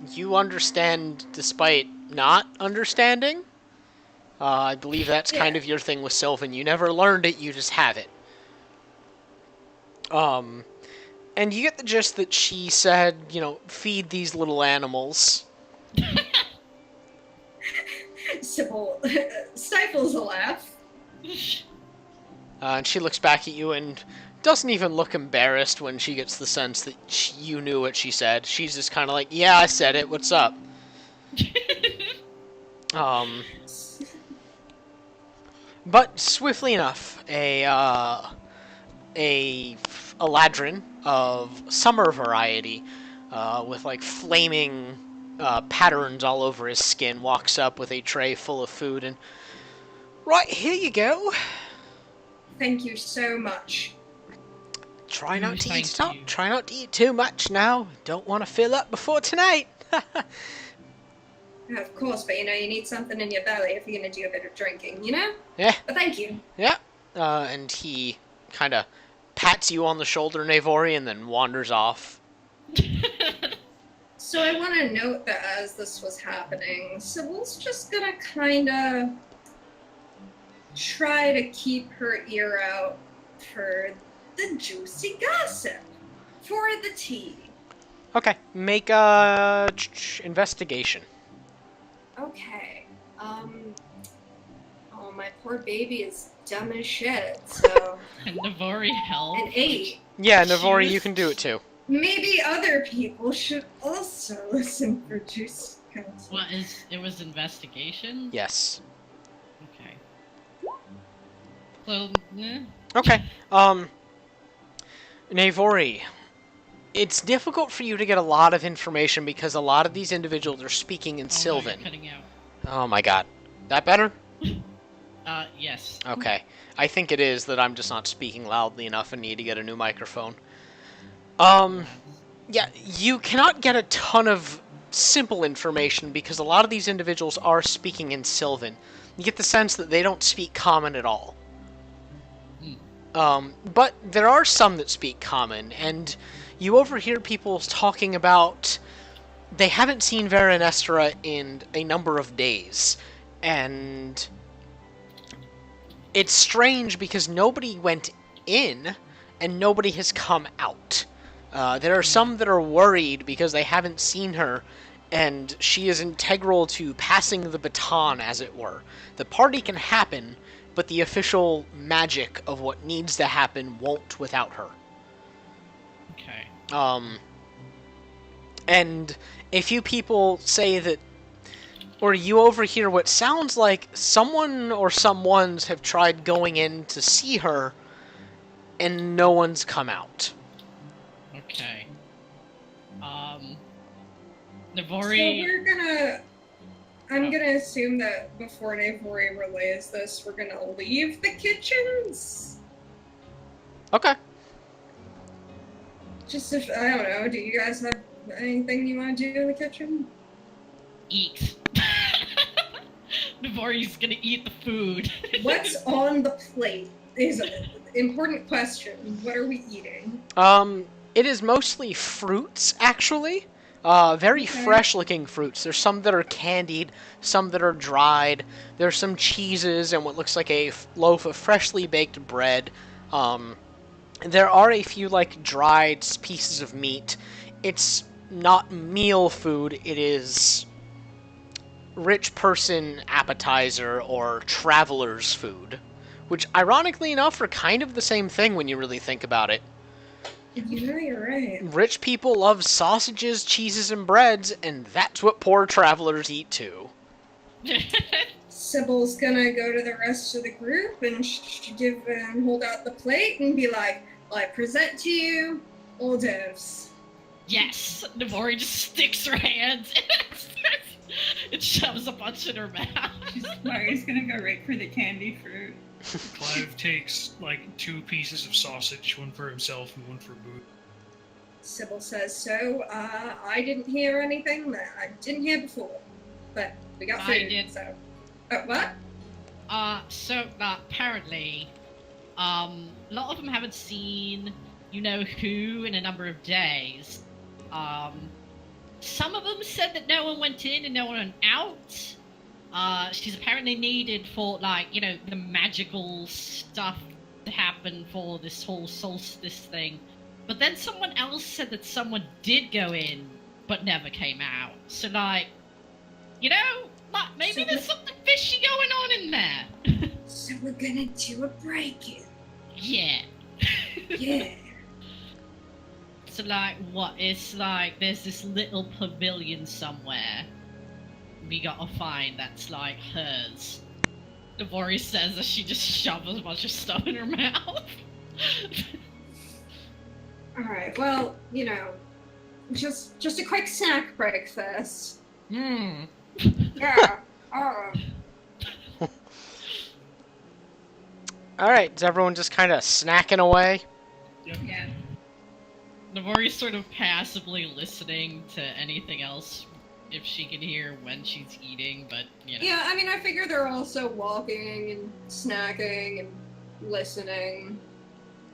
you understand despite not understanding. I believe that's kind of your thing with Sylvan. You never learned it, you just have it. And you get the gist that she said, feed these little animals. Sybil stifles a laugh. And she looks back at you and doesn't even look embarrassed when she gets the sense that you knew what she said. She's just kind of like, yeah, I said it, what's up? But swiftly enough, a ladrin of summer variety, with like flaming patterns all over his skin, walks up with a tray full of food and, right, here you go. Thank you so much. Try not to Thank you. Try not to eat too much now. Don't want to fill up before tonight. Of course, but you need something in your belly if you're gonna do a bit of drinking, Yeah. But thank you. Yeah. And he kind of pats you on the shoulder, Navori, and then wanders off. So I want to note that as this was happening, Sybil's just gonna kind of try to keep her ear out for the juicy gossip, for the tea. Okay. Make a investigation. Okay. Oh, my poor baby is dumb as shit, so... And Navari helped. An 8. Yeah, Navori, Jeez. you can do it too. Maybe other people should also listen for juicy gossip. What is it? Was investigation? Yes. Okay. Well, Okay. Navori, it's difficult for you to get a lot of information because a lot of these individuals are speaking in Sylvan. No, you're cutting out. Oh my god. That better? Yes. Okay. I think it is that I'm just not speaking loudly enough and need to get a new microphone. Yeah, you cannot get a ton of simple information because a lot of these individuals are speaking in Sylvan. You get the sense that they don't speak Common at all. But there are some that speak Common, and you overhear people talking about they haven't seen Verinestra in a number of days, and it's strange because nobody went in and nobody has come out. There are some that are worried because they haven't seen her and she is integral to passing the baton, as it were. The party can happen, but the official magic of what needs to happen won't without her. Okay. And a few people say that, or you overhear what sounds like someone or someones have tried going in to see her, and no one's come out. Okay. So Navori. I'm gonna assume that before Navori relays this, we're gonna leave the kitchens. Okay. Just if, I don't know, do you guys have anything you want to do in the kitchen? Eat. Navori's gonna eat the food. What's on the plate is an important question. What are we eating? It is mostly fruits, actually. Very Okay. fresh-looking fruits. There's some that are candied, some that are dried. There's some cheeses and what looks like a loaf of freshly baked bread. There are a few, like, dried pieces of meat. It's not meal food, it is rich person appetizer or traveler's food. Which, ironically enough, are kind of the same thing when you really think about it. You know, you're right. Rich people love sausages, cheeses, and breads, and that's what poor travelers eat too. Sybil's gonna go to the rest of the group and give and hold out the plate and be like, I present to you hors d'oeuvres. Yes. Navori just sticks her hands and shoves a bunch in her mouth. Mari's gonna go right for the candy fruit. Clive takes like 2 pieces of sausage, one for himself and one for Boo. Sybil says, so, I didn't hear anything that I didn't hear before, but we got food, I did. so. What? So apparently, a lot of them haven't seen you know who in a number of days. Some of them said that no one went in and no one went out. She's apparently needed for, like, you know, the magical stuff to happen for this whole solstice thing. But then someone else said that someone did go in, but never came out. So, like, you know, like, maybe there's something fishy going on in there. So we're gonna do a break-in. Yeah. Yeah. So, like, what? It's like there's this little pavilion somewhere we gotta find that's, like, hers. Navori says as she just shoves a bunch of stuff in her mouth. Alright, well, you know, just a quick snack break first. Hmm. Yeah. Alright, is everyone just kind of snacking away? Yeah. Navori's sort of passively listening to anything else if she can hear when she's eating, but, you know. Yeah, I mean, I figure they're also walking and snacking and listening.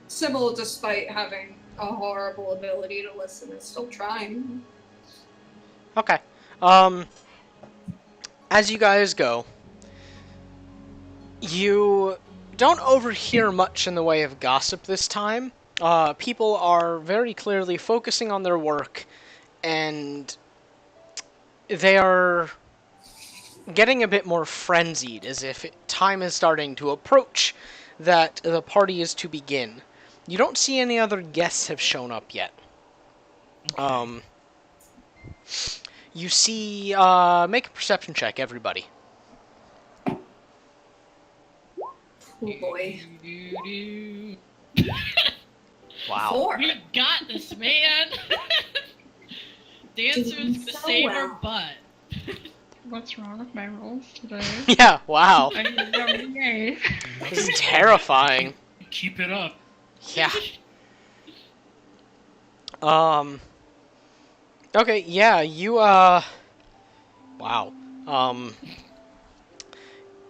Sybil, despite having a horrible ability to listen, is still trying. Okay. As you guys go, you don't overhear much in the way of gossip this time. People are very clearly focusing on their work, and they are getting a bit more frenzied, as if time is starting to approach that the party is to begin. You don't see any other guests have shown up yet. You see, make a perception check, everybody. Oh boy. Wow. 4. We got this, man! Dancer's Doing gonna so save her well. butt. What's wrong with my rolls today? Yeah, wow. I need to yay. This is terrifying. Keep it up. Yeah. Okay, yeah, you, wow.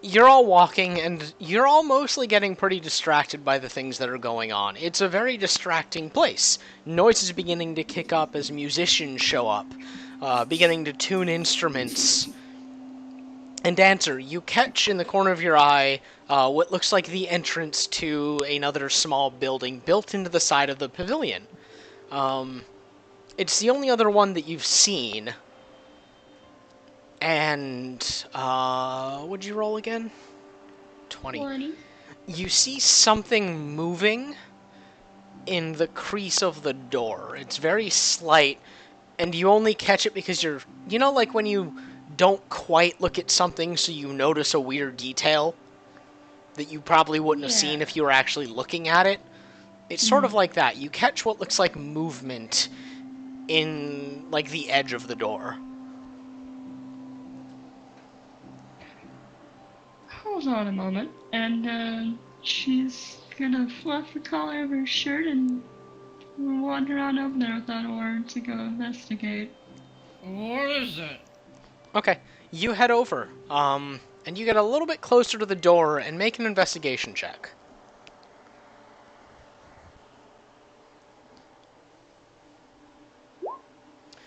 You're all walking, and you're all mostly getting pretty distracted by the things that are going on. It's a very distracting place. Noise is beginning to kick up as musicians show up, beginning to tune instruments. And Dancer, you catch in the corner of your eye what looks like the entrance to another small building built into the side of the pavilion. It's the only other one that you've seen. And, what'd you roll again? 20. 20. You see something moving in the crease of the door. It's very slight, and you only catch it because you're... You know, like when you don't quite look at something so you notice a weird detail that you probably wouldn't have seen if you were actually looking at it? It's sort of like that. You catch what looks like movement in, like, the edge of the door. Hold on a moment. And, she's gonna fluff the collar of her shirt and wander on over there with that oar to go investigate. What is it? Okay, you head over, and you get a little bit closer to the door and make an investigation check.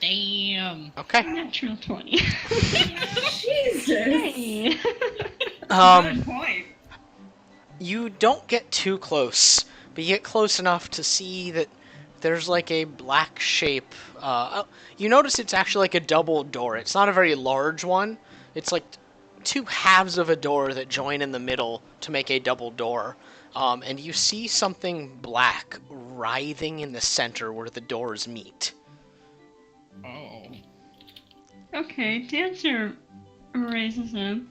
Damn. Okay. Natural 20. Jesus. Hey! Good point. You don't get too close, but you get close enough to see that there's like a black shape. You notice it's actually like a double door. It's not a very large one. It's like two halves of a door that join in the middle to make a double door. And you see something black writhing in the center where the doors meet. Oh. Okay, Dancer raises a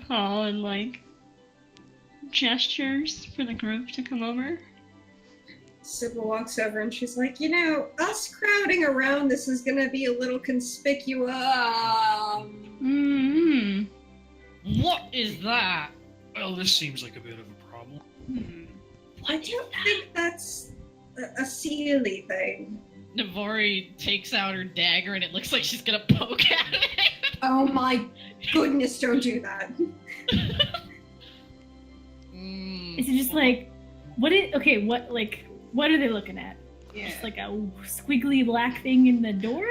paw and, like, gestures for the group to come over. Sybil walks over and she's like, you know, us crowding around this is gonna be a little conspicuous. Mm-hmm. What is that? Well, this seems like a bit of a problem. I don't think that's a Sealy thing. Navori takes out her dagger and it looks like she's gonna poke at it. Oh my goodness, don't do that. Is it just like, what are they looking at? Yeah. Just like a squiggly black thing in the door?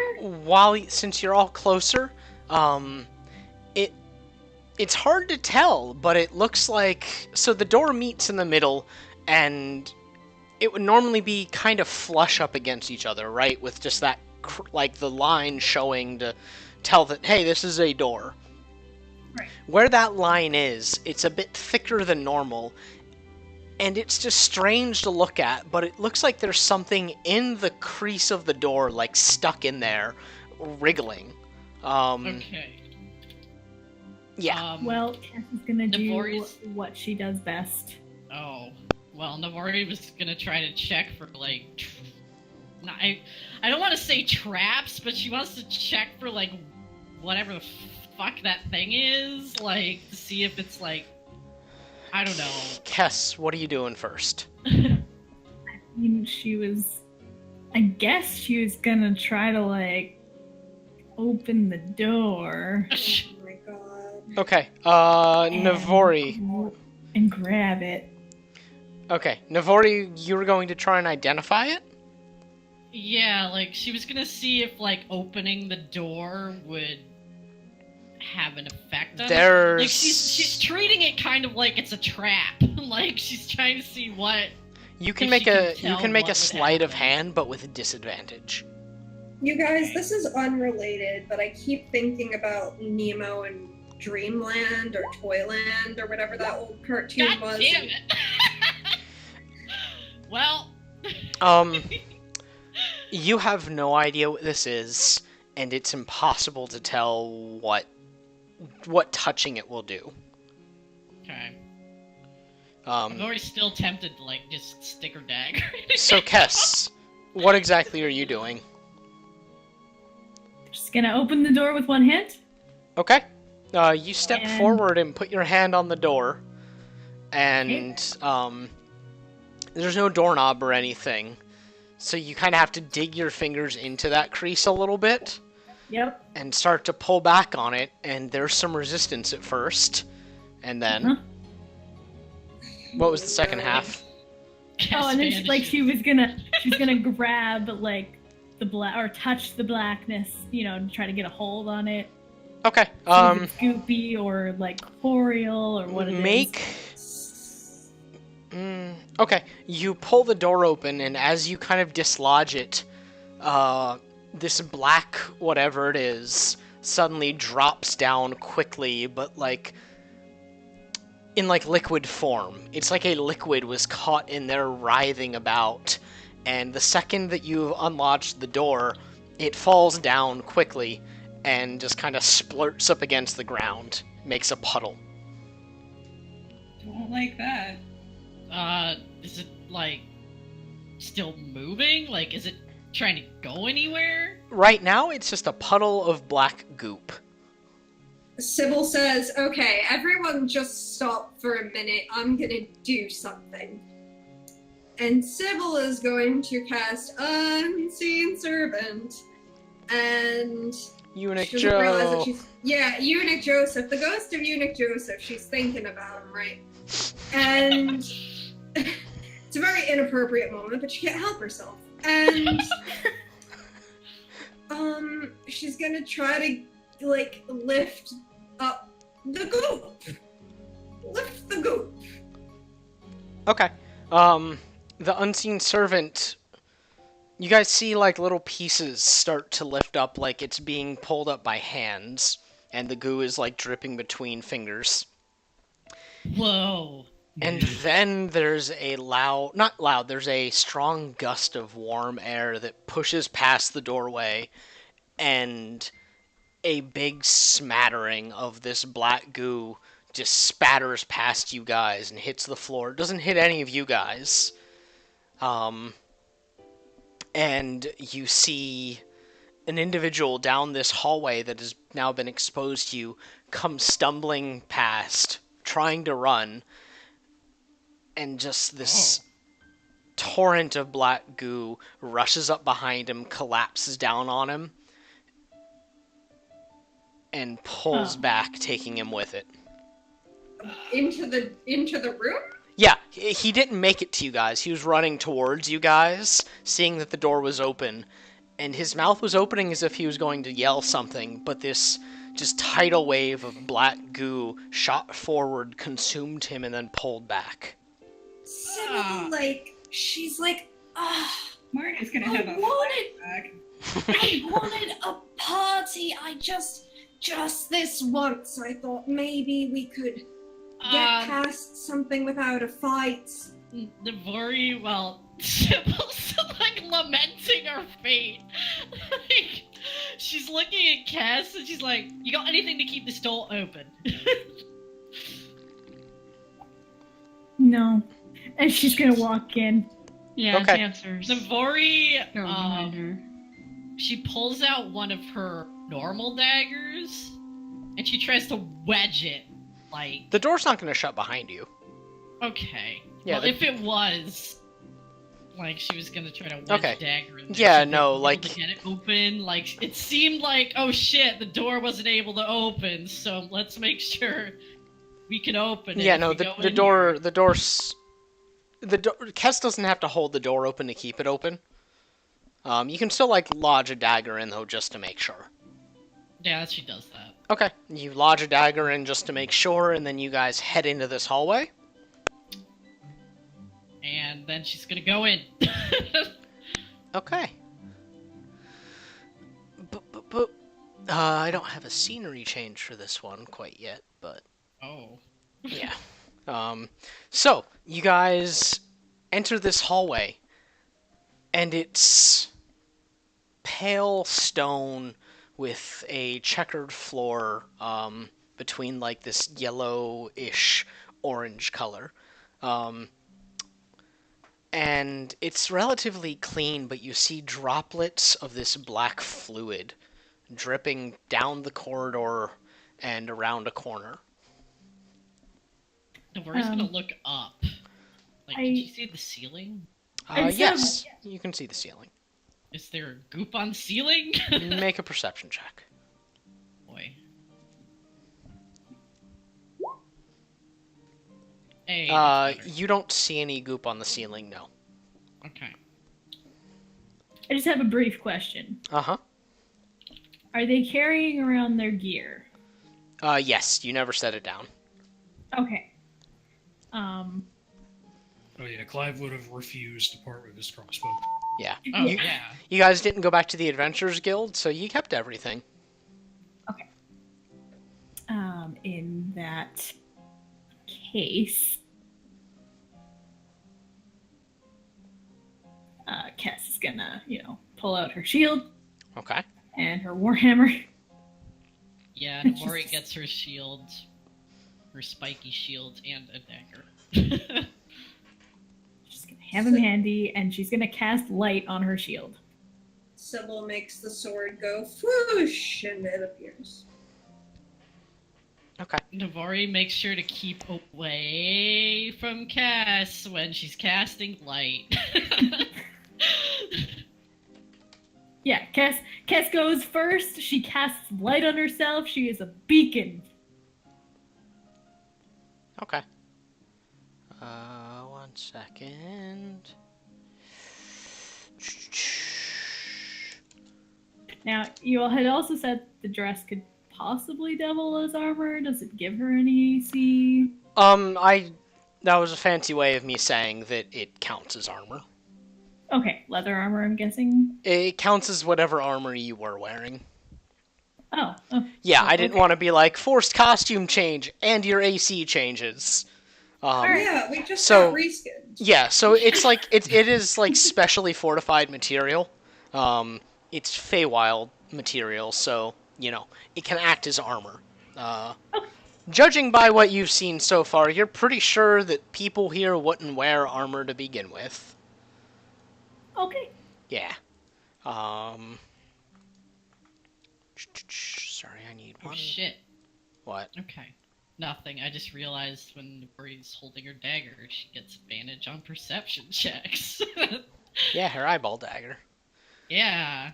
Since you're all closer, it's hard to tell, but it looks like... So the door meets in the middle, and it would normally be kind of flush up against each other, right? With just that, like, the line showing to tell that, hey, this is a door. Right. Where that line is, it's a bit thicker than normal, and it's just strange to look at, but it looks like there's something in the crease of the door, like, stuck in there, wriggling. Okay. Yeah. Well, Tess is gonna do Navori's- what she does best. Oh. Well, Navori was gonna try to check for, like... I don't want to say traps, but she wants to check for, like, whatever the fuck that thing is. Like, to see if it's, like... I don't know. Kess, what are you doing first? I guess she was gonna try to, like, open the door. Oh my god. Okay, Navori. And grab it. Okay, Navori, you were going to try and identify it? Yeah, like, she was gonna see if, like, opening the door would have an effect on it. Like, she's treating it kind of like it's a trap. Like, she's trying to see what... You can If make she a can tell make a what would sleight of happen. hand, but with a disadvantage. You guys, this is unrelated, but I keep thinking about Nemo and Dreamland or Toyland or whatever that old cartoon God was. damn it! Well... You have no idea what this is, and it's impossible to tell what touching it will do. Okay. I'm Um, already still tempted to, like, just stick her dagger. so Kess, what exactly are you doing? Just gonna open the door with one hand. Okay. You step And- forward and put your hand on the door, and there's no doorknob or anything, so you kind of have to dig your fingers into that crease a little bit Yep. and start to pull back on it, and there's some resistance at first, and then... Huh? What was the second half? Oh, and then she was gonna grab like the black or touch the blackness, to try to get a hold on it. Okay. See if it's goopy or like corporeal or what it is. Make. Okay. You pull the door open, and as you kind of dislodge it, this black whatever it is suddenly drops down quickly, but like in like liquid form. It's like a liquid was caught in there writhing about, and the second that you've unlatched the door, it falls down quickly and just kind of splurts up against the ground, makes a puddle. Don't like that. Is it like still moving? Like, is it trying to go anywhere? Right now, it's just a puddle of black goop. Sybil says, okay, everyone just stop for a minute. I'm gonna do something. And Sybil is going to cast Unseen Servant. And Eunuch she doesn't realize that Joe. she's... Yeah, Eunuch Joseph. The ghost of Eunuch Joseph. She's thinking about him, right? And it's a very inappropriate moment, but she can't help herself. And she's gonna try to like lift up the goop. Lift the goop. Okay. The unseen servant. You guys see like little pieces start to lift up, like it's being pulled up by hands, and the goo is like dripping between fingers. Whoa. And then there's a not loud, there's a strong gust of warm air that pushes past the doorway, and a big smattering of this black goo just spatters past you guys and hits the floor. It doesn't hit any of you guys. And you see an individual down this hallway that has now been exposed to you come stumbling past, trying to run, and just this torrent of black goo rushes up behind him, collapses down on him, and pulls back, taking him with it. Into the room? Yeah, he didn't make it to you guys. He was running towards you guys, seeing that the door was open, and his mouth was opening as if he was going to yell something, but this just tidal wave of black goo shot forward, consumed him, and then pulled back. Sybil, she's like, Marty's gonna have a flashback. I wanted a party. I just this once, I thought maybe we could get past something without a fight. Navori, well, Sybil's like lamenting her fate. Like, she's looking at Cass and she's like, you got anything to keep this door open? No. And she's gonna walk in. Yeah, Okay. dancers. Navori, Go behind her. she pulls out one of her normal daggers and she tries to wedge it. Like, The door's not going to shut behind you. okay. Yeah, Well, if it was, like, she was gonna try to wedge Okay. a dagger in there, Yeah, she'd be no, able like- to get it open. Like, it seemed like, oh shit, the door wasn't able to open, so let's make sure we can open it. Yeah, if no, we the go the in door, here. the door's... Kess doesn't have to hold the door open to keep it open. You can still, like, lodge a dagger in, though, just to make sure. Yeah, she does that. Okay, you lodge a dagger in just to make sure, and then you guys head into this hallway. And then she's gonna go in. Okay. But, I don't have a scenery change for this one quite yet, but Oh. yeah. So, you guys enter this hallway, and it's pale stone with a checkered floor, between, like, this yellowish orange color. And it's relatively clean, but you see droplets of this black fluid dripping down the corridor and around a corner. Navori's gonna look up. Like, I- did you see the ceiling? It's, Yes, you can see the ceiling. Is there goop on ceiling? Make a perception check. Boy. Hey. You don't see any goop on the ceiling, no. Okay. I just have a brief question. Uh-huh. Are they carrying around their gear? Yes, you never set it down. Okay. Oh yeah, Clive would have refused to part with his crossbow. Yeah. Oh, You, yeah. you guys didn't go back to the Adventurers Guild, so you kept everything. that case, Cass is gonna, pull out her shield Okay. and her warhammer. Yeah, Mori gets her shield, her spiky shield, and a dagger. She's gonna have him handy, and she's gonna cast light on her shield. Sybil makes the sword go whoosh, and it appears. Okay. Navari makes sure to keep away from Cass when she's casting light. Yeah, Cass goes first. She casts light on herself. She is a beacon. Okay. 1 second. Now, you all had also said the dress could possibly double as armor. Does it give her any AC? That was a fancy way of me saying that it counts as armor. Okay, leather armor, I'm guessing. It counts as whatever armor you were wearing. Oh. Yeah, Oh, I didn't okay. want to be like, forced costume change, and your AC changes. Yeah, we just so- got reskinned. Yeah, so it's like, it is like specially fortified material. It's Feywild material, so, it can act as armor. Judging by what you've seen so far, you're pretty sure that people here wouldn't wear armor to begin with. Okay. Yeah. Sorry, I need Oh one. shit. What? Okay. Nothing. I just realized when Navari's holding her dagger, she gets advantage on perception checks. Yeah, her eyeball dagger. Yeah.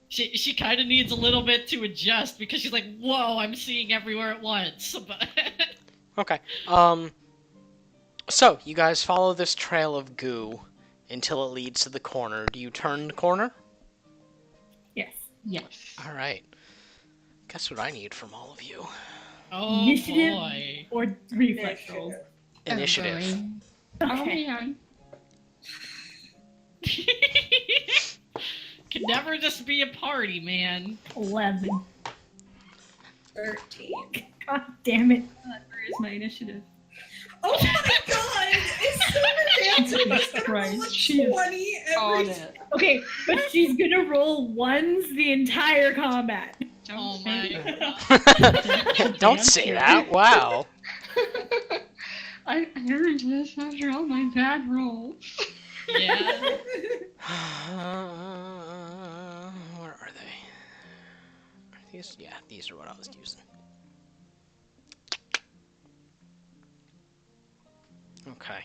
She kind of needs a little bit to adjust because she's like, whoa, I'm seeing everywhere at once. But Okay. So, you guys follow this trail of goo until it leads to the corner. Do you turn the corner? Yes. Yes. Alright. Guess what I need from all of you? oh Initiative boy. or reflex rolls. Initiative. Oh Okay. man. Can never just be a party, man. 11. 13. God damn it. Where is my initiative? Oh my god! Is Silver Dancer just gonna roll a Christ, she is 20 On every it. Okay, but she's gonna roll ones the entire combat. Oh say my that. god. Don't say that. Wow. I heard this after all my bad rolls. Yeah. Where are they? Are these? Yeah, these are what I was using. Okay.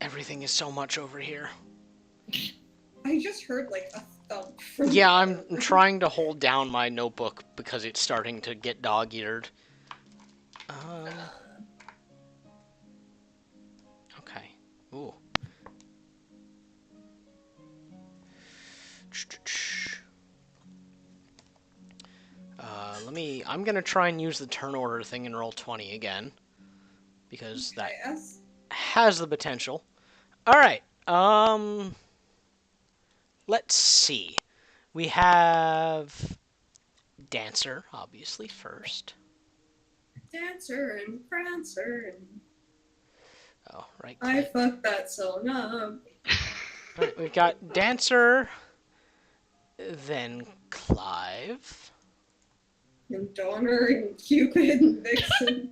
Everything is so much over here. I just heard like a thump from Yeah, I'm trying to hold down my notebook because it's starting to get dog-eared. Okay. Ooh. I'm gonna try and use the turn order thing and roll 20 again. Because that Yes. has the potential. Alright, let's see. We have Dancer, obviously, first. Dancer and Prancer and Oh, right I click. fucked that song up. Alright, we've got Dancer, then Clive. And Donner and Cupid and Vixen.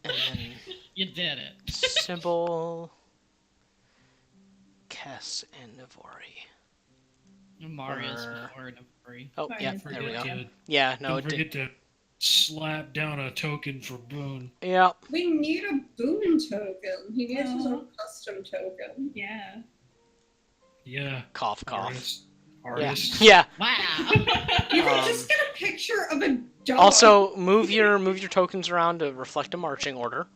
And then You did it. Sybil, Kess, and Navori. Marius Brr. before Navari. Oh, Sorry, yeah, I there we go. Forget to, Yeah, no, don't it did. forget to slap down a token for Boone. Yeah. We need a Boone token. He needs his Aw. own custom token. Yeah. Yeah. Cough, cough. Artist. Yeah. Wow. You can Um, just get a picture of a dog. Also, move your tokens around to reflect a marching order,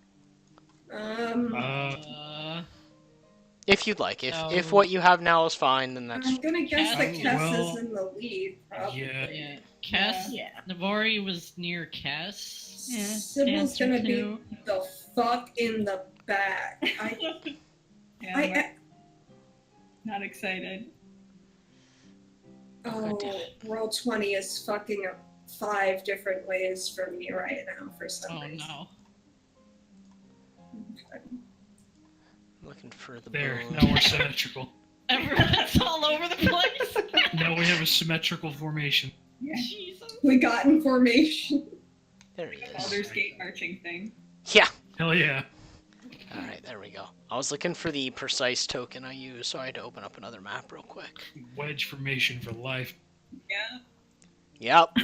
if you'd like. If No. what you have now is fine, then that's I'm gonna guess that Cass- Kess well, is in the lead, probably. Yeah. Cass. Yeah. Navari was near Cass. Yeah, Sybil's Dancer gonna be too. the fuck in the back. Yeah, I not excited. Oh, roll 20 is fucking up 5 different ways for me right now for some Oh reason. no. Looking for the There, boon. now we're symmetrical. Everyone's all over the place. Now we have a symmetrical formation. Yeah. Jesus. We got in formation. There he is. Baldur's Gate marching thing. Yeah. Hell yeah. All right, there we go. I was looking for the precise token I used, so I had to open up another map real quick. Wedge formation for life. Yeah. Yep.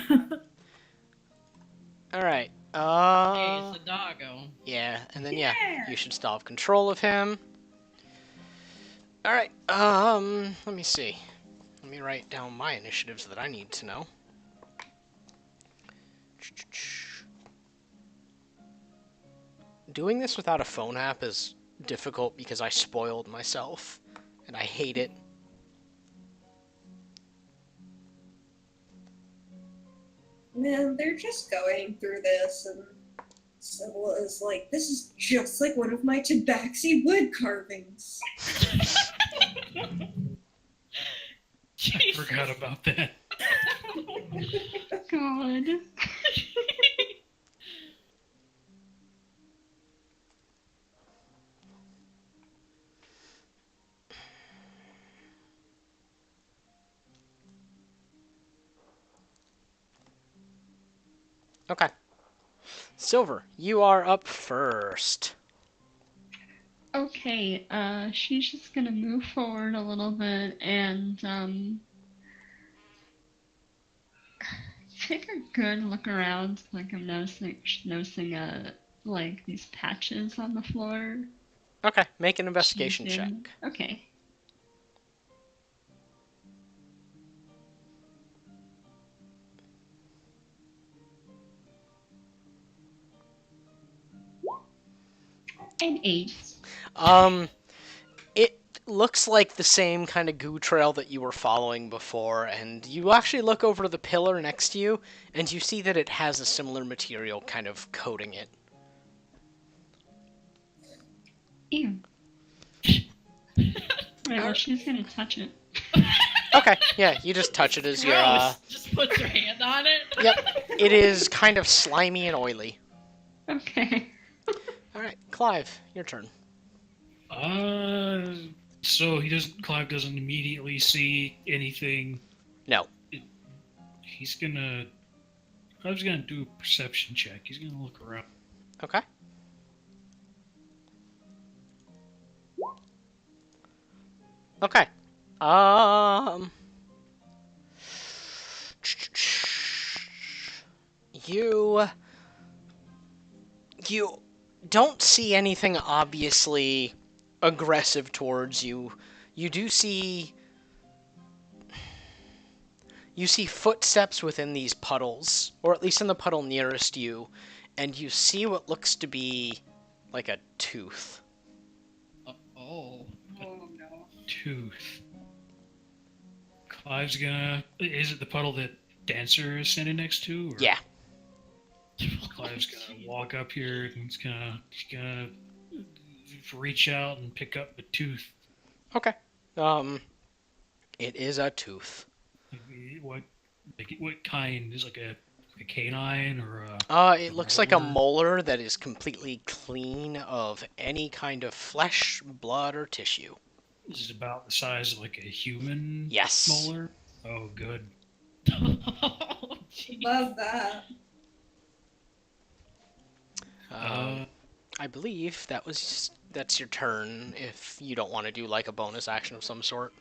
All right. Hey, it's a doggo. Yeah, and then Yeah. you should still have control of him. All right. Let me see. Let me write down my initiatives that I need to know. Doing this without a phone app is difficult because I spoiled myself, and I hate it. Man, they're just going through this, and Sybil is like, this is just like one of my tabaxi wood carvings. I Jesus. forgot about that. God. Okay. Silver, you are up first. Okay, she's just gonna move forward a little bit and, take a good look around, like I'm noticing, like these patches on the floor. Okay, make an investigation She's check. in- Okay. An 8. It looks like the same kind of goo trail that you were following before, and you actually look over to the pillar next to you, and you see that it has a similar material kind of coating it. Ew. Right, well, she's gonna touch it. Okay, yeah, you just touch it as you're, Gross. Just put your hand on it. Yep, it is kind of slimy and oily. Okay. Alright, Clive, your turn. So Clive doesn't immediately see anything. No. Clive's gonna do a perception check. He's gonna look around. Okay. Okay. You don't see anything obviously aggressive towards you. You do see footsteps within these puddles, or at least in the puddle nearest you, and you see what looks to be like a tooth. Oh. Oh no. Tooth. Clive's gonna. Is it the puddle that Dancer is standing next to? Or? Yeah. Clive's gonna walk up here and he's gonna reach out and pick up the tooth. Okay. It is a tooth. What kind? Is it like a canine or a? It looks like a molar? molar that is completely clean of any kind of flesh, blood, or tissue. Is it about the size of like a human Yes. molar? Oh, good. Oh, jeez. Love that. I believe that's your turn if you don't want to do like a bonus action of some sort.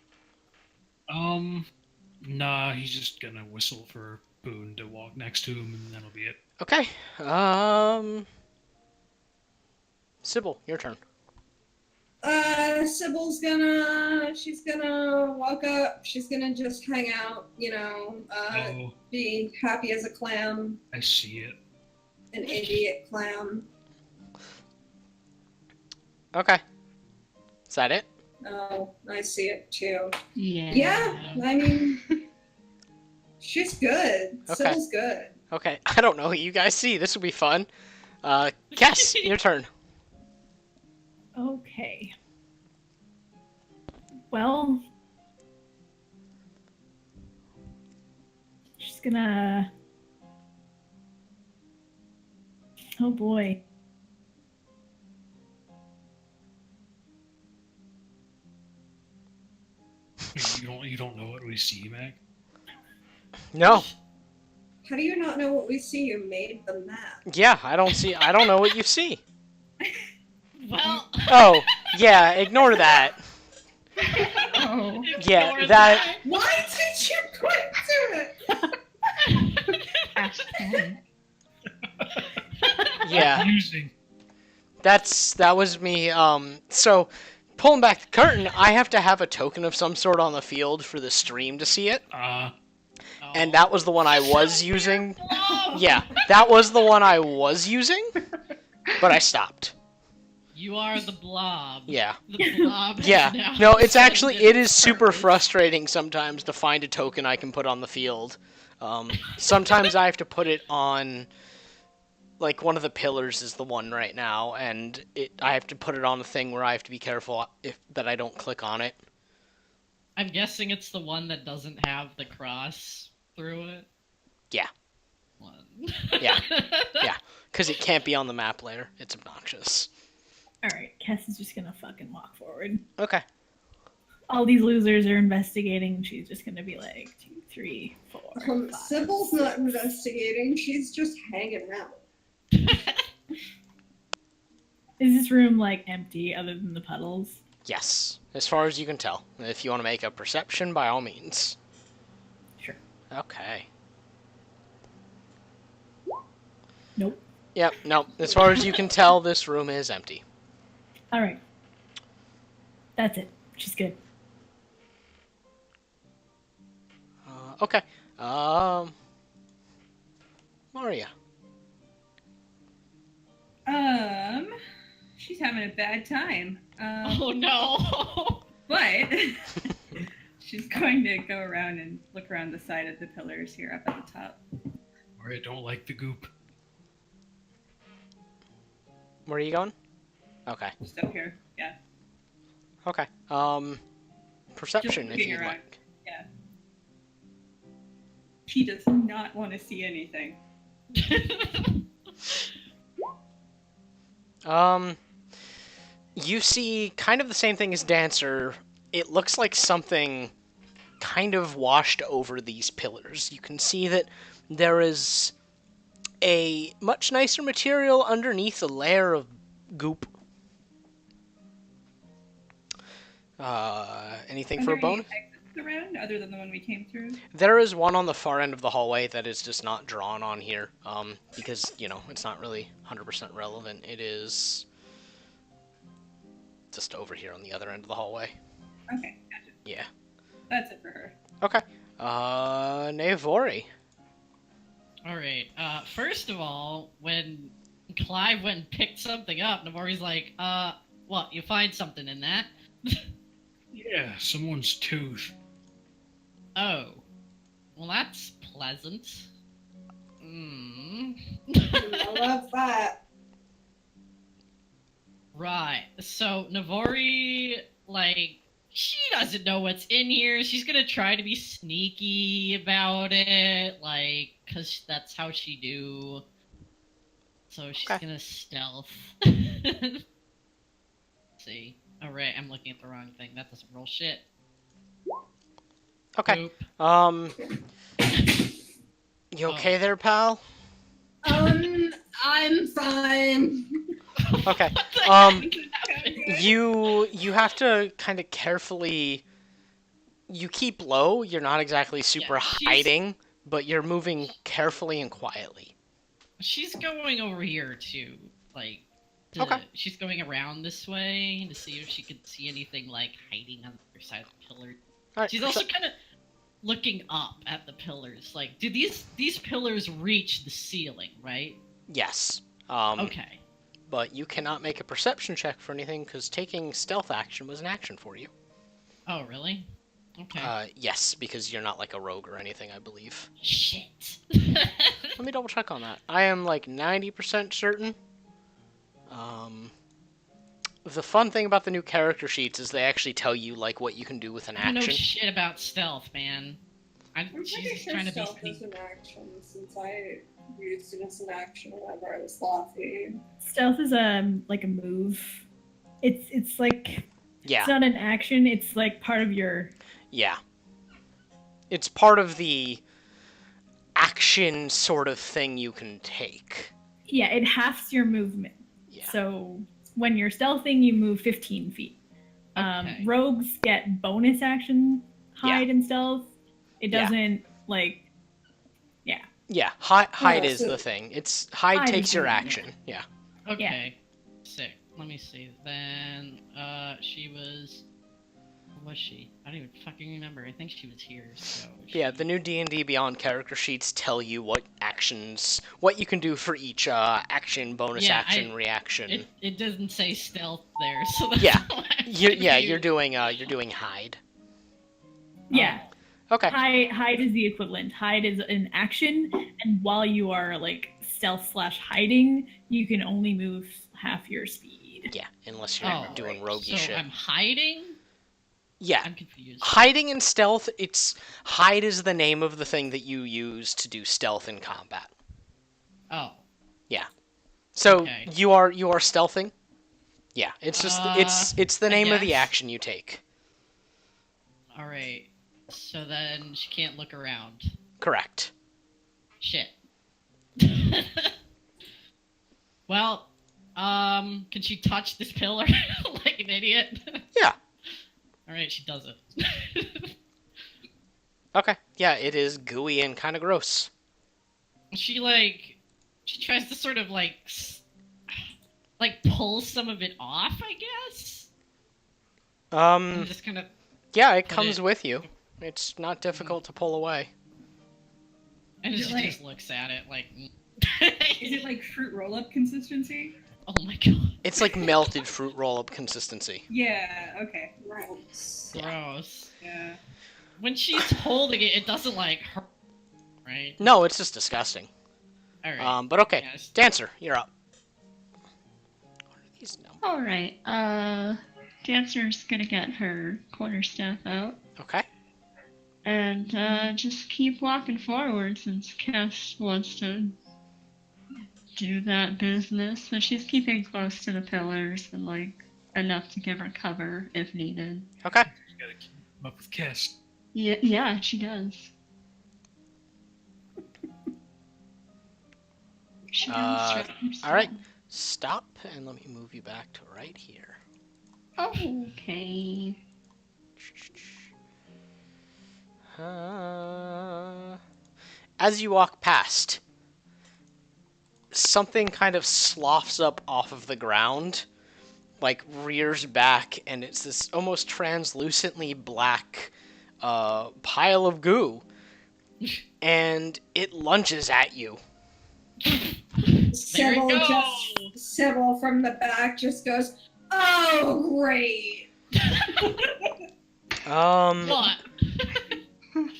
Nah, he's just gonna whistle for Boone to walk next to him, and that'll be it. Okay. Sybil, your turn. Sybil's she's gonna walk up, she's gonna just hang out, Oh, be happy as a clam, I see it. an idiot clam. Okay. Is that it? Oh, I see it too. Yeah. Yeah, I mean, she's good. Okay. Sybil's good. Okay. I don't know what you guys see. This will be fun. Cass, your turn. Okay. Well, gonna. Oh boy. You don't know what we see, Mac? No. How do you not know what we see? You made the map. Yeah, I don't know what you see. Well. Oh, yeah, ignore that. Oh. Yeah, Ignore that- Why did you put to it? Ask Ken. Yeah, Using. that was me. So pulling back the curtain, I have to have a token of some sort on the field for the stream to see it, and that was the one I was using. Yeah, that was the one I was using, but I stopped. You are the blob. Yeah. The blob. has Yeah, now no, it's actually, ascended it is its super purpose. frustrating sometimes to find a token I can put on the field. Sometimes I have to put it on, like, one of the pillars is the one right now, and I have to put it on the thing where I have to be careful that I don't click on it. I'm guessing it's the one that doesn't have the cross through it. Yeah. One. Yeah. Yeah, because it can't be on the map layer. It's obnoxious. Alright, Kess is just gonna fucking walk forward. Okay. All these losers are investigating. She's just gonna be like 2, 3, 4. 5. Sybil's not investigating. She's just hanging out. Is this room like empty other than the puddles? Yes, as far as you can tell. If you want to make a perception, by all means. Sure. Okay. Nope. Yep, no. As far as you can tell, this room is empty. Alright. That's it. She's good. Okay. Maria. She's having a bad time. Oh no! But she's going to go around and look around the side of the pillars here up at the top. Or I don't like the goop. Where are you going? Okay. Just up here. Yeah. Okay. Perception, if looking you'd around. like. Yeah. She does not want to see anything. You see kind of the same thing as Dancer. It looks like something kind of washed over these pillars. You can see that there is a much nicer material underneath a layer of goop. Anything for a Are there any bonus? exits around other than the one we came through? There is one on the far end of the hallway that is just not drawn on here, because, you know, it's not really 100% relevant. It is just over here on the other end of the hallway. Okay, gotcha. Yeah. That's it for her. Okay. Navori. Alright, first of all, when Clive went and picked something up, Navori's like, what, you find something in that? Yeah, someone's tooth. Oh. Well, that's pleasant. I love that. Right. So, Navori, like, she doesn't know what's in here. She's gonna try to be sneaky about it, like, because that's how she do. So she's Okay. gonna stealth. See. Alright, I'm looking at the wrong thing. That doesn't roll shit. Okay. Oop. You okay there, pal? I'm fine. Okay. You have to kind of carefully. You keep low. You're not exactly super Yeah, she's- hiding, but you're moving carefully and quietly. She's going over here too. Like, Okay. she's going around this way to see if she could see anything like hiding on the other side of the pillar. All right. She's also kind of looking up at the pillars. Like, do these pillars reach the ceiling? Right. Yes. Okay. But you cannot make a perception check for anything because taking stealth action was an action for you. Oh, really? Okay. Yes, because you're not like a rogue or anything, I believe. Shit. Let me double check on that. I am like 90% certain. The fun thing about the new character sheets is they actually tell you like what you can do with an I know action. shit about stealth, man. I'm pretty She's just sure trying to be stealth is sneaky. an action since I used it as an action whenever I was slothy. Stealth is like a move. It's like Yeah, it's not an action. It's like part of your. yeah. It's part of the action sort of thing you can take. Yeah, it halves your movement. Yeah. So when you're stealthing, you move 15 feet. Okay. Rogues get bonus action hide and stealth. It Yeah. doesn't like. Yeah, hide Yeah, is so- the thing. It's hide Hide takes is your the thing, action. Yeah. Okay. Sick. Let me see. Then, she was. What was she? I don't even fucking remember. I think she was here, so. Yeah, the new D&D Beyond character sheets tell you what actions, what you can do for each action, bonus Yeah, action, reaction. It doesn't say stealth there, so that's Yeah. why I'm You're confused. doing hide. Yeah, Okay. hide is the equivalent. Hide is an action, and while you are like stealth / hiding, you can only move half your speed. Yeah, unless you're Oh, doing roguey so shit. I'm hiding? Yeah. I'm confused. Hiding and stealth, hide is the name of the thing that you use to do stealth in combat. Oh. So Okay. you are stealthing? Yeah, it's just it's the I name of the guess. action you take. Alright. So then she can't look around. Correct. Shit. Well, can she touch this pillar like an idiot? Yeah. Alright, she does it. Okay. Yeah, it is gooey and kind of gross. She tries to sort of like pull some of it off, I guess. And just kind of. Yeah, it Put comes it- with you. It's not difficult to pull away. And Is it she like- just looks at it like. Is it like fruit roll-up consistency? Oh my god. It's like melted fruit roll-up consistency. Yeah. Okay. Gross. Gross. Yeah. When she's holding it, it doesn't like hurt, right? No, it's just disgusting. Alright. But okay, Yes. Dancer, you're up. What are these numbers? Alright, Dancer's gonna get her quarterstaff out Okay. and just keep walking forward since Cass wants to do that business, but she's keeping close to the pillars and like enough to give her cover if needed. Okay. You gotta keep him up with Cass. Yeah, she does. She does strap herself. alright. Stop, and let me move you back to right here. Okay. As you walk past, something kind of sloughs up off of the ground, like rears back, and it's this almost translucently black pile of goo, and it lunges at you. There we go. Sybil from the back just goes, "Oh, great!" What?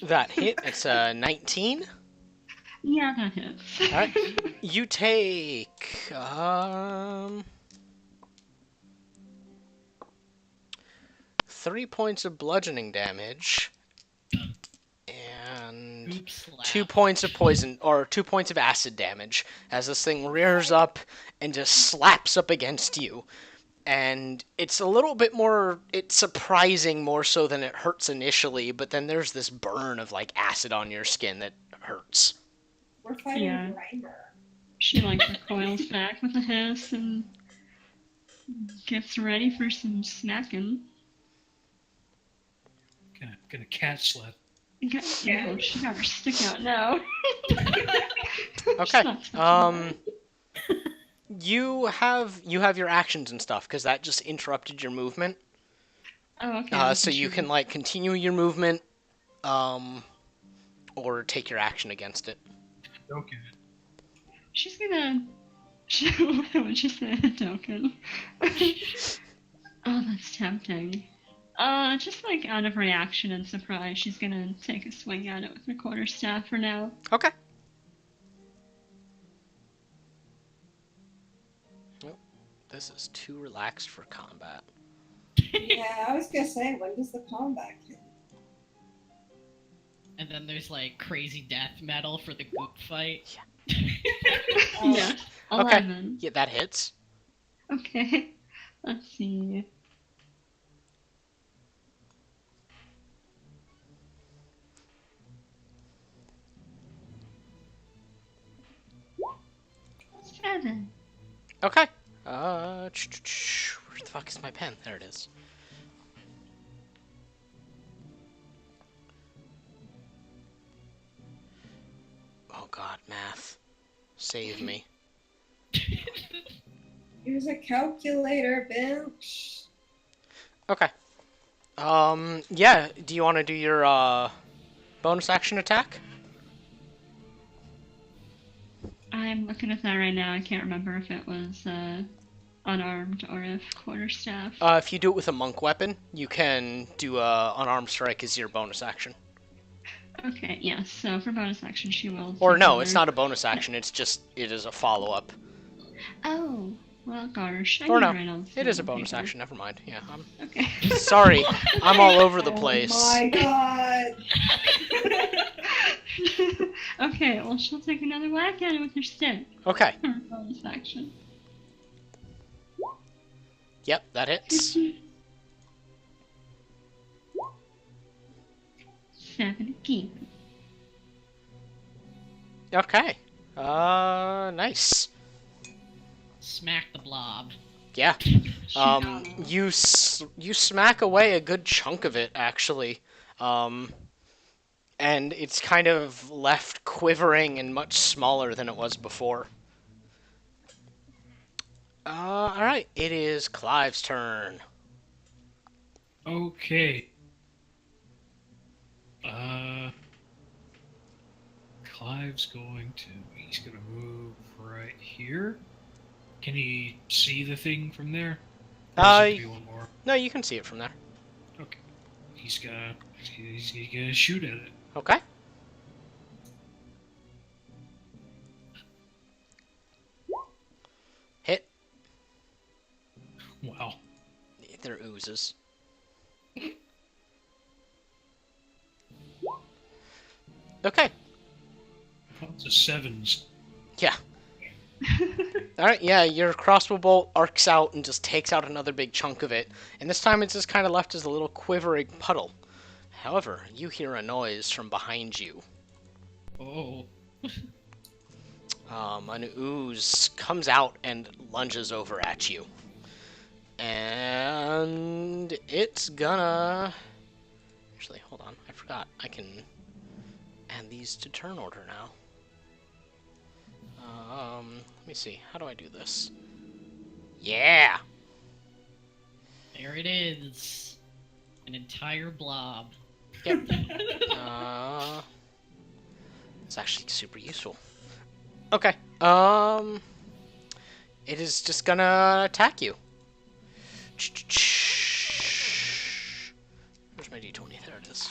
That hit. It's a 19. Yeah, that hits. All right. You take 3 points of bludgeoning damage and Oops, slap. 2 points of poison or 2 points of acid damage as this thing rears up and just slaps up against you. And it's a little bit more, it's surprising more so than it hurts initially, but then there's this burn of like acid on your skin that hurts. We're fighting Yeah. Grinder. She like recoils back with a hiss and gets ready for some snacking. Gonna cat slap. Yeah, she got her stick out now. Okay. She's not You have your actions and stuff because that just interrupted your movement. Oh, okay. So you can like continue your movement, or take your action against it. Okay. She's gonna. What would you say, token? Oh, that's tempting. Just like out of reaction and surprise, she's gonna take a swing at it with her quarterstaff for now. Okay. Well, this is too relaxed for combat. Yeah, I was gonna say, when does the combat hit? And then there's like crazy death metal for the goop fight. Yeah. Okay. 11. Yeah, that hits. Okay. Let's see. Seven. Okay. Where the fuck is my pen? There it is. Oh god, math. Save me. Use a calculator, bitch. Okay. Yeah, do you want to do your, bonus action attack? I'm looking at that right now. I can't remember if it was unarmed or if quarterstaff. If you do it with a monk weapon, you can do a unarmed strike as your bonus action. Okay, yes. So for bonus action, she will. Or take no, another- it's not a bonus action, it is a follow-up. Oh, well, gosh. I Or need no, to write all this it is a down. bonus Okay, action, never mind. Yeah, Okay. sorry, I'm all over the Oh place. my god. Okay, well, she'll take another whack at it with her stick. Okay, For bonus action. yep, that hits. 17. Okay. Nice. Smack the blob. Yeah. You smack away a good chunk of it, actually. And it's kind of left quivering and much smaller than it was before. Alright, it is Clive's turn. Okay. Clive's he's gonna move right here. Can he see the thing from there? Or does it be one more? No, you can see it from there. Okay. He's gonna shoot at it. Okay. Hit. Wow. They're oozes. Okay. Lots of sevens. Yeah. Alright, yeah, your crossbow bolt arcs out and just takes out another big chunk of it, and this time it's just kind of left as a little quivering puddle. However, you hear a noise from behind you. Oh. An ooze comes out and lunges over at you. And it's gonna... Actually, hold on, I forgot. I can add these to turn order now. Let me see. How do I do this? Yeah! There it is. An entire blob. Yep. It's actually super useful. Okay. It is just gonna attack you. Where's my d20? There it is.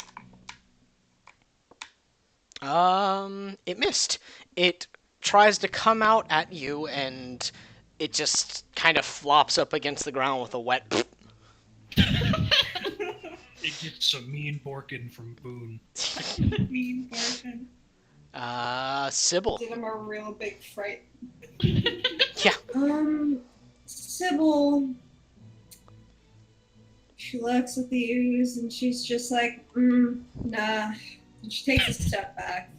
It missed. It tries to come out at you, and it just kind of flops up against the ground with a wet... It gets some mean porkin from Boone. Mean person. Sybil. Give him a real big fright. Yeah. Sybil. She looks at the ooze and she's just like, nah. And she takes a step back.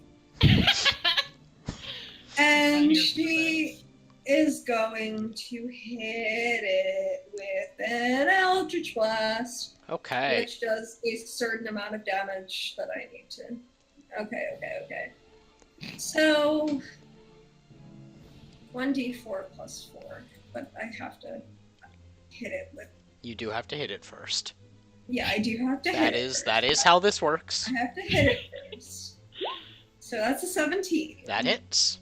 And she is going to hit it with an Eldritch Blast. Okay. Which does a certain amount of damage that I need to. Okay. So 1d4 plus 4, but I have to hit it with. You do have to hit it first. Yeah, I do have to hit it. That is how this works. I have to hit it first. So that's a 17. That hits.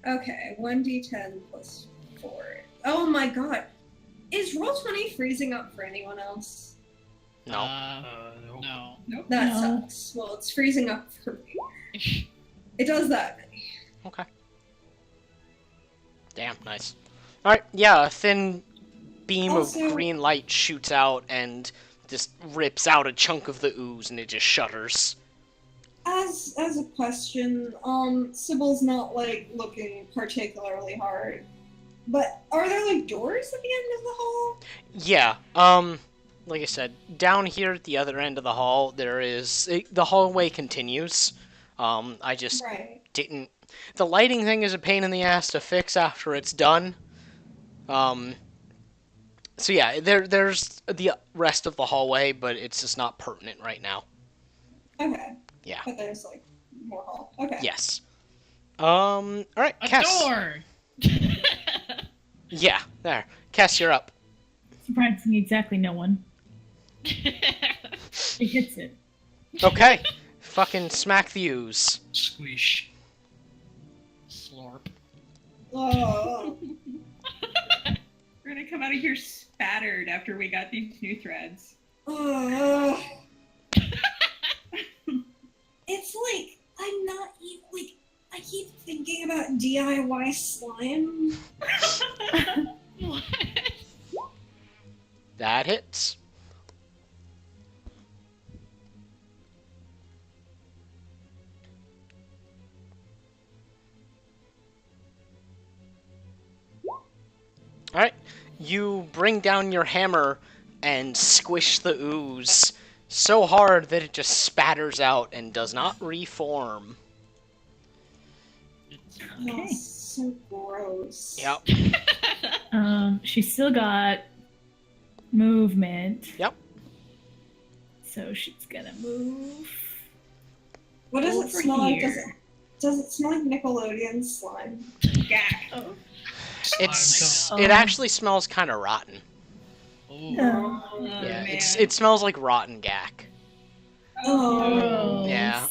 Okay, 1d10 plus 4. Oh my god. Is Roll20 freezing up for anyone else? No. No. No. Nope. That No. sucks. Well, it's freezing up for me. It does that many. Okay. Damn, nice. Alright, yeah, a thin beam Also- of green light shoots out and just rips out a chunk of the ooze and it just shudders. As a question, Sybil's not like looking particularly hard, but are there like doors at the end of the hall? Yeah. Like I said, down here at the other end of the hall, there is the hallway continues. I just Right. didn't. The lighting thing is a pain in the ass to fix after it's done. So yeah, there's the rest of the hallway, but it's just not pertinent right now. Okay. Yeah. But there's like more hall. Okay. Yes. All right, A Kess. door! Yeah, there. Kess, you're up. Surprising exactly no one. It hits it. Okay. Fucking smack the ooze. Squish. Slorp. Oh. We're gonna come out of here spattered after we got these new threads. It's like I'm not even like I keep thinking about DIY slime. What? That hits. Alright, you bring down your hammer and squish the ooze so hard that it just spatters out and does not reform. Oh, Okay. so gross. Yep. She's still got movement. Yep. So she's gonna move. What does it Over smell like? here. Does it smell like Nickelodeon slime? Gak. Oh. It actually smells kind of rotten. Ooh. Oh. Yeah, man. it smells like rotten gack. Oh. Yeah.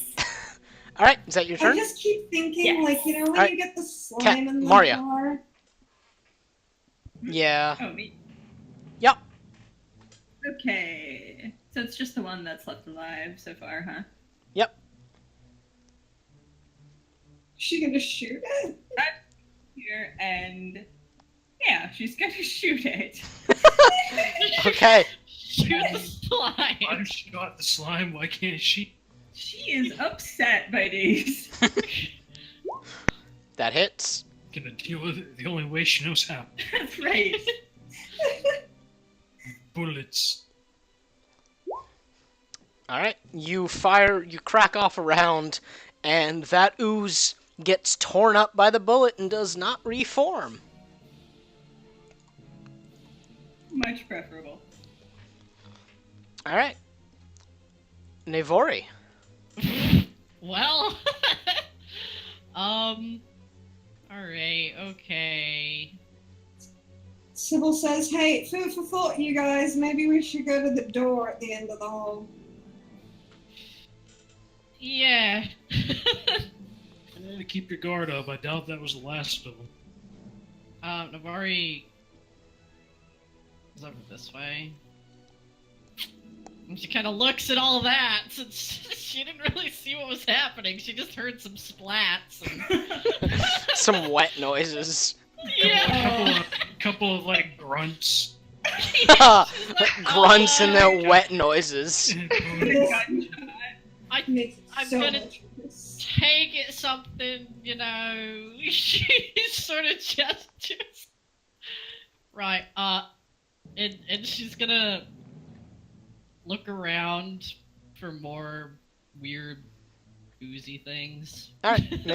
All right, is that your I turn? just keep thinking, Yes. like, you know, when Alright. you get the slime Cat- in the Mario. jar? Yeah. Oh, me. Yep. Okay. So it's just the one that's left alive so far, huh? Yep. She gonna shoot it? Here, and yeah, she's gonna shoot it. Okay. Shoot the slime. I shot the slime. Why can't she? She is upset by these. That hits. Gonna deal with it the only way she knows how. That's right. Bullets. All right. You crack off a round, and that ooze gets torn up by the bullet and does not reform. Much preferable. All right. Nevori. Well, alright, okay. Sybil says, hey, food for thought, you guys. Maybe we should go to the door at the end of the hall. Yeah. Keep your guard up. I doubt that was the last of them. Navari is over this way. And she kind of looks at all that since she didn't really see what was happening. She just heard some splats. And... Some wet noises. yeah. Couple of like grunts. Grunts and their wet noises. Makes it I'm so gonna much worse. take it something, you know. She sort of gestures. Right, and she's gonna look around for more weird oozy things. All right,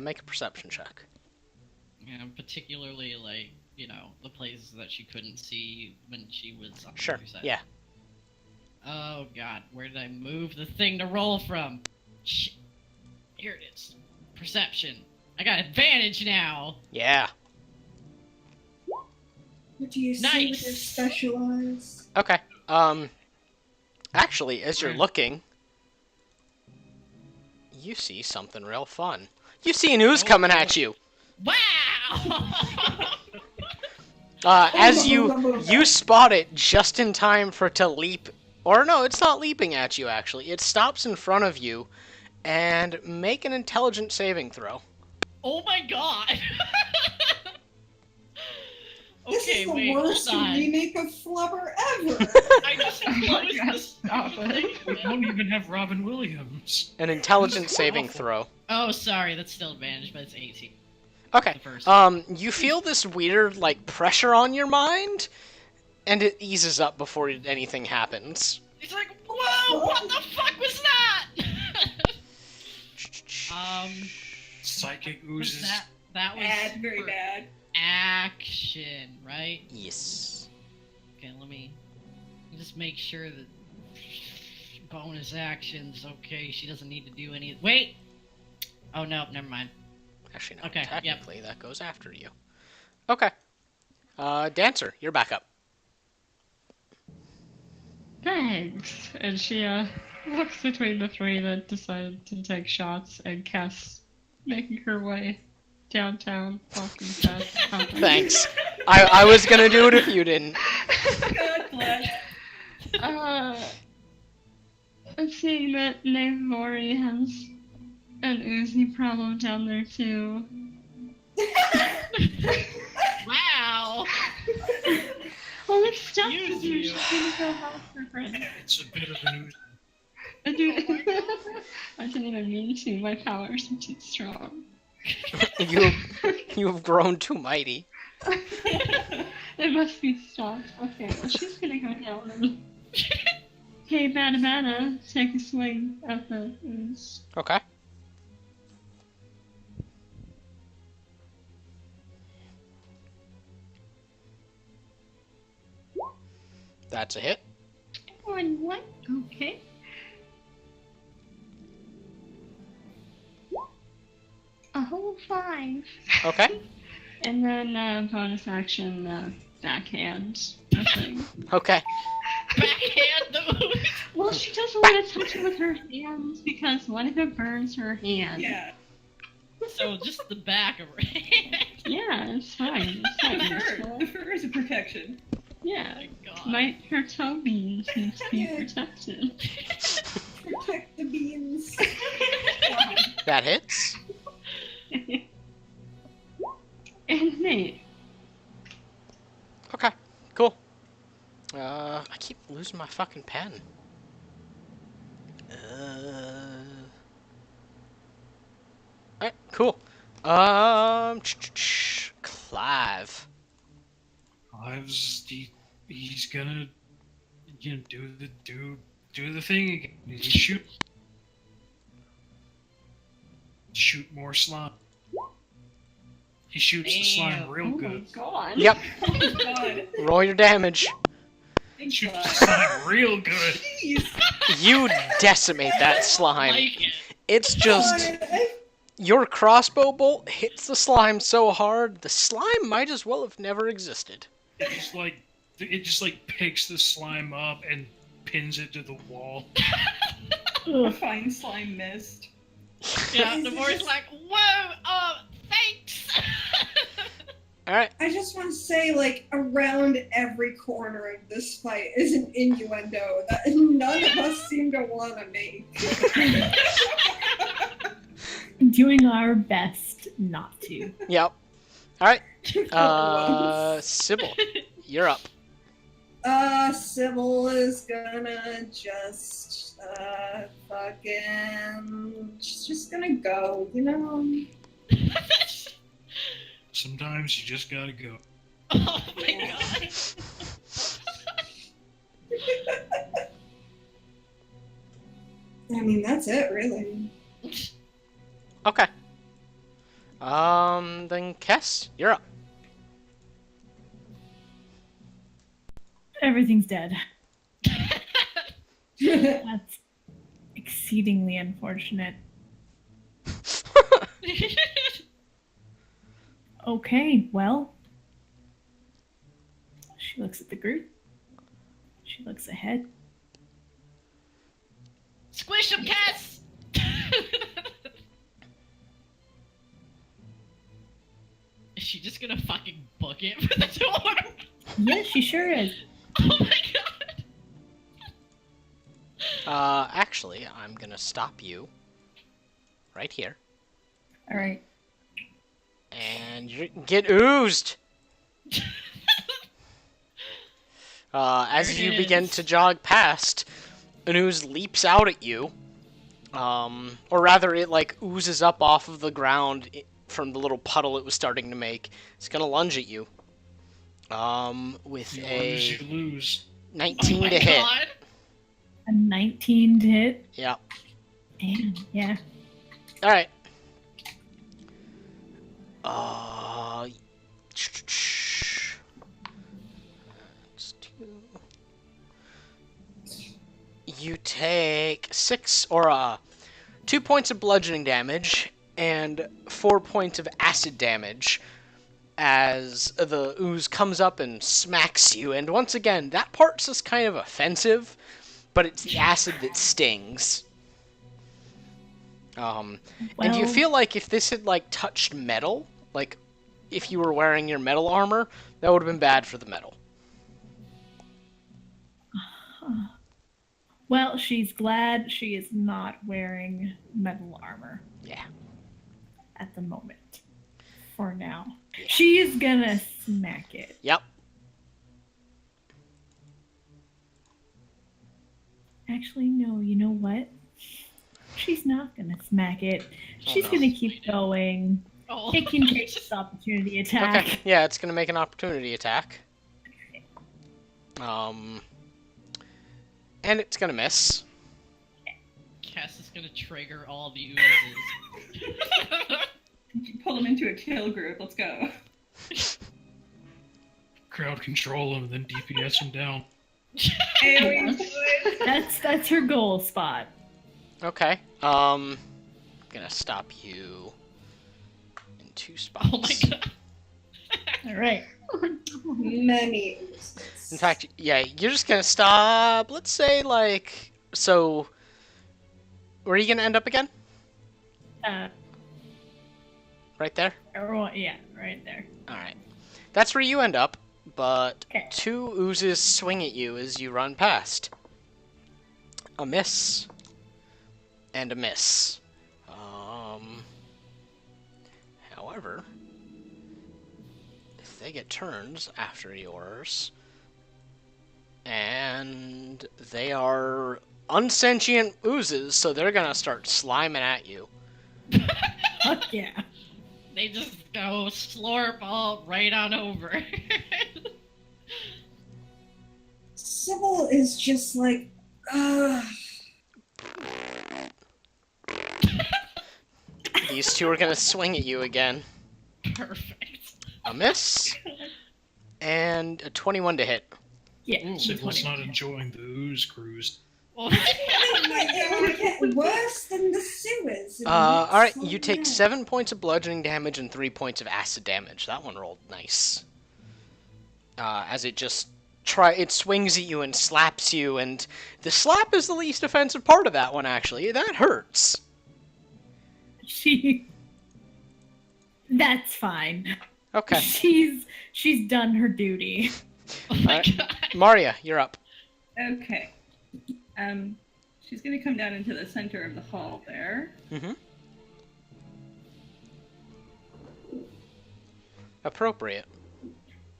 make a perception check. And particularly, like, you know, the places that she couldn't see when she was on Sure. the other side. Yeah. Oh god, where did I move the thing to roll from? Shit. Here it is. Perception. I got advantage now. Yeah. What do you see with your Nice. special eyes? Okay. Actually, as you're looking, you see something real fun. You see an ooze coming at you. Wow! As you spot it just in time for it to leap, or no, it's not leaping at you actually. It stops in front of you, and make an intelligence saving throw. Oh my god! This Okay, is the wait, worst hold on. remake of Flubber ever. I just Oh my closed God, this. stop it. We don't even have Robin Williams. An intelligence This is saving awful. throw. Oh, sorry, that's still advantage, but it's 18. Okay. The first. You feel this weird, like, pressure on your mind, and it eases up before anything happens. He's like, whoa, what the fuck was that? Psychic What is oozes. that? That was Bad, very for bad. action, right? Yes. Okay, let me just make sure that bonus actions. Okay, she doesn't need to do any. Wait. Oh no, never mind. Actually, no. Okay, yep. Technically, that goes after you. Okay. Dancer, you're back up. Thanks. And she looks between the three that decide to take shots and Cass making her way downtown, walking fast. Thanks. I was gonna do it if you didn't. God bless. I'm seeing that Navori has an Uzi problem down there too. Wow. Well, it's stuff to Excuse do. you. She's gonna go help her friend. It's a bit of an ooze. I didn't even mean to. My powers are too strong. You have grown too mighty. It must be stopped. Okay, well, she's gonna go down and. Hey, Bada, take a swing at the ooze. Okay. That's a hit. On what? Okay. A whole 5. Okay. And then bonus action, backhand. The thing. Okay. Backhand the Well, she doesn't want to touch it with her hands because what if it burns her hand? Yeah. So just the back of her hand. Yeah, it's fine. It's fine. The fur. So, The fur is a protection. yeah. Oh my god. Her toe beans need to be protected. Protect the beans. That hits. And Nate. Okay. Cool. I keep losing my fucking pen. Alright, cool. Clive. He's gonna, do the thing again. He shoot more slime. He shoots the slime Damn. real Oh my good. god. Yep. Oh my god. Roll your damage. Thanks, Shoots the God. slime real good. Jeez. You decimate that slime. Like it. It's just God, your crossbow bolt hits the slime so hard, the slime might as well have never existed. It just like picks the slime up and pins it to the wall. A fine slime mist. Yeah, the boy's like, whoa, thanks. Alright. I just want to say, like, around every corner of this fight is an innuendo that none of us seem to want to make. Doing our best not to. Yep. Alright. For Sybil, you're up. once. Sybil is gonna just, she's just gonna go, you know? Sometimes you just gotta go. Oh my god. I mean, that's it, really. Okay. Then Kess, you're up. Everything's dead. That's exceedingly unfortunate. Okay, well. She looks at the group. She looks ahead. Squish him, Cass! Is she just gonna fucking book it for the door? Yeah, she sure is. Oh my god! Actually, I'm gonna stop you right here. Alright. And you get oozed. As There you it begin is. to jog past, an ooze leaps out at you. Or rather, it like oozes up off of the ground from the little puddle it was starting to make. It's gonna lunge at you. With You a lose, you lose. 19 Oh my to hit. god. A 19 to hit. Yeah. Damn. Yeah. All right. That's 2. You take 2 points of bludgeoning damage and 4 points of acid damage as the ooze comes up and smacks you. And once again, that part's just kind of offensive, but it's the acid that stings. And do you Well- feel like if this had like touched metal, like if you were wearing your metal armor, that would have been bad for the metal? Well, she's glad she is not wearing metal armor Yeah. at the moment. For now. She's gonna smack it. Yep. Actually, no, you know what? She's not gonna smack it. She's no. gonna keep going. Oh. It can take this opportunity attack. Okay. Yeah, it's gonna make an opportunity attack. And it's gonna miss. Cass is gonna trigger all the oozes. Pull them into a kill group. Let's go. Crowd control him and then DPS him down. AoE boys. That's her goal spot. Okay. I'm gonna stop you in 2 spots. Oh my god. All right. Many oozes. In fact, yeah, you're just gonna stop. Let's say like so. Where are you gonna end up again? Right there. Yeah, right there. All right. That's where you end up. But Okay. 2 oozes swing at you as you run past. A miss. And a miss. However, if they get turns after yours, and they are unsentient oozes, so they're gonna start sliming at you. Fuck yeah. They just go slurp all right on over. Sybil is just like, ugh. These 2 are gonna swing at you again. Perfect. A miss. And a 21 to hit. Yeah. Sybil's not enjoying the ooze cruise. Oh, Oh my god, get worse than the sewers. Alright, you take 7 points of bludgeoning damage and 3 points of acid damage. That one rolled nice. As it just it swings at you and slaps you, and the slap is the least offensive part of that one, actually. That hurts. That's fine. Okay. She's done her duty. oh my Alright. god. Maria, you're up. Okay. She's gonna come down into the center of the hall there. Mm-hmm. Appropriate.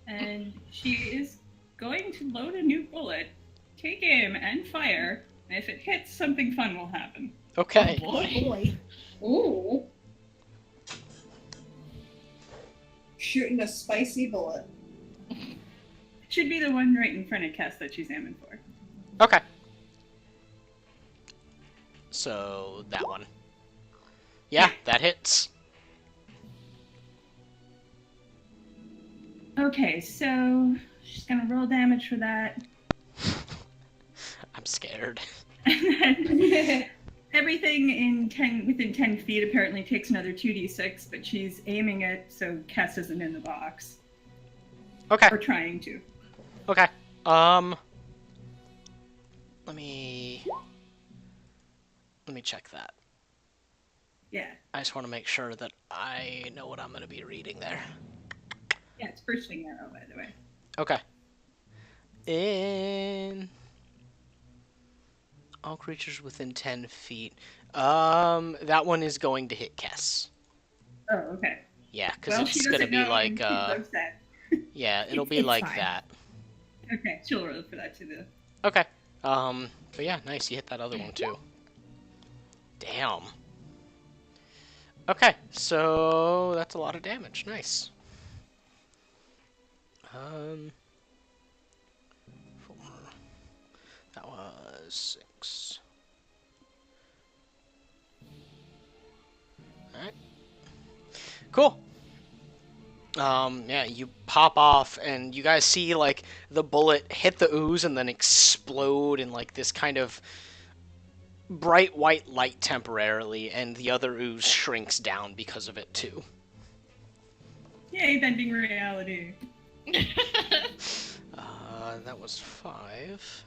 And she is going to load a new bullet, take aim, and fire. And if it hits, something fun will happen. Okay. Oh boy. Boy. Ooh. Shooting a spicy bullet. Should be the one right in front of Cass that she's aiming for. Okay. So, that one. Yeah, that hits. Okay, so she's gonna roll damage for that. I'm scared. And then everything within 10 feet apparently takes another 2d6, but she's aiming it so Cass isn't in the box. Okay. Or trying to. Okay. Let me check that. Yeah. I just want to make sure that I know what I'm going to be reading there. Yeah, it's bursting arrow, by the way. Okay. In all creatures within 10 feet. That one is going to hit Kess. Oh, okay. Yeah, because Well, she it's going to doesn't be know, like, and she's upset. yeah, it'll be It's like fine. that. Okay, she'll roll for that too. Okay. But yeah, nice. You hit that other one too. Damn. Okay, so that's a lot of damage. Nice. 4. That was 6. Alright. Cool. Yeah, you pop off, and you guys see, like, the bullet hit the ooze and then explode in, like, this kind of bright white light temporarily, and the other ooze shrinks down because of it, too. Yay, bending reality. That was 5.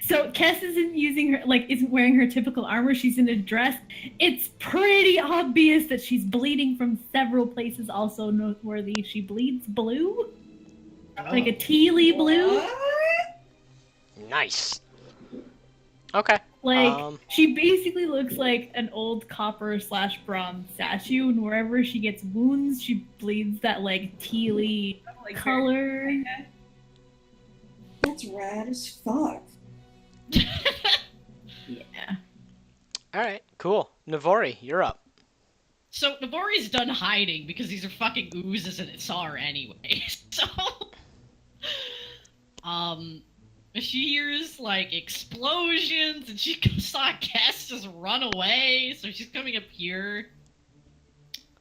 So Cass isn't wearing her typical armor. She's in a dress. It's pretty obvious that she's bleeding from several places. Also noteworthy, she bleeds blue, like a tealy blue. What? Nice. Okay. Like she basically looks like an old copper/bronze statue, and wherever she gets wounds, she bleeds that like tealy Like color. That's rad as fuck. Yeah. Alright, cool. Navori, you're up. So Nabori's done hiding because these are fucking oozes and it saw her anyway. So, she hears like explosions and she saw Cass just run away. So she's coming up here.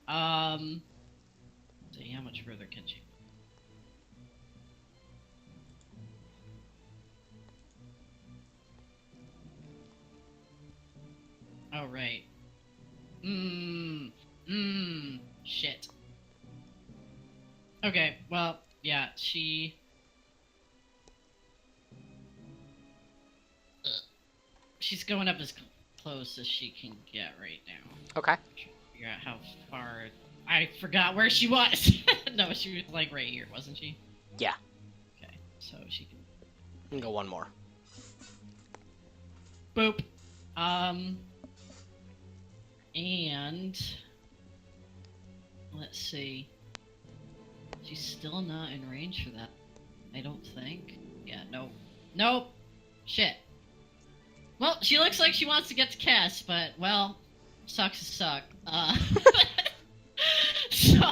See how much further can she? Oh right. Shit. Okay, well, yeah, she's going up as close as she can get right now. Okay. Figure out how far. I forgot where she was. No, she was like right here, wasn't she? Yeah. Okay, so she can. You can go one more. Boop. And let's see. She's still not in range for that. I don't think. Yeah, nope. Nope. Shit. Well, she looks like she wants to get to Cass, but, well, sucks to suck. So,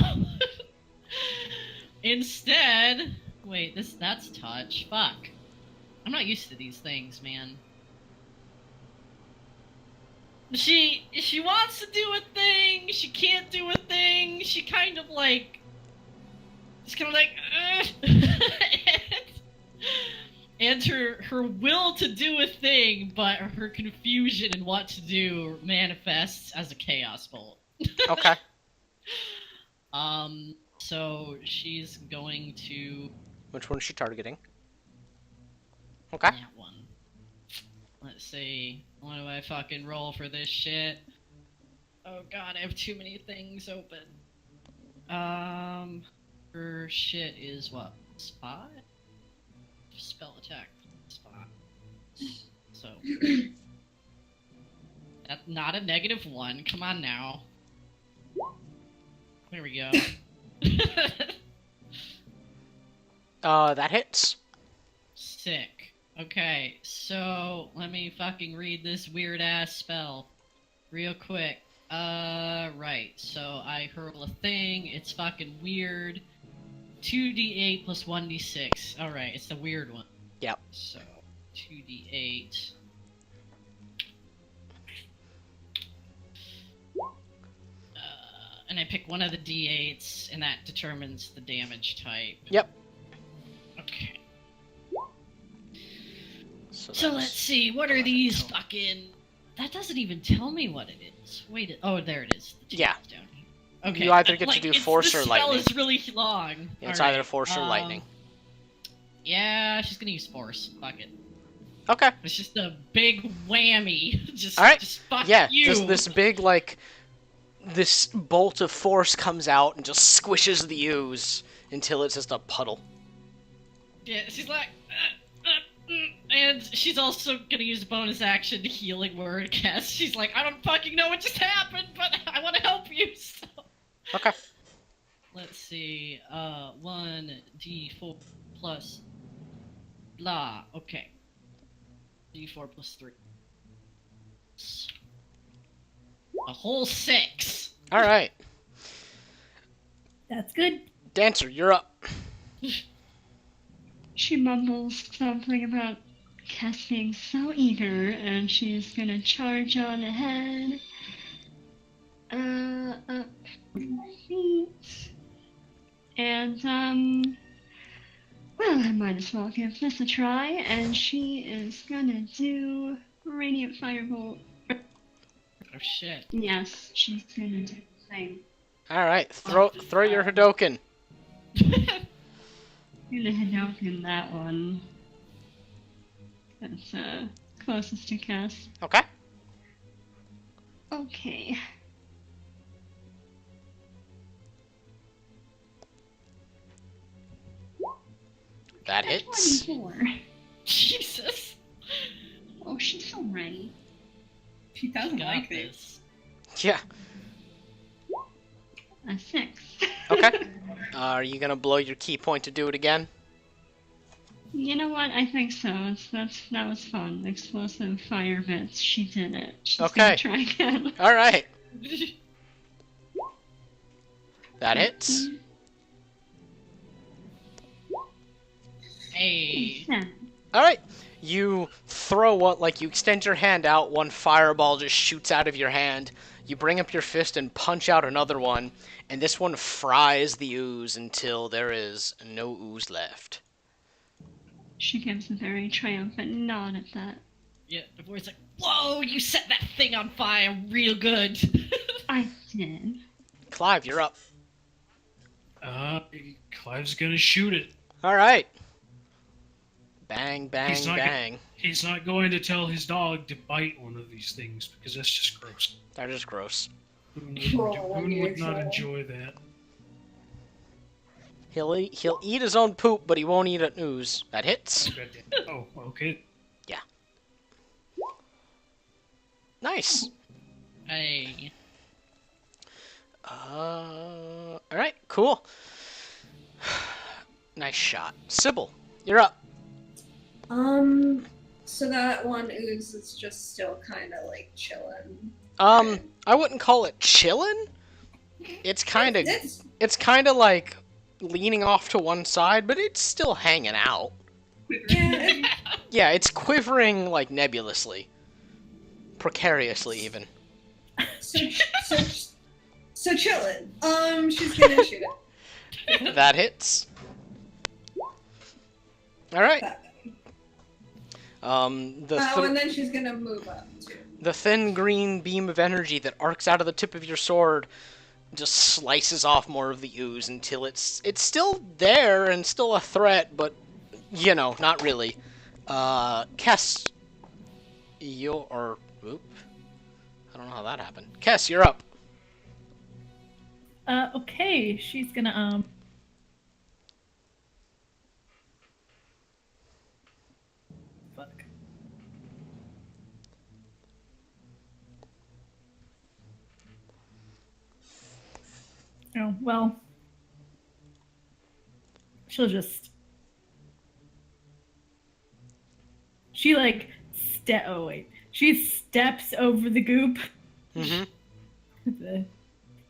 instead, wait, that's touch. Fuck. I'm not used to these things, man. She wants to do a thing, she can't do a thing, she kind of like, just kind of like, and her will to do a thing, but her confusion in what to do manifests as a chaos bolt. Okay. So she's going to... Which one is she targeting? Okay. That one. Let's see. What do I fucking roll for this shit? Oh god, I have too many things open. Her shit is what? Spot? Spell attack. Spot. So. That's not a -1. Come on now. There we go. That hits. Sick. Okay, so let me fucking read this weird ass spell real quick. Right. So I hurl a thing. It's fucking weird. 2d8 plus 1d6. All right, it's the weird one. Yep. So 2d8. And I pick one of the d8s, and that determines the damage type. Yep. Okay. So that's let's see, what are these fucking... That doesn't even tell me what it is. Wait, oh, there it is. The Yeah. down here. Okay. You either get to do force or lightning. This spell is really long. Yeah, it's Alright, either force or lightning. Yeah, she's gonna use force. Fuck it. Okay. It's just a big whammy. Just, Alright. just fuck Yeah, you. this big, like, this bolt of force comes out and just squishes the ooze until it's just a puddle. Yeah, she's like... and she's also gonna use a bonus action to healing word cast. She's like, I don't fucking know what just happened, but I want to help you, so... Okay. Let's see, 1d4 plus blah. Okay. D4 plus 3. A whole 6. All right, That's good. Dancer, you're up. She mumbles something about Cass being so eager, and she's gonna charge on ahead. Up my feet. And, well, I might as well give this a try, and she is gonna do Radiant Firebolt. Oh shit. Yes, she's gonna do the same. All right, throw your Hadoken. Gonna Hadoken that one. That's, closest to Cass. Okay. Okay. That hits. 24. Jesus. Oh, she's so ready. She doesn't Got like this. this. Yeah. A 6. Okay. Are you gonna blow your key point to do it again? You know what? I think so. That was fun. Explosive fire bits. She did it. She's Okay. gonna try again. All right. That hits. Hey. 7. All right. You throw one, like you extend your hand out, one fireball just shoots out of your hand. You bring up your fist and punch out another one, and this one fries the ooze until there is no ooze left. She gives a very triumphant nod at that. Yeah, the boy's like, whoa, you set that thing on fire real good. I did. Clive, you're up. Clive's gonna shoot it. All right. Bang, bang, He's not bang. He's not going to tell his dog to bite one of these things because that's just gross. That is gross. Who would not enjoy that? He'll eat his own poop, but he won't eat an ooze. That hits. Oh, okay. Nice. Hey. All right, cool. Nice shot. Sybil, you're up. So that one ooze is just still kind of like chilling. I wouldn't call it chillin'. It's kind of like leaning off to one side, but it's still hanging out. Yeah, Yeah, it's quivering like nebulously, precariously even. so chilling. She's gonna shoot it. That hits. All right. And then she's gonna move up too. The thin green beam of energy that arcs out of the tip of your sword just slices off more of the ooze until it's still there and still a threat, but you know, not really. Kess, oop, I don't know how that happened. Kess, you're up. Okay, she's gonna fuck. Oh, well. She'll just she like she steps over the goop Mm-hmm. with a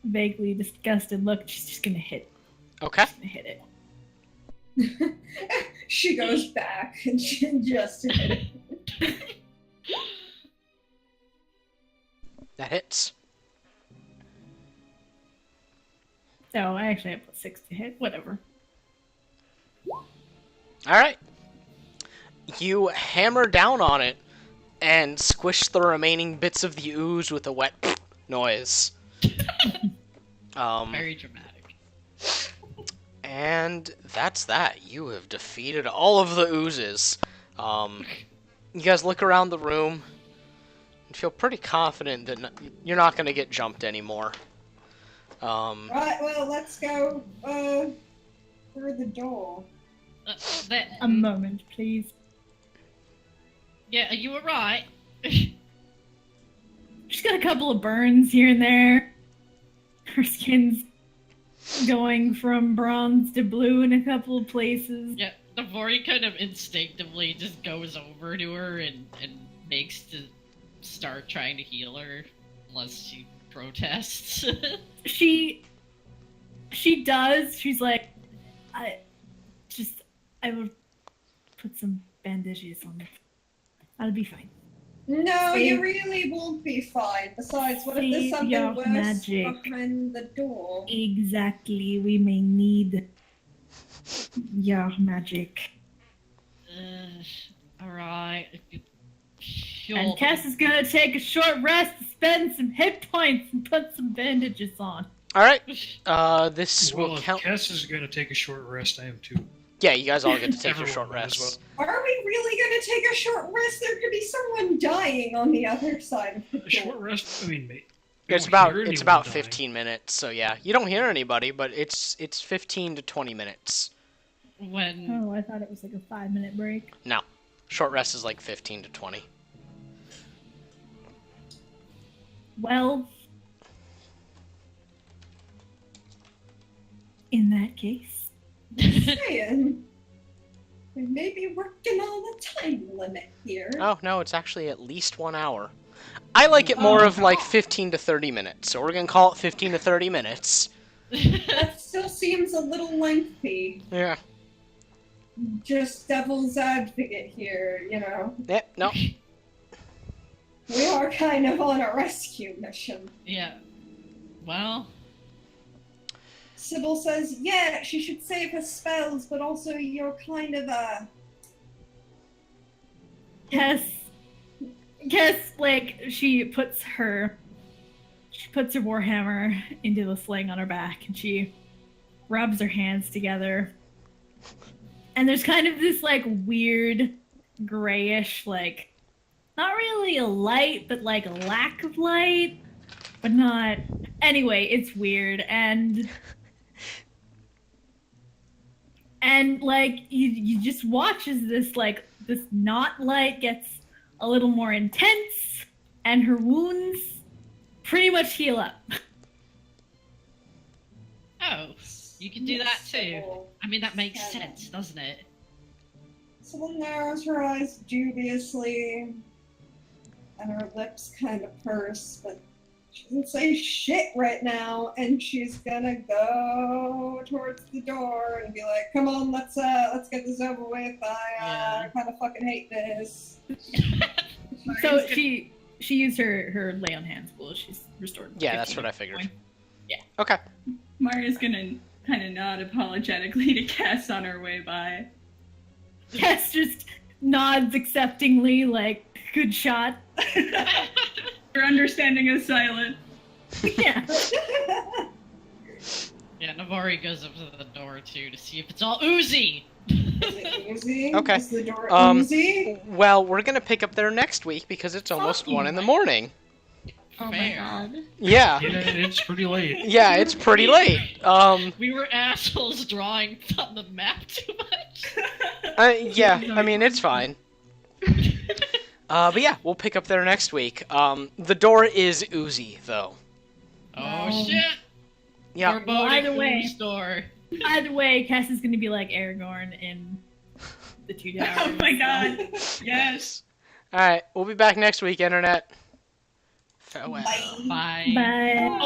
vaguely disgusted look. She's just gonna hit Okay. it. She goes back and she just hit it. That hits. Oh, I actually have +6 to hit. Whatever. Alright. You hammer down on it and squish the remaining bits of the ooze with a wet noise. Very dramatic. And that's that. You have defeated all of the oozes. You guys look around the room and feel pretty confident that you're not going to get jumped anymore. Right, well, let's go through the door. A moment, please. Yeah, you were right. She's got a couple of burns here and there. Her skin's going from bronze to blue in a couple of places. Yeah, Navori kind of instinctively just goes over to her and makes to start trying to heal her, unless she protests. She does. She's like, I will put some bandages on it. I'll be fine. No, Save- you really won't be fine. Besides, what if there's Save something your worse magic. behind the door? Exactly. We may need your magic. Alright. Sure. And Cass is gonna take a short rest, spend some hit points, and put some bandages on. All right. This Well, will if count. Cass is going to take a short rest, I am too. Yeah, you guys all get to take your Everyone short might as rests. Are we really going to take a short rest? There could be someone dying on the other side of the A short door. rest? I mean, mate. It's about 15 minutes. So yeah, you don't hear anybody, but it's 15 to 20 minutes. When Oh, I thought it was like a 5-minute break. No, short rest is like 15 to 20. Well, in that case, Saying, we may be working on a time limit here. Oh no, it's actually at least 1 hour. I like it more Oh, of like God. 15 to 30 minutes, so we're gonna call it 15 to 30 minutes. That still seems a little lengthy. Yeah. Just devil's advocate here, you know. Yep. No. We are kind of on a rescue mission. yeah. Well, Sybil says, yeah, she should save her spells, but also you're kind of a... Cass, like, she puts her warhammer into the sling on her back, and she rubs her hands together. And there's kind of this, like, weird grayish, like, not really a light, but like a lack of light, but not. Anyway, it's weird, and like you just watch as this not light gets a little more intense, and her wounds pretty much heal up. oh, you can do that too. Sybil. I mean, that makes Yeah. sense, doesn't it? Sybil narrows her eyes dubiously, and her lips kind of purse, but she doesn't say shit right now, and she's gonna go towards the door and be like, come on, let's get this over with. I kind of fucking hate this. So she used her lay on hands spool. She's restored. Yeah, that's 15 what I figured. points. Okay. Maria's gonna kind of nod apologetically to Cass on her way by. Cass just nods acceptingly, like, good shot. Her understanding is silent. Yeah. Yeah, Navari goes up to the door too to see if it's all oozy. Is it oozy? Okay. Is the door Um, oozy? Well, we're gonna pick up there next week because it's almost Fucking 1 in the right. morning. Oh my Fair. god. Yeah. Yeah, it's pretty late. Yeah, it's pretty late. We were assholes drawing on the map too much. Yeah, I mean, it's fine. But yeah, we'll pick up there next week. The door is oozy, though. Oh No. shit! Yeah. Foreboding Either way. ooze door. Either way, Cass is gonna be like Aragorn in the Two Towers. Oh my god. Yes. Alright, we'll be back next week, Internet. Farewell. Bye. Bye. Bye.